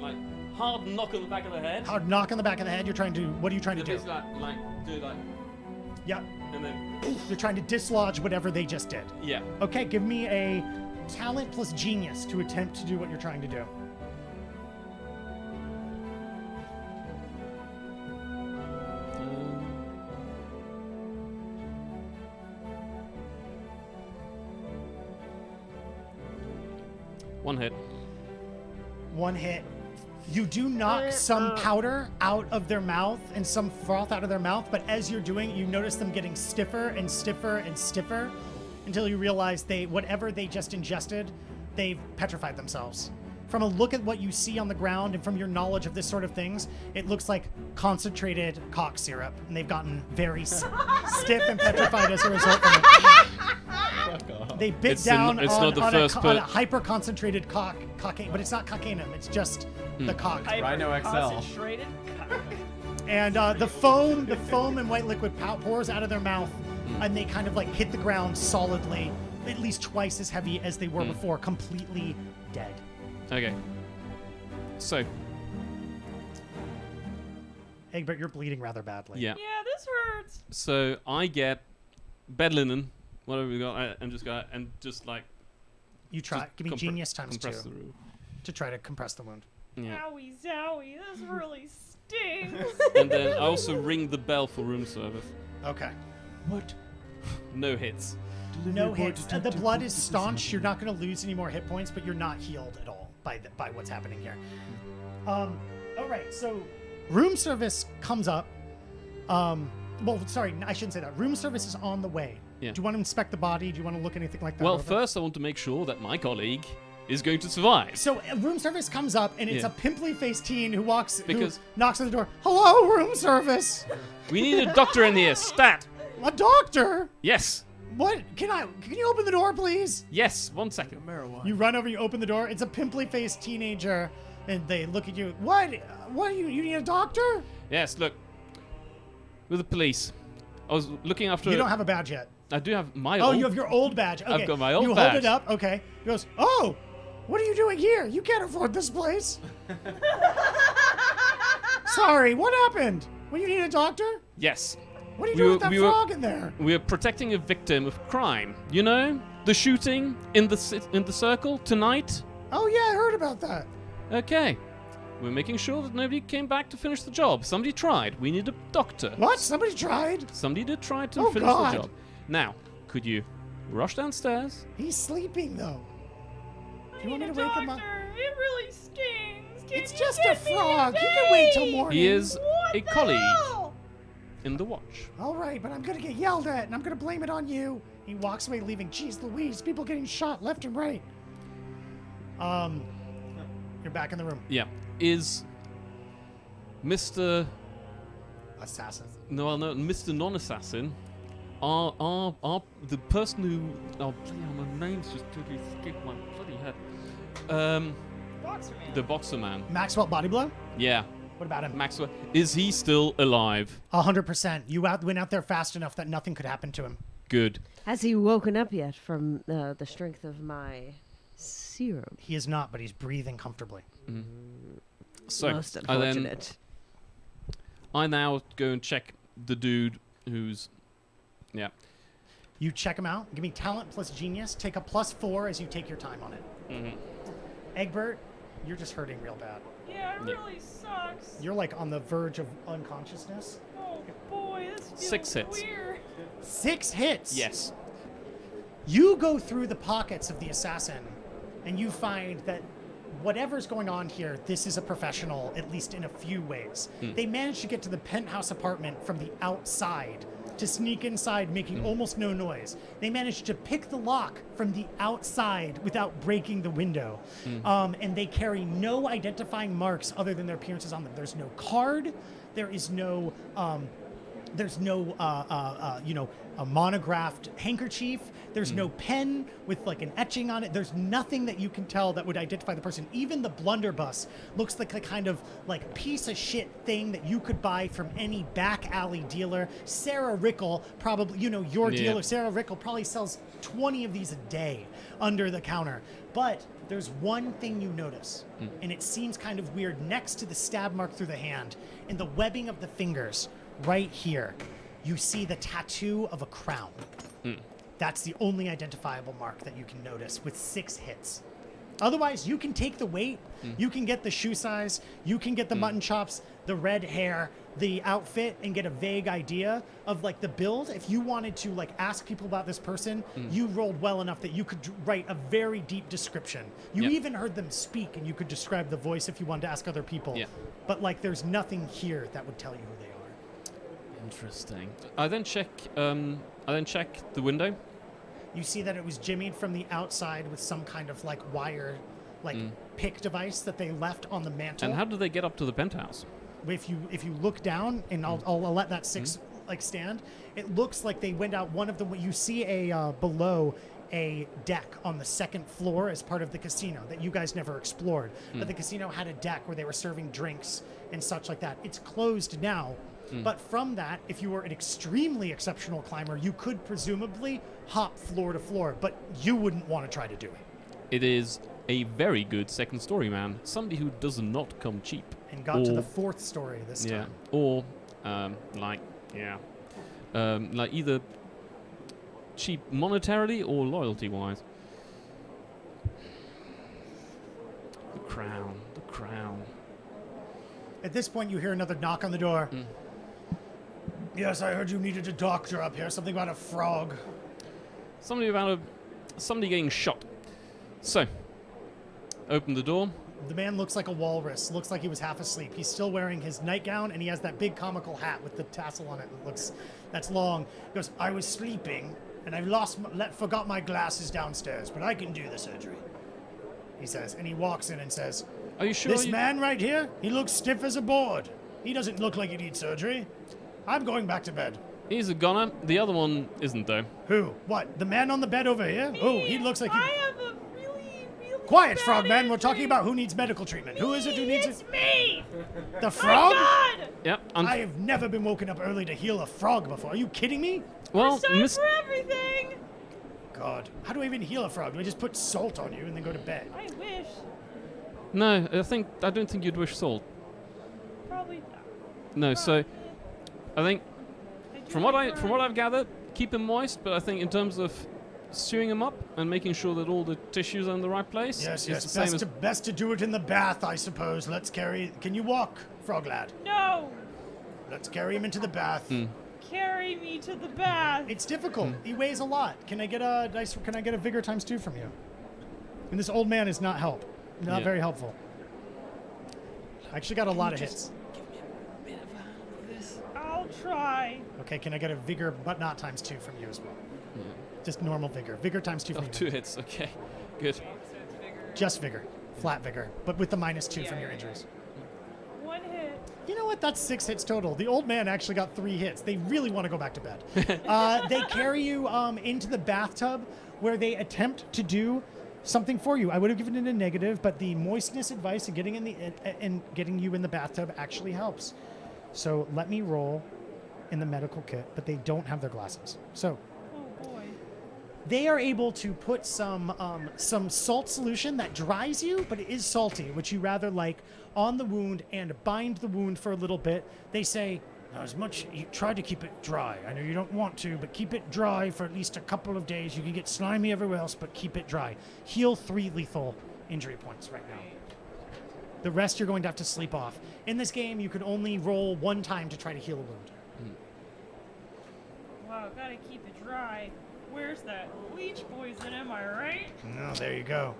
like hard knock on the back of the head. Hard knock on the back of the head. What are you trying to do? Just do like, Yep. and then You're trying to dislodge whatever they just did. yeah. Okay, give me a talent plus genius to attempt to do what you're trying to do. One hit. 1 hit. You do knock some powder out of their mouth and some froth out of their mouth, but as you're doing it, you notice them getting stiffer and stiffer and stiffer until you realize whatever they just ingested, they've petrified themselves. From a look at what you see on the ground and from your knowledge of this sort of things, it looks like concentrated cock syrup, and they've gotten very stiff and petrified as a result of it. They bit down on a hyper-concentrated cocaine, but it's not cocainum, it's just the cock. Rhino XL. Concentrated cock. And the foam and white liquid pours out of their mouth, and they kind of hit the ground solidly, at least twice as heavy as they were before, completely dead. Okay. So Egbert, you're bleeding rather badly. yeah. Yeah, this hurts. So I get bed linen, whatever we got, and just like You try. just Give me genius times 2 compress the room. to try to compress the wound. Yeah. Owie zowie, this really stings. And then I also ring the bell for room service. Okay. What? No hits. No hits. The blood is staunch. You're not going to lose any more hit points, but you're not healed at all by what's happening here. All right. So, room service comes up. Well, sorry, I shouldn't say that. Room service is on the way. Yeah. Do you want to inspect the body? Do you want to look anything like that? Well, over? first I want to make sure that my colleague is going to survive. So room service comes up, and it's Yeah. a pimply-faced teen who Because- knocks on the door. Hello, room service. We need a doctor in here. Stat. A doctor. Yes. What? Can you open the door, please? Yes, 1 second. Marijuana. You run over, you open the door. It's a pimply-faced teenager, and they look at you. What? What? You need a doctor? Yes, look. With the police. I was looking after... You don't have a badge yet. I do have my Oh, old... you have your old badge. Okay. I've got my old You badge. hold it up. Okay. He goes, oh, what are you doing here? You can't afford this place. Sorry, what happened? Well, you need a doctor? Yes. What are you doing with that frog in there? We're protecting a victim of crime. You know? The shooting in the circle tonight? Oh, yeah, I heard about that. Okay. We're making sure that nobody came back to finish the job. Somebody tried. We need a doctor. What? Somebody tried? Somebody did try to Oh, finish God. the job. Now, could you rush downstairs? He's sleeping, though. I you want need me a to wake him up? doctor. It really stings. Can It's you just a get me frog. He today? can wait till morning. He is What a the colleague hell? in the watch. All right, but I'm going to get yelled at, and I'm going to blame it on you. He walks away, leaving, geez Louise, people getting shot left and right. You're back in the room. Yeah. Is Mr. Assassin. No, Mr. Non-Assassin, the person who... Oh, bloody hell, my name's just totally escaped my bloody head. Boxer man. The boxer man. Maxwelt Bodyblow? Yeah, What about him? Maxwell. Is he still alive? 100%. You went out there fast enough that nothing could happen to him. Good. Has he woken up yet from the strength of my serum? He is not, but he's breathing comfortably. So, Most I unfortunate. now go and check the dude who's... Yeah. You check him out. Give me talent plus genius. Take a +4 as you take your time on it. Mm-hmm. Egbert, you're just hurting real bad. Yeah, it really sucks. You're like on the verge of unconsciousness. Oh boy, this feels 6 hits. weird. 6 hits. Yes. You go through the pockets of the assassin, and you find that whatever's going on here, this is a professional, at least in a few ways. They managed to get to the penthouse apartment from the outside, to sneak inside, making almost no noise. They managed to pick the lock from the outside without breaking the window. And they carry no identifying marks other than their appearances on them. There's no card. There is no... There's no, a monographed handkerchief. There's no pen with like an etching on it. There's nothing that you can tell that would identify the person. Even the blunderbuss looks like a kind of like piece of shit thing that you could buy from any back alley dealer. Sarah Rickle probably, your dealer, Sarah Rickle probably sells 20 of these a day under the counter. But there's one thing you notice, and it seems kind of weird. Next to the stab mark through the hand, in the webbing of the fingers, right here, you see the tattoo of a crown. That's the only identifiable mark that you can notice with 6 hits. Otherwise, you can take the weight, you can get the shoe size, you can get the mutton chops, the red hair, the outfit, and get a vague idea of like the build. If you wanted to like ask people about this person, you rolled well enough that you could write a very deep description. You even heard them speak, and you could describe the voice if you wanted to ask other people. But like, there's nothing here that would tell you who they are. Interesting. I then check the window. You see that it was jimmied from the outside with some kind of like wire, like pick device that they left on the mantle. And how did they get up to the penthouse? If you look down, and I'll let that 6 like stand, it looks like they went out one of the. You see a below a deck on the 2nd floor as part of the casino that you guys never explored. But the casino had a deck where they were serving drinks and such like that. It's closed now. But from that, if you were an extremely exceptional climber, you could presumably hop floor to floor, but you wouldn't want to try to do it. It is a very good second story man. Somebody who does not come cheap. And got to the 4th story this Yeah. time. Or, like either cheap monetarily or loyalty-wise. The crown. At this point, you hear another knock on the door. Yes, I heard you needed a doctor up here. Something about a frog. Somebody getting shot. So, open the door. The man looks like a walrus. Looks like he was half asleep. He's still wearing his nightgown, and he has that big comical hat with the tassel on it that's long. He goes, I was sleeping, and I forgot my glasses downstairs, but I can do the surgery. He says, and he walks in and says, Are you sure? this man right here, he looks stiff as a board. He doesn't look like he needs surgery. I'm going back to bed. He's a goner. The other one isn't, though. Who? What? The man on the bed over here? Oh, he looks like he... I have a really, really Quiet, bad Frogman. We're talking injury. about who needs medical treatment. Who is it who needs It's it? me! The frog? God! Yep. I have never been woken up early to heal a frog before. Are you kidding me? well, Time Miss. for everything! God. How do I even heal a frog? Do I just put salt on you and then go to bed? I wish. No, I don't think you'd wish salt. Probably not. No, so I think I do from like what I've gathered, keep them moist. But I think in terms of stewing them up and making sure that all the tissues are in the right place, Yes, it's yes. the same as Best to do it in the bath, I suppose. Let's carry... Can you walk, frog lad? No! Let's carry him into the bath. Carry me to the bath. It's difficult. He weighs a lot. Can I get a vigor ×2 from you? And this old man is not Yeah. very helpful. I actually got a lot of hits. I'll try. Okay, can I get a vigor but not ×2 from you as well? Just normal vigor. Vigor ×2 from oh, you. 2 hits. Okay, good. Just vigor. Flat vigor. But with the -2 from your injuries. 1 hit. You know what? That's 6 hits total. The old man actually got 3 hits. They really want to go back to bed. They carry you into the bathtub where they attempt to do something for you. I would have given it a negative, but the moistness advice and getting you in the bathtub actually helps. So let me roll in the medical kit, but they don't have their glasses. So Oh boy. they are able to put some salt solution that dries you, but it is salty, which you rather like, on the wound and bind the wound for a little bit. They say, you try to keep it dry. I know you don't want to, but keep it dry for at least a couple of days. You can get slimy everywhere else, but keep it dry. Heal 3 lethal injury points right now. The rest you're going to have to sleep off. In this game, you can only roll 1 time to try to heal a wound. Wow, gotta keep it dry. Where's that leech poison, am I right? Oh, there you go.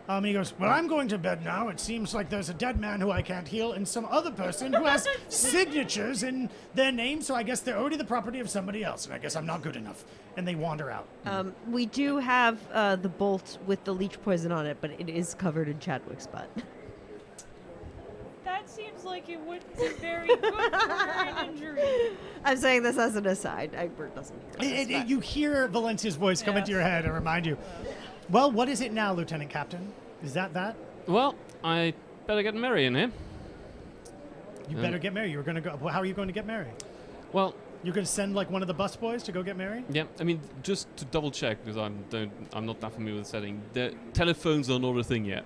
And he goes, well, I'm going to bed now. It seems like there's a dead man who I can't heal and some other person who has signatures in their name, so I guess they're already the property of somebody else, and I guess I'm not good enough. And they wander out. We do have the bolt with the leech poison on it, but it is covered in Chadwick's butt. That seems like it wouldn't be very good for an injury. I'm saying this as an aside. Egbert doesn't hear this, but- You hear Valencia's voice come into your head and remind you. Well, what is it now, Lieutenant Captain? Is that? Well, I better get Mary in here. You better get Mary. You were going to go. Well, how are you going to get Mary? Well, You're going to send like one of the bus boys to go get Mary? yeah. I mean, just to double check because I'm not that familiar with the setting. The telephones are not a thing yet.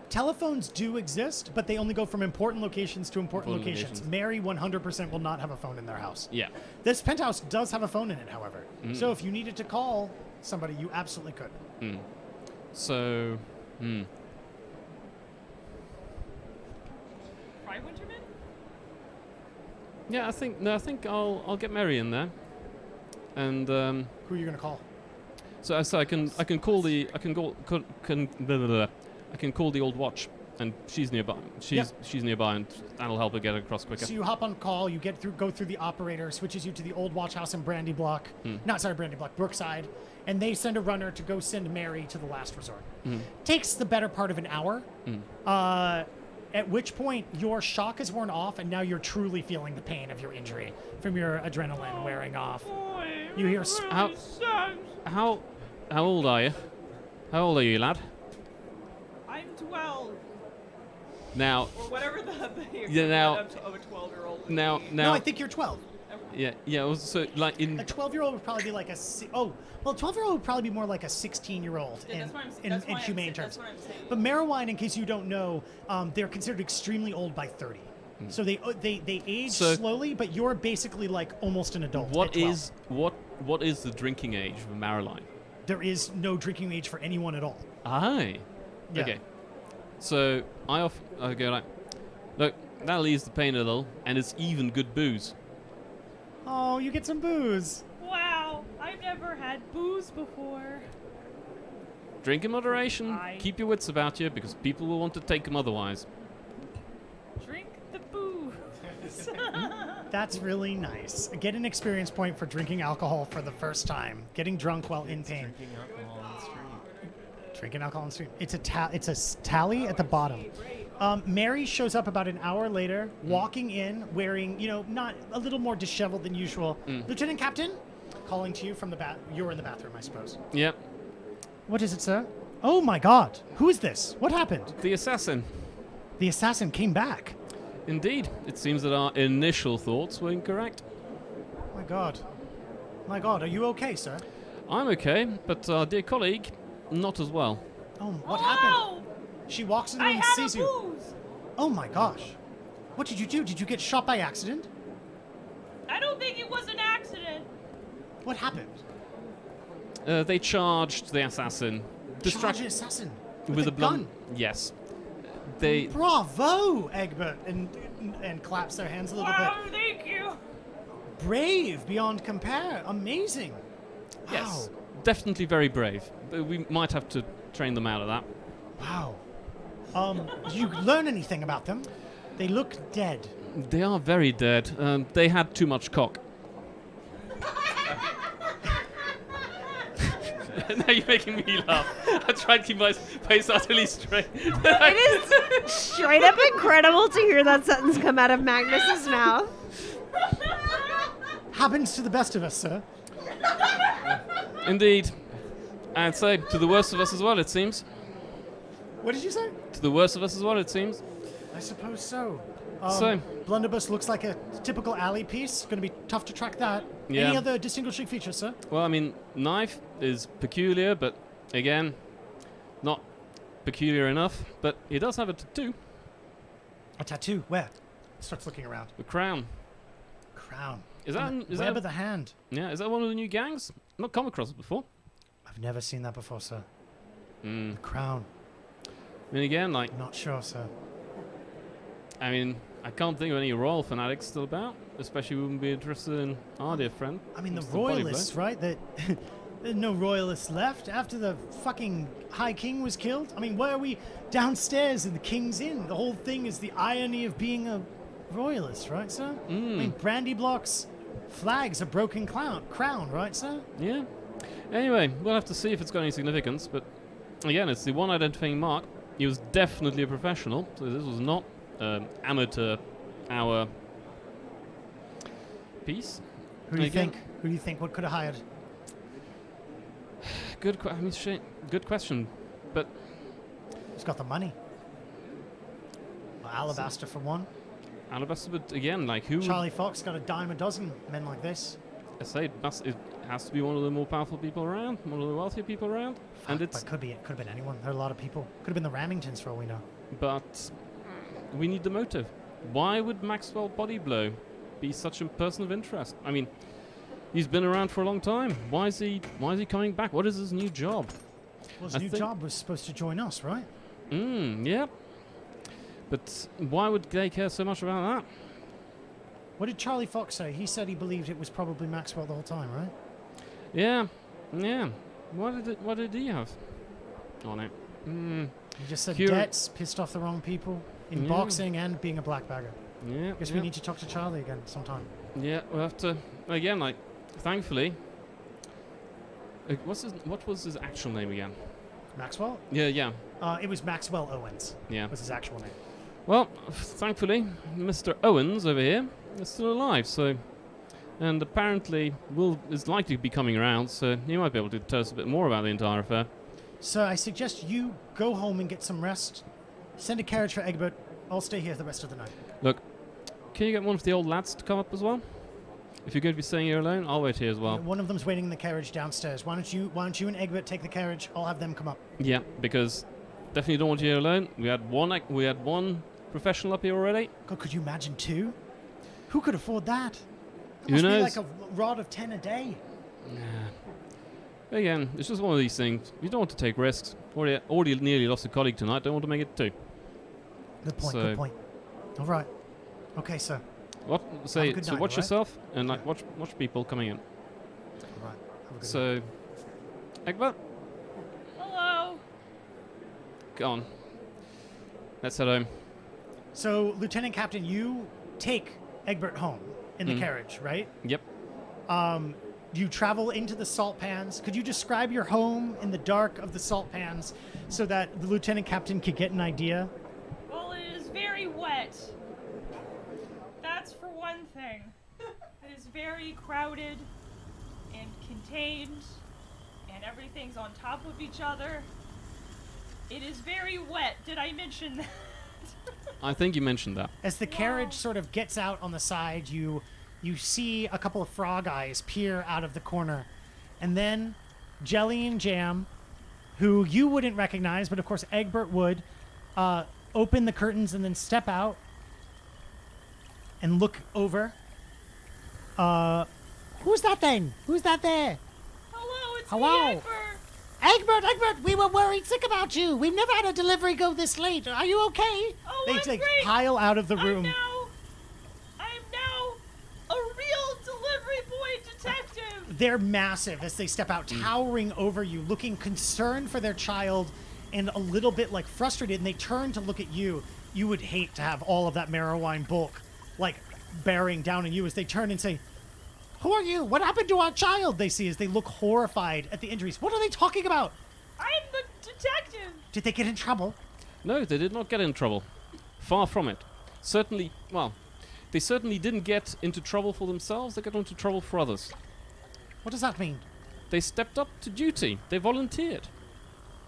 Telephones do exist, but they only go from important locations to important Important locations. locations. Mary 100% will not have a phone in their house. Yeah. This penthouse does have a phone in it, however. So if you needed to call somebody, you absolutely could. So, Fry Winterman? yeah. I think I'll get Mary in there, and Who are you going to call? so I can call the I can call the old watch, and she's nearby. She's nearby, and that'll help her get across quicker. So you hop on call, you go through the operator, switches you to the old watch house in Brandy Block. Brookside. And they send a runner to go send Mary to the last resort. Takes the better part of an hour. At which point your shock is worn off, and now you're truly feeling the pain of your injury from your adrenaline wearing off. Boy, You hear it really How- sucks. How old are you? How old are you, lad? I'm 12. Now, Or whatever the Yeah, now- of a 12-year-old. now, No, I think you're 12. yeah. So like in A 12-year-old would probably be like a 12-year-old would probably be more like a 16-year-old Yeah, in humane terms. That's what I'm saying. But Marijuana, in case you don't know, they're considered extremely old by 30. So they age So- slowly, but you're basically like almost an adult. what at 12. is what is the drinking age of Marilyn? There is no drinking age for anyone at all. Aye. Yeah. Okay. So I go like, look, that'll ease the pain a little, and it's even good booze. Oh, you get some booze. Wow, I've never had booze before. Drink in moderation. Aye. Keep your wits about you, because people will want to take them otherwise. Drink the booze. That's really nice. Get an experience point for drinking alcohol for the first time. Getting drunk while in pain. Drinking alcohol on the street. It's a tally at the bottom. Mary shows up about an hour later, walking in, wearing, not a little more disheveled than usual. Lieutenant Captain, calling to you from the you're in the bathroom, I suppose. Yep. What is it, sir? Oh my God! Who is this? What happened? The assassin. The assassin came back. Indeed. It seems that our initial thoughts were incorrect. My God. My God, are you okay, sir? I'm okay, but our dear colleague, not as well. Oh, what happened? She walks in I and had sees a you. booze. Oh my gosh. What did you do? Did you get shot by accident? I don't think it was an accident. What happened? They charged the assassin. Charge an assassin with a gun. Yes. They. Bravo, Egbert, and claps their hands a little Wow, thank you. bit. Brave beyond compare. Amazing. Yes. Wow. Definitely very brave. But we might have to train them out of that. Wow. Did you learn anything about them? They look dead. They are very dead. They had too much cock. Now you're making me laugh. I tried to keep my face utterly straight. It is straight up incredible to hear that sentence come out of Magnus's mouth. Happens to the best of us, sir. Indeed. And so, to the worst of us as well, it seems. What did you say? To the worst of us as well, it seems. I suppose so. So- Blunderbuss looks like a typical alley piece. Going to be tough to track that. Yeah. Any other distinguishing features, sir? Well, I mean, knife is peculiar, but again, not peculiar enough. But he does have a tattoo. A tattoo. Where? Starts looking around. The crown. Crown. Is that On the is web that of the hand. yeah? Is that one of the new gangs? Not come across it before. I've never seen that before, sir. Mm. The crown. I mean, again, like, Not sure, sir. I mean, I can't think of any royal fanatics still about. Especially we wouldn't be interested in our dear friend. I mean, the Mr. Bodyblow. royalists, right? That there's no royalists left after the fucking High King was killed. I mean, why are we downstairs in the King's Inn? The whole thing is the irony of being a royalist, right, sir? I mean, brandy blocks, flags, a broken crown, right, sir? Yeah. Anyway, we'll have to see if it's got any significance. But again, it's the one identifying mark. He was definitely a professional, so this was not amateur hour piece. Who do you Again, think? Who do you think? What could have hired? Good question. But Who's got the money? Well, Alabaster for one. Alabaster, but again, like who? Charlie Fox got a dime a dozen men like this. I say it has to be one of the more powerful people around, one of the wealthier people around, and But could have been anyone. There are a lot of people. Could have been the Ramingtons for all we know. but we need the motive. Why would Maxwelt Bodyblow be such a person of interest? I mean, he's been around for a long time. Why is he coming back? What is his new job? Well, his I new think- job was supposed to join us, right? Yeah. But why would they care so much about that? What did Charlie Fox say? He said he believed it was probably Maxwell the whole time, right? Yeah. What did he have on it? He just said Cure- debts, pissed off the wrong people in Yeah. boxing and being a black bagger. Yeah. Guess we need to talk to Charlie again sometime. Yeah, we'll have to again. Like, thankfully, what was his actual name again? Maxwell? Yeah. It was Maxwell Owens. Yeah. Was his actual name. Well, thankfully, Mr. Owens over here is still alive. So, and apparently is likely to be coming around. So he might be able to tell us a bit more about the entire affair. So I suggest you go home and get some rest. Send a carriage for Egbert. I'll stay here the rest of the night. Look, can you get one of the old lads to come up as well? If you're going to be staying here alone, I'll wait here as well. One of them's waiting in the carriage downstairs. Why don't you and Egbert take the carriage? I'll have them come up. Yeah, because definitely don't want you here alone. We had one professional up here already. God, could you imagine two? Who could afford that? That Who must be knows? like a rod of 10 a day. Again, it's just one of these things. You don't want to take risks. Already nearly lost a colleague tonight. Don't want to make it two. Good point. So- Good point. All right. Okay, sir. What? Have a Say good so. night, Watch alright? yourself and like watch people coming in. All right. Have a good night. So, Egbert, Hello. go on. Let's head home. So, Lieutenant Captain, you take Egbert home in the carriage, right? Yep. You travel into the salt pans. Could you describe your home in the dark of the salt pans so that the Lieutenant Captain could get an idea? Well, it wet. That's for one thing. It is very crowded and contained, and everything's on top of each other. It is very wet. Did I mention that? I think you mentioned that. As the carriage sort of gets out on the side, you see a couple of frog eyes peer out of the corner. And then Jelly and Jam, who you wouldn't recognize, but of course Egbert would, open the curtains and then step out and look over. Who's that then? Who's that there? Hello, it's Hello. me, Egbert. Egbert, we were worried sick about you. We've never had a delivery go this late. Are you okay? Oh, They I'm like great. pile out of the room. I'm now a real delivery boy detective. They're massive as they step out, towering over you, looking concerned for their child and a little bit like frustrated. And they turn to look at you. You would hate to have all of that Marrowine bulk like bearing down on you as they turn and say, "Who are you? What happened to our child?" They see as they look horrified at the injuries. What are they talking about? I'm the detective. Did they get in trouble? No, they did not get in trouble. Far from it. Certainly, well, they certainly didn't get into trouble for themselves, they got into trouble for others. What does that mean? They stepped up to duty. They volunteered.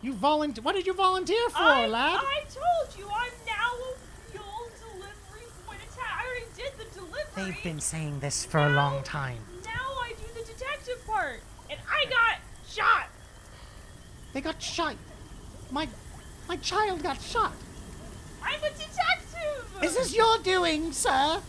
You What did you volunteer for, lad? I told you I'm now a real delivery boy detective. I already did the delivery. They've been saying this for a long time. Now I do the detective part, and I got shot. They got shot. My child got shot. I'm a detective. Is this your doing, sir?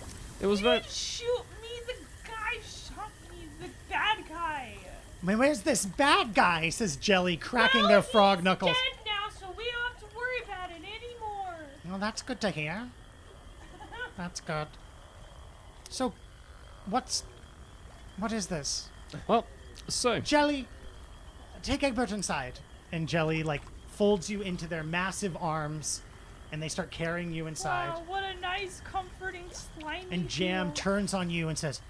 It was He very... didn't shoot me. The guy shot me. The bad guy. Where's this bad guy? Says Jelly, cracking Well, their frog he's knuckles. dead now, so we don't have to worry about it anymore. Well, that's good to hear. That's good. So, what is this? Well, so... Jelly, take Egbert inside. And Jelly, like, folds you into their massive arms, and they start carrying you inside. Wow, what a nice, comforting, slimy And Jam feel. turns on you and says,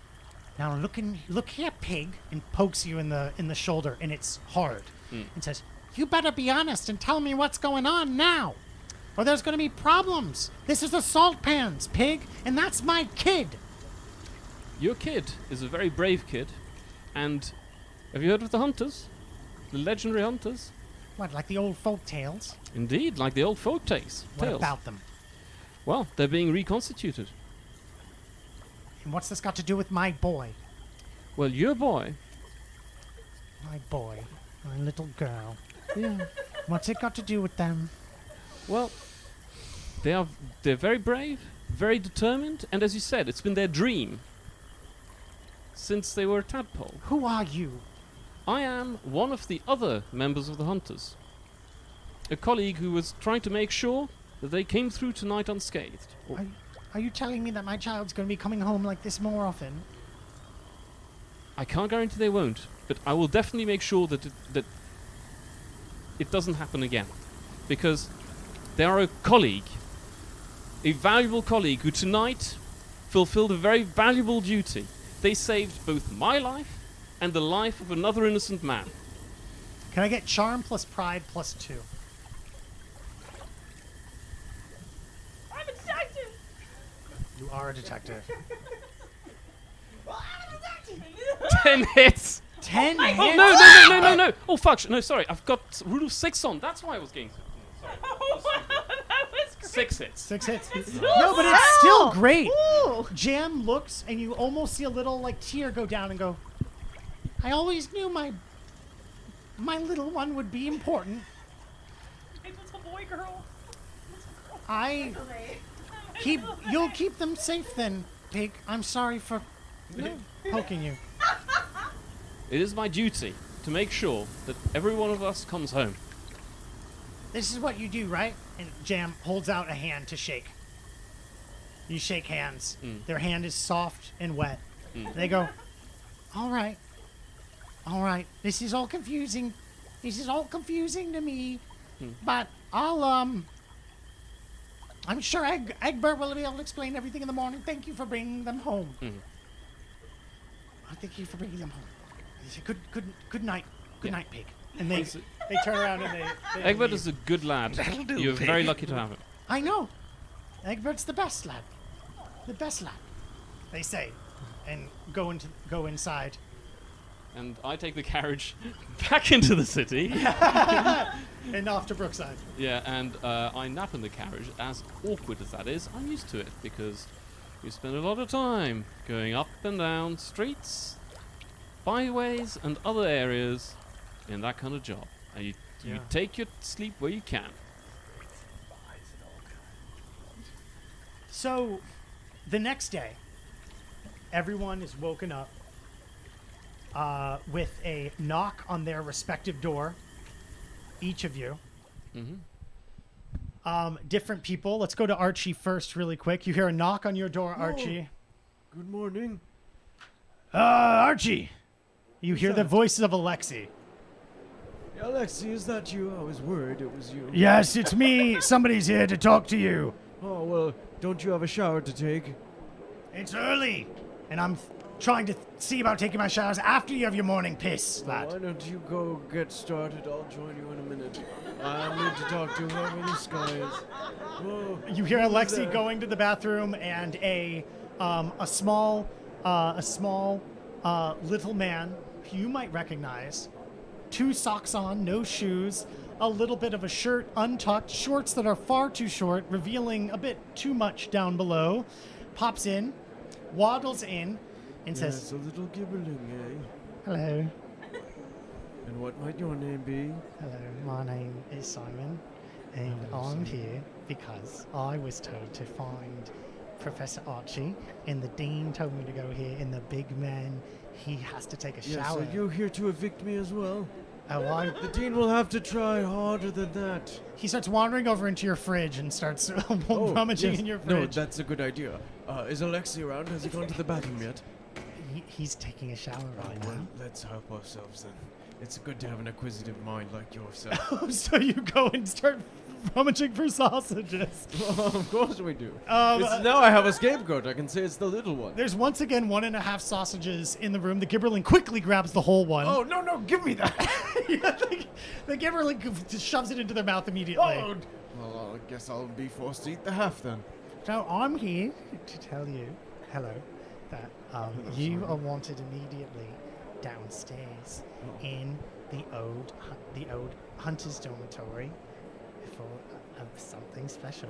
"Now look here, pig," and pokes you in the shoulder, and it's hard. And says, "You better be honest and tell me what's going on now, or there's going to be problems. This is the salt pans, pig, and that's my kid." Your kid is a very brave kid, and have you heard of the hunters? The legendary hunters? What, like the old folk tales? Indeed, like the old folk tales. What about them? Well, they're being reconstituted. And what's this got to do with my boy? Well, your boy... My boy, my little girl. Yeah. What's it got to do with them? Well, they're very brave, very determined, and as you said, it's been their dream since they were a tadpole. Who are you? I am one of the other members of the Hunters. A colleague who was trying to make sure that they came through tonight unscathed. Are you telling me that my child's going to be coming home like this more often? I can't guarantee they won't, but I will definitely make sure that it doesn't happen again. Because they are a colleague, a valuable colleague who tonight fulfilled a very valuable duty. They saved both my life and the life of another innocent man. Can I get charm plus pride plus 2? I'm a detective. You are a detective. Well, I'm a detective. 10 hits! 10 Oh, hits? no! Oh, fuck, no, sorry, I've got rule of 6 on, that's why I was getting... Sorry. Oh, wow, that was great. 6 hits. 6 hits. Still No, but it's still Wow. great. Ooh. Jam looks, and you almost see a little like tear go down and go, "I always knew my little one would be important. It was a boy, girl. You'll keep them safe then, pig. I'm sorry for poking you." It is my duty to make sure that every one of us comes home. This is what you do, right? And Jam holds out a hand to shake. You shake hands. Their hand is soft and wet. They go, all right. This is all confusing. To me. But I'm sure Egbert will be able to explain everything in the morning. Thank you for bringing them home. Thank you for bringing them home. They say, good night. Good night, pig. And they turn around and they Egbert leave. is a good lad. That'll do, You're pig. very lucky to have him. I know. Egbert's the best lad. The best lad, they say, and go inside. And I take the carriage back into the city. And off to Brookside. Yeah, and I nap in the carriage. As awkward as that is, I'm used to it because we spend a lot of time going up and down streets, byways, and other areas in that kind of job. And you take your sleep where you can. So, the next day, everyone is woken up with a knock on their respective door. Each of you. Mm-hmm. Different people. Let's go to Archie first really quick. You hear a knock on your door, Archie. Good morning. Archie! You hear the voices of Alexi. Alexi, is that you? I was worried it was you. Yes, it's me. Somebody's here to talk to you. Oh, well, don't you have a shower to take? It's early, and I'm trying to see about taking my showers after you have your morning piss, lad. Why don't you go get started? I'll join you in a minute. I need to talk to whoever this guy is. Oh, You hear who is Alexi that? going to the bathroom, and a small little man who you might recognize. 2 socks on, no shoes, a little bit of a shirt untucked, shorts that are far too short, revealing a bit too much down below. Pops in, waddles in, and Yes, says, a little Gibberling, eh? "Hello, And what might your name be? hello. My name is Simon, and I'm here because I was told to find Professor Archie, and the dean told me to go here. And the big man, he has to take a Yes, shower. are you here to evict me as well? Oh, The dean will have to try harder than that. He starts wandering over into your fridge and starts rummaging yes. in your No, fridge. that's a good idea. Is Alexi around? Has he gone to the bathroom yet? He's taking a shower right Well, now. let's help ourselves then. It's good to have an acquisitive mind like yourself. So you go and start rummaging for sausages. Of course we do. Um, Now I have a scapegoat. I can say it's the little one. There's once again 1.5 sausages in the room. The Gibberling quickly grabs the whole one. Oh, no, give me that. The Gibberling just shoves it into their mouth immediately. Oh, well, I guess I'll be forced to eat the half then. So I'm here to tell you, hello, that you are wanted immediately downstairs in the old Hunter's dormitory for something special.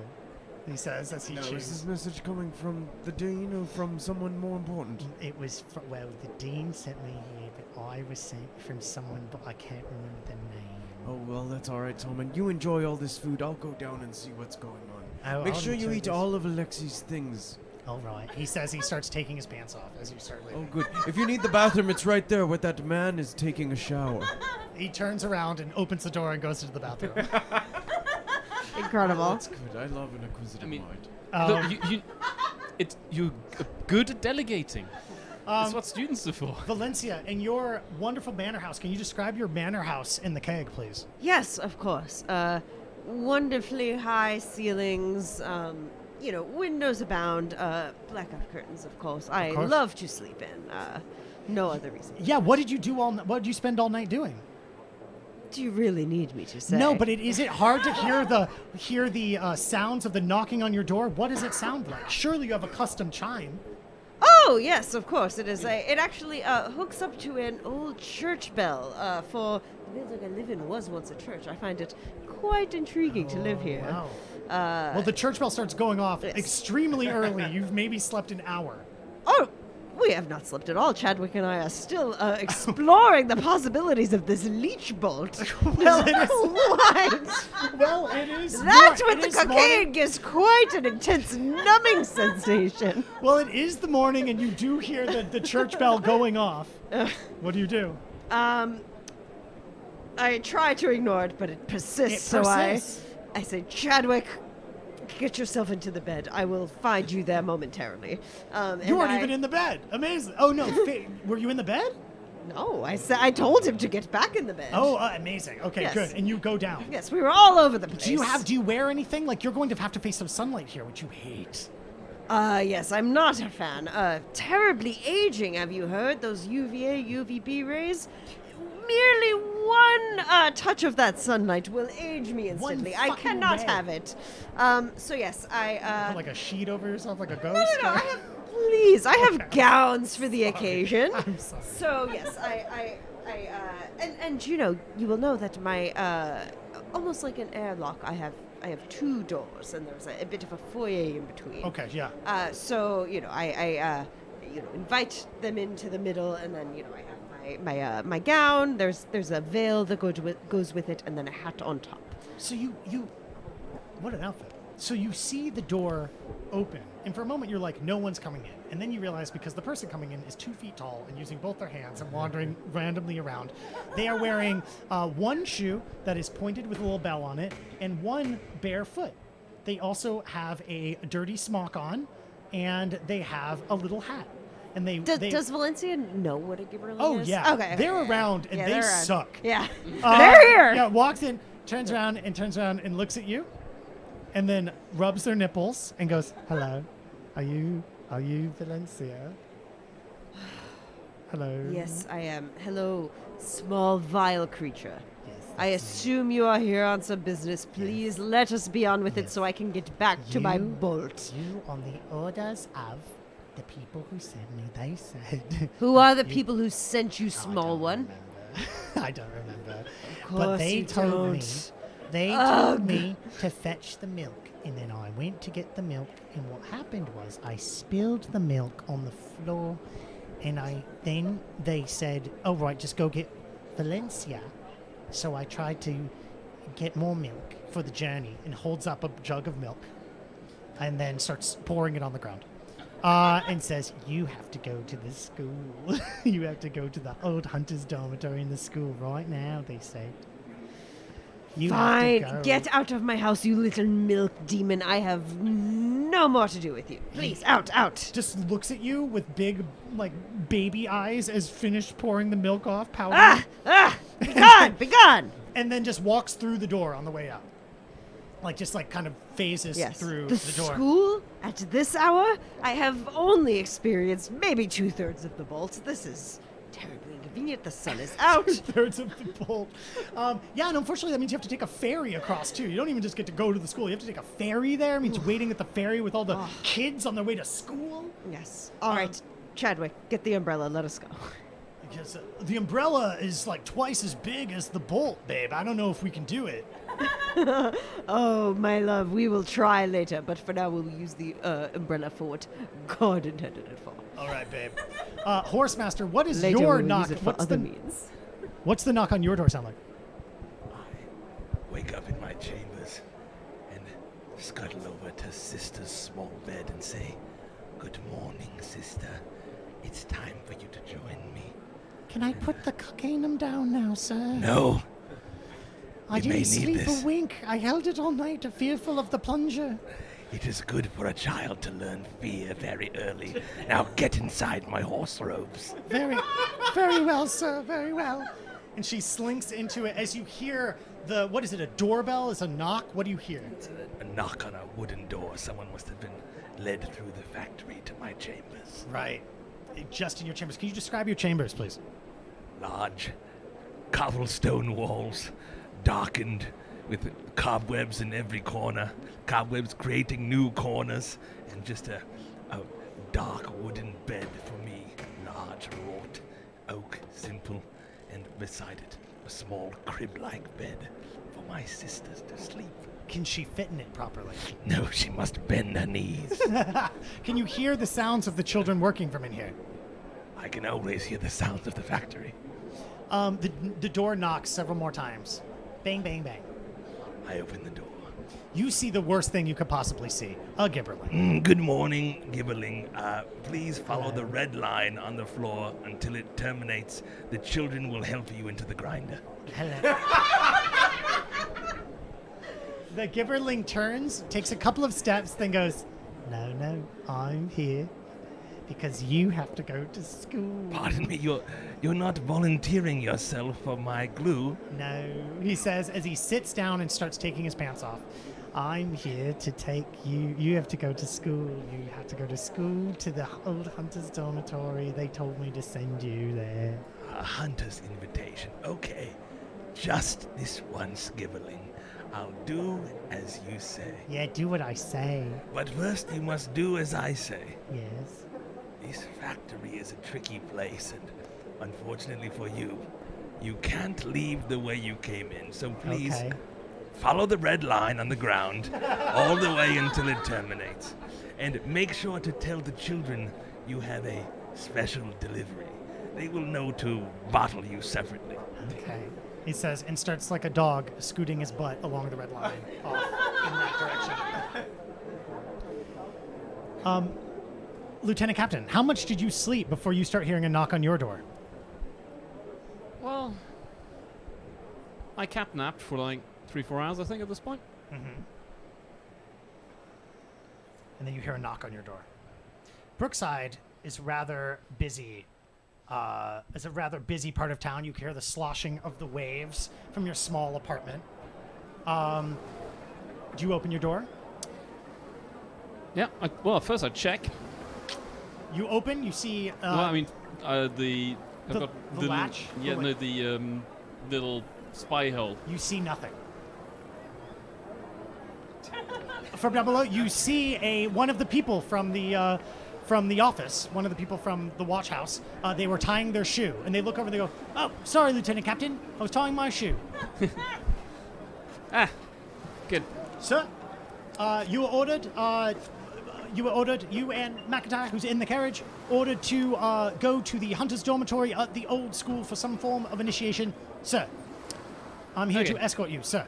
He says as he Now, is chews. this message coming from the dean or from someone more important? It was well, the dean sent me here, but I was sent from someone, but I can't remember the name. Oh, well, that's all right, Tom. And you enjoy all this food. I'll go down and see what's going on. Oh, Make I'll sure you enjoy eat this. all of Alexi's things. All right. He says he starts taking his pants off as you start leaving. Oh, good. If you need the bathroom, it's right there where that man is taking a shower. He turns around and opens the door and goes to the bathroom. Incredible. That's good. I love an acquisitive mind. Look, you're good at delegating. That's what students are for. Valencia, in your wonderful manor house, can you describe your manor house in the keg, please? Yes, of course. Wonderfully high ceilings, windows abound, blackout curtains, of course. I course. love to sleep in. No other reason. Yeah. What did you spend all night doing? Do you really need me to say? No, but is it hard to hear the sounds of the knocking on your door? What does it sound like? Surely you have a custom chime. Oh, yes, of course. It is. It actually hooks up to an old church bell. For the building I live in was once a church. I find it quite intriguing to live here. Wow. Uh, Well, the church bell starts going off yes. extremely early. You've maybe slept an hour. Oh, we have not slept at all. Chadwick and I are still exploring the possibilities of this leech bolt. Well, it is. What? Well, it is. That's mor- what it the is cocaine morning. gives quite an intense numbing sensation. Well, it is the morning, and you do hear the church bell going off. What do you do? I try to ignore it, but it persists. So persists. I say, Chadwick, get yourself into the bed. I will find you there momentarily. You weren't even in the bed. Amazing. Oh no, were you in the bed? No, I told him to get back in the bed. Oh, amazing. Okay, Yes. good. And you go down. Yes, we were all over the place. Do you wear anything? Like you're going to have to face some sunlight here, which you hate. Yes, I'm not a fan. Terribly aging, have you heard? Those UVA, UVB rays? merely one touch of that sunlight will age me instantly. I fucking cannot ray. have it. So yes, I Put like a sheet over yourself like a ghost? no, I have, please, I have gowns for the occasion. I'm sorry. So yes, and you know, you will know that my almost like an airlock, I have 2 doors, and there's a bit of a foyer in between. Okay, yeah. So you know, I invite them into the middle, and then you know, I have my gown. There's a veil that goes with it, and then a hat on top. So you what an outfit. So you see the door open, and for a moment you're like, no one's coming in. And then you realize because the person coming in is 2 feet tall and using both their hands and wandering randomly around, they are wearing one shoe that is pointed with a little bell on it and one bare foot. They also have a dirty smock on, and they have a little hat. And Does Valencia know what a Gibberling Oh is? yeah, Okay. they're around and Yeah, they they're around. suck. Yeah. They're here. Yeah, walks in, turns around and looks at you, and then rubs their nipples and goes, "Hello, are you Valencia? Hello." Yes, I am. Hello, small vile creature. Yes, I that's assume you are here on some business. Please let us be on with it so I can get back to my You- bolt. You on the orders of the people who sent me. They said. Who are the people who sent you, small one? I don't remember. Of But course they you told me. don't. They told me to fetch the milk, and then I went to get the milk. And what happened was I spilled the milk on the floor, and then they said, "Oh right, just go get Valencia." So I tried to get more milk for the journey, and holds up a jug of milk, and then starts pouring it on the ground. And says, "You have to go to the school. You have to go to the old Hunters dormitory in the school right now," they said. You Fine, have to go. get out of my house, you little milk demon. I have no more to do with you. Please, out. Just looks at you with big, like, baby eyes as finished pouring the milk off, pouting. Be gone. And then just walks through the door on the way out. Like, just, like, kind of phases Yes. through the the door. school at this hour? I have only experienced maybe 2/3 of the bolts. This is terribly inconvenient. The sun is out. 2/3 of the bolt. Yeah, and unfortunately that means you have to take a ferry across, too. You don't even just get to go to the school. You have to take a ferry there. It means waiting at the ferry with all the kids on their way to school. Yes. All right, Chadwick, get the umbrella. Let us go. Because the umbrella is, like, twice as big as the bolt, babe. I don't know if we can do it. Oh, my love, we will try later, but for now we'll use the umbrella for what God intended it for. All right, babe. Horsemaster, what is Later your we'll knock? use it for What's other the means. What's the knock on your door sound like? I wake up in my chambers and scuttle over to Sister's small bed and say, "Good morning, Sister. It's time for you to join me." Can I put the cocaine down now, sir? No, I you may didn't need sleep this. a wink. I held it all night, fearful of the plunger. it is good for a child to learn fear very early. Now get inside my horse robes. Very, very well, sir. Very well. And she slinks into it as you hear what is it, a doorbell? Is a knock? What do you hear? It's a knock on a wooden door. Someone must have been led through the factory to my chambers. Right. Just in your chambers. Can you describe your chambers, please? Large cobblestone walls, darkened with cobwebs in every corner, cobwebs creating new corners, and just a dark wooden bed for me, large wrought oak, simple, and beside it a small crib-like bed for my sisters to sleep. Can she fit in it properly? No, she must bend her knees. Can you hear the sounds of the children working from in here? I can always hear the sounds of the factory. The door knocks several more times. Bang, bang, bang. I open the door. You see the worst thing you could possibly see. A Gibberling. Good morning, Gibberling. Please follow the red line on the floor until it terminates. The children will help you into the grinder. Hello. The Gibberling turns, takes a couple of steps, then goes, No, I'm here because you have to go to school. Pardon me, you're not volunteering yourself for my glue. No, he says as he sits down and starts taking his pants off. I'm here to take you. You have to go to school. You have to go to school to the old Hunters dormitory. They told me to send you there. A hunter's invitation. Okay. Just this once, Gibberling. I'll do as you say. Yeah, do what I say. But first you must do as I say. Yes. This factory is a tricky place, and unfortunately for you, you can't leave the way you came in. So please Okay. follow the red line on the ground all the way until it terminates. And make sure to tell the children you have a special delivery. They will know to bottle you separately. Okay. He says, and starts like a dog scooting his butt along the red line off in that direction. Lieutenant Captain, how much did you sleep before you start hearing a knock on your door? Well, I napped for like 3-4 hours, I think, at this point. And then you hear a knock on your door. Brookside is rather busy. It's a rather busy part of town. You can hear the sloshing of the waves from your small apartment. Do you open your door? Yeah, well, first I check. You open, you see... Well, I mean, I've the got latch? Yeah, Or no, what? the little spy hole. You see nothing. From down below, you see one of the people from the office, one of the people from the watch house. They were tying their shoe, and they look over and they go, "Oh, sorry, Lieutenant Captain, I was tying my shoe." Ah, good. Sir, you were ordered. You and McIntyre, who's in the carriage, ordered to go to the Hunter's dormitory at the old school for some form of initiation. Sir, I'm here Okay. to escort you, sir.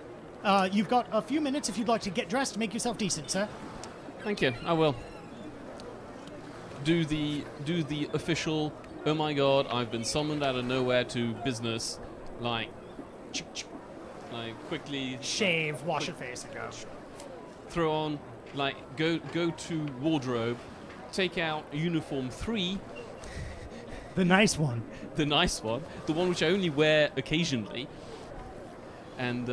You've got a few minutes if you'd like to get dressed, make yourself decent, sir. Thank you. I will. Do the official. Oh my God! I've been summoned out of nowhere to business. Like quickly Shave, wash your face, and go. throw on. Like go to wardrobe, take out uniform 3, The nice one. the nice one, the one which I only wear occasionally, and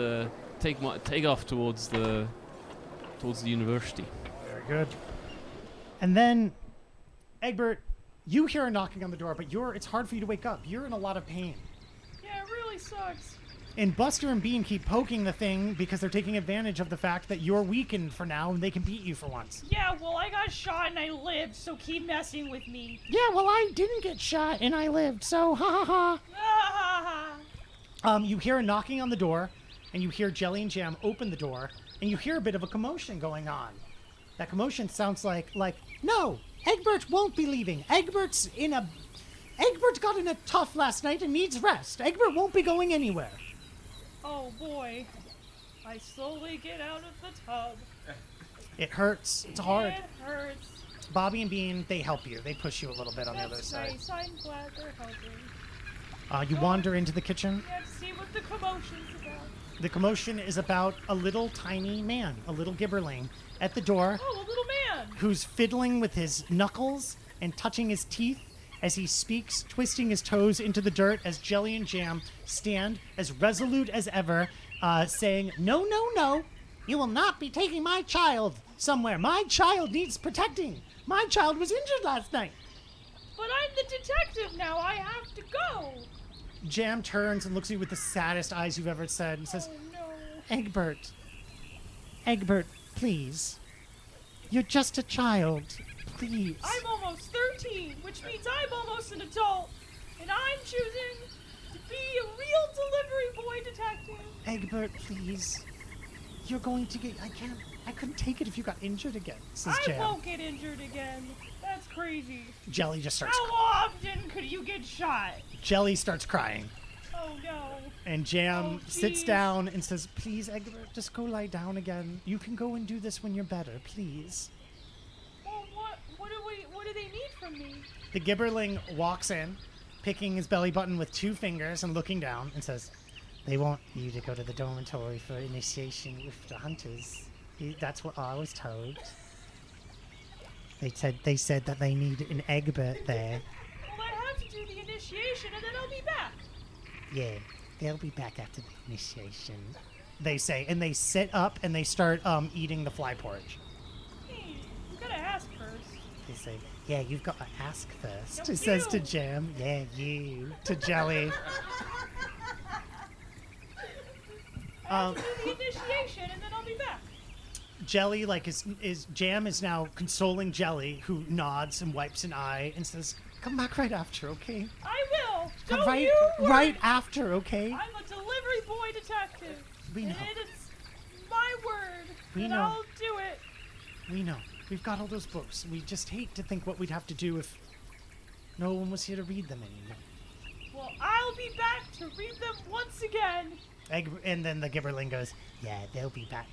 take off towards the university. Very good. And then, Egbert, you hear a knocking on the door, but it's hard for you to wake up. You're in a lot of pain. Yeah, it really sucks. And Buster and Bean keep poking the thing because they're taking advantage of the fact that you're weakened for now and they can beat you for once. Yeah, well, I got shot and I lived, so keep messing with me. Yeah, well, I didn't get shot and I lived, so ha ha ha. You hear a knocking on the door, and you hear Jelly and Jam open the door, and you hear a bit of a commotion going on. That commotion sounds like, no, Egbert won't be leaving. Egbert got in a tough last night and needs rest. Egbert won't be going anywhere. Oh boy. I slowly get out of the tub. It hurts. It's hard. It hurts. Bobby and Bean, they help you. They push you a little bit on the other That's side. nice. I'm glad they're helping. You wander into the kitchen. Yeah, to see what the commotion's about. The commotion is about a little tiny man, a little Gibberling, at the door, Oh, a little man. who's fiddling with his knuckles and touching his teeth as he speaks, twisting his toes into the dirt as Jelly and Jam stand as resolute as ever, saying, "No, no, no, you will not be taking my child somewhere. My child needs protecting. My child was injured last night." But I'm the detective now. I have to go. Jam turns and looks at you with the saddest eyes you've ever said and says, Oh no. Egbert, please. You're just a child. Please. I'm almost 13, which means I'm almost an adult. And I'm choosing to be a real delivery boy detective. Egbert, please. You're going to get... I couldn't take it if you got injured again, says I Jam. won't get injured again. That's crazy. Jelly just starts... How often could you get shot? Jelly starts crying. Oh no. And Jam Oh, sits jeez. down and says, "Please, Egbert, just go lie down again. You can go and do this when you're better, please." Well, what do they need from me? The Gibberling walks in, picking his belly button with 2 fingers and looking down and says, "They want you to go to the dormitory for initiation with the hunters. That's what I was told. They said that they need an Egbert there. Well, I have to do the initiation and then I'll be back. Yeah, they'll be back after the initiation," they say, and they sit up and they start eating the fly porridge. Hey, you gotta ask first. They say, Yeah, you've got to ask first. No, It says to you. Jam. Yeah, you. To Jelly. I'll do the initiation and then I'll be back. Jelly, like, is Jam is now consoling Jelly, who nods and wipes an eye and says, "Come back right after, okay? I will. Come Don't right, you worry. right after, okay? I'm a delivery boy detective. We know. And it's my word. We and know. I'll do it. We know. We've got all those books. We just hate to think what we'd have to do if no one was here to read them anymore." Well, I'll be back to read them once again. And then the Gibberling goes, "Yeah, they'll be back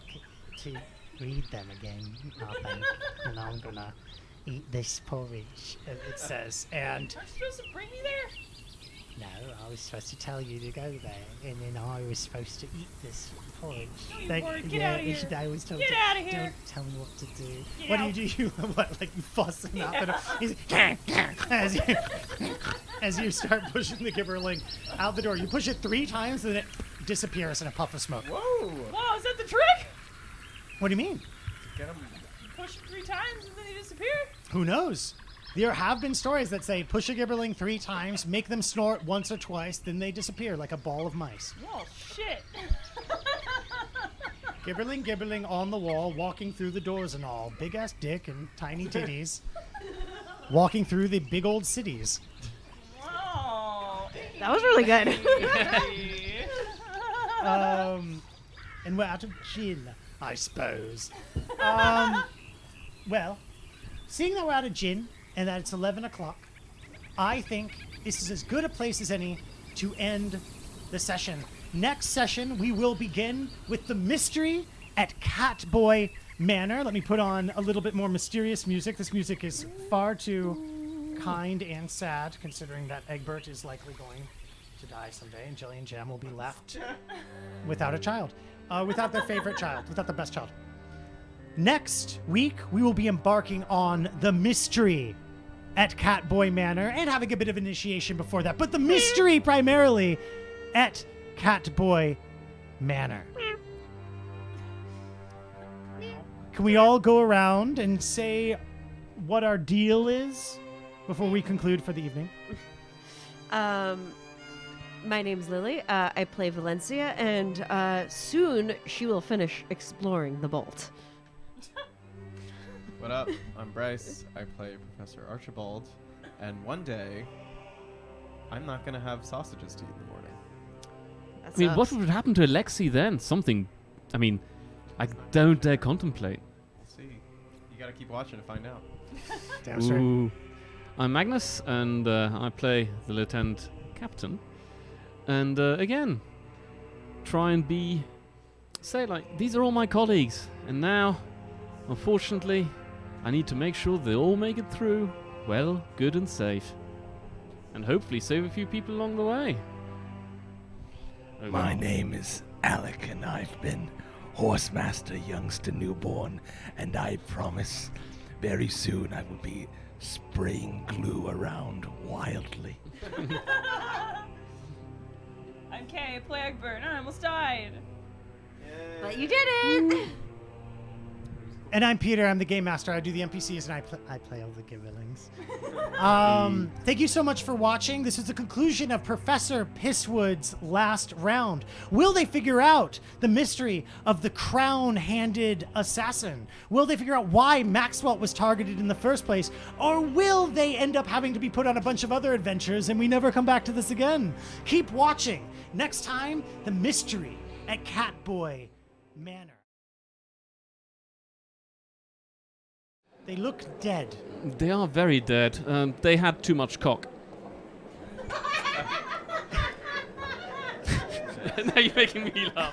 to read them again, I think. And I'm gonna eat this porridge," it says. And Are you supposed to bring me there? no, I was supposed to tell you to go there, and then I was supposed to eat this porridge. No, you weren't. Get outta here. I was told Get to, outta here. Don't tell me what to do. Get What out. do? You what? Like you fuss him out? Yeah. He's as you start pushing the Gibberling out the door. You push it 3 times, and it disappears in a puff of smoke. Whoa! Wow, is that the trick? What do you mean? Get him. Push him 3 times and then he disappeared? Who knows? There have been stories that say push a Gibberling 3 times, make them snort once or twice, then they disappear like a ball of mice. Oh, shit. Gibberling on the wall, walking through the doors and all. Big ass dick and tiny titties. Walking through the big old cities. Oh. That was really good. And we're out of gin, I suppose. Well, seeing that we're out of gin and that it's 11 o'clock, I think this is as good a place as any to end the session. Next session, we will begin with the mystery at Catboy Manor. Let me put on a little bit more mysterious music. This music is far too kind and sad, considering that Egbert is likely going to die someday, and Jelly and Jam will be left without a child, without their favorite child, without the best child. Next week, we will be embarking on the mystery at Catboy Manor and having a bit of initiation before that, but the mystery primarily at Catboy Manor. Can we all go around and say what our deal is before we conclude for the evening? My name's Lily. I play Valencia, and soon she will finish exploring the vault. What up? I'm Bryce. I play Professor Archibald, and one day, I'm not gonna have sausages to eat in the morning. That I mean, what sucks. would happen to Alexi then? Something, I mean, I don't dare contemplate. We'll see. You gotta keep watching to find out. Damn straight. Ooh. I'm Magnus, and I play the Lieutenant Captain. And again, try and say like, these are all my colleagues, and now, unfortunately, I need to make sure they all make it through, well, good and safe. And hopefully save a few people along the way. My name is Alec, and I've been Horsemaster Youngster Newborn, and I promise very soon I will be spraying glue around wildly. I'm Kay, I play Egbert. I almost died. But you did it! And I'm Peter. I'm the game master. I do the NPCs, and I play all the Gibberlings. Thank you so much for watching. This is the conclusion of Professor Pisswood's last round. Will they figure out the mystery of the crown-handed assassin? Will they figure out why Maxwelt was targeted in the first place? Or will they end up having to be put on a bunch of other adventures and we never come back to this again? Keep watching. Next time, the mystery at Catboy Manor. They look dead. They are very dead. They had too much cock. Now you're making me laugh.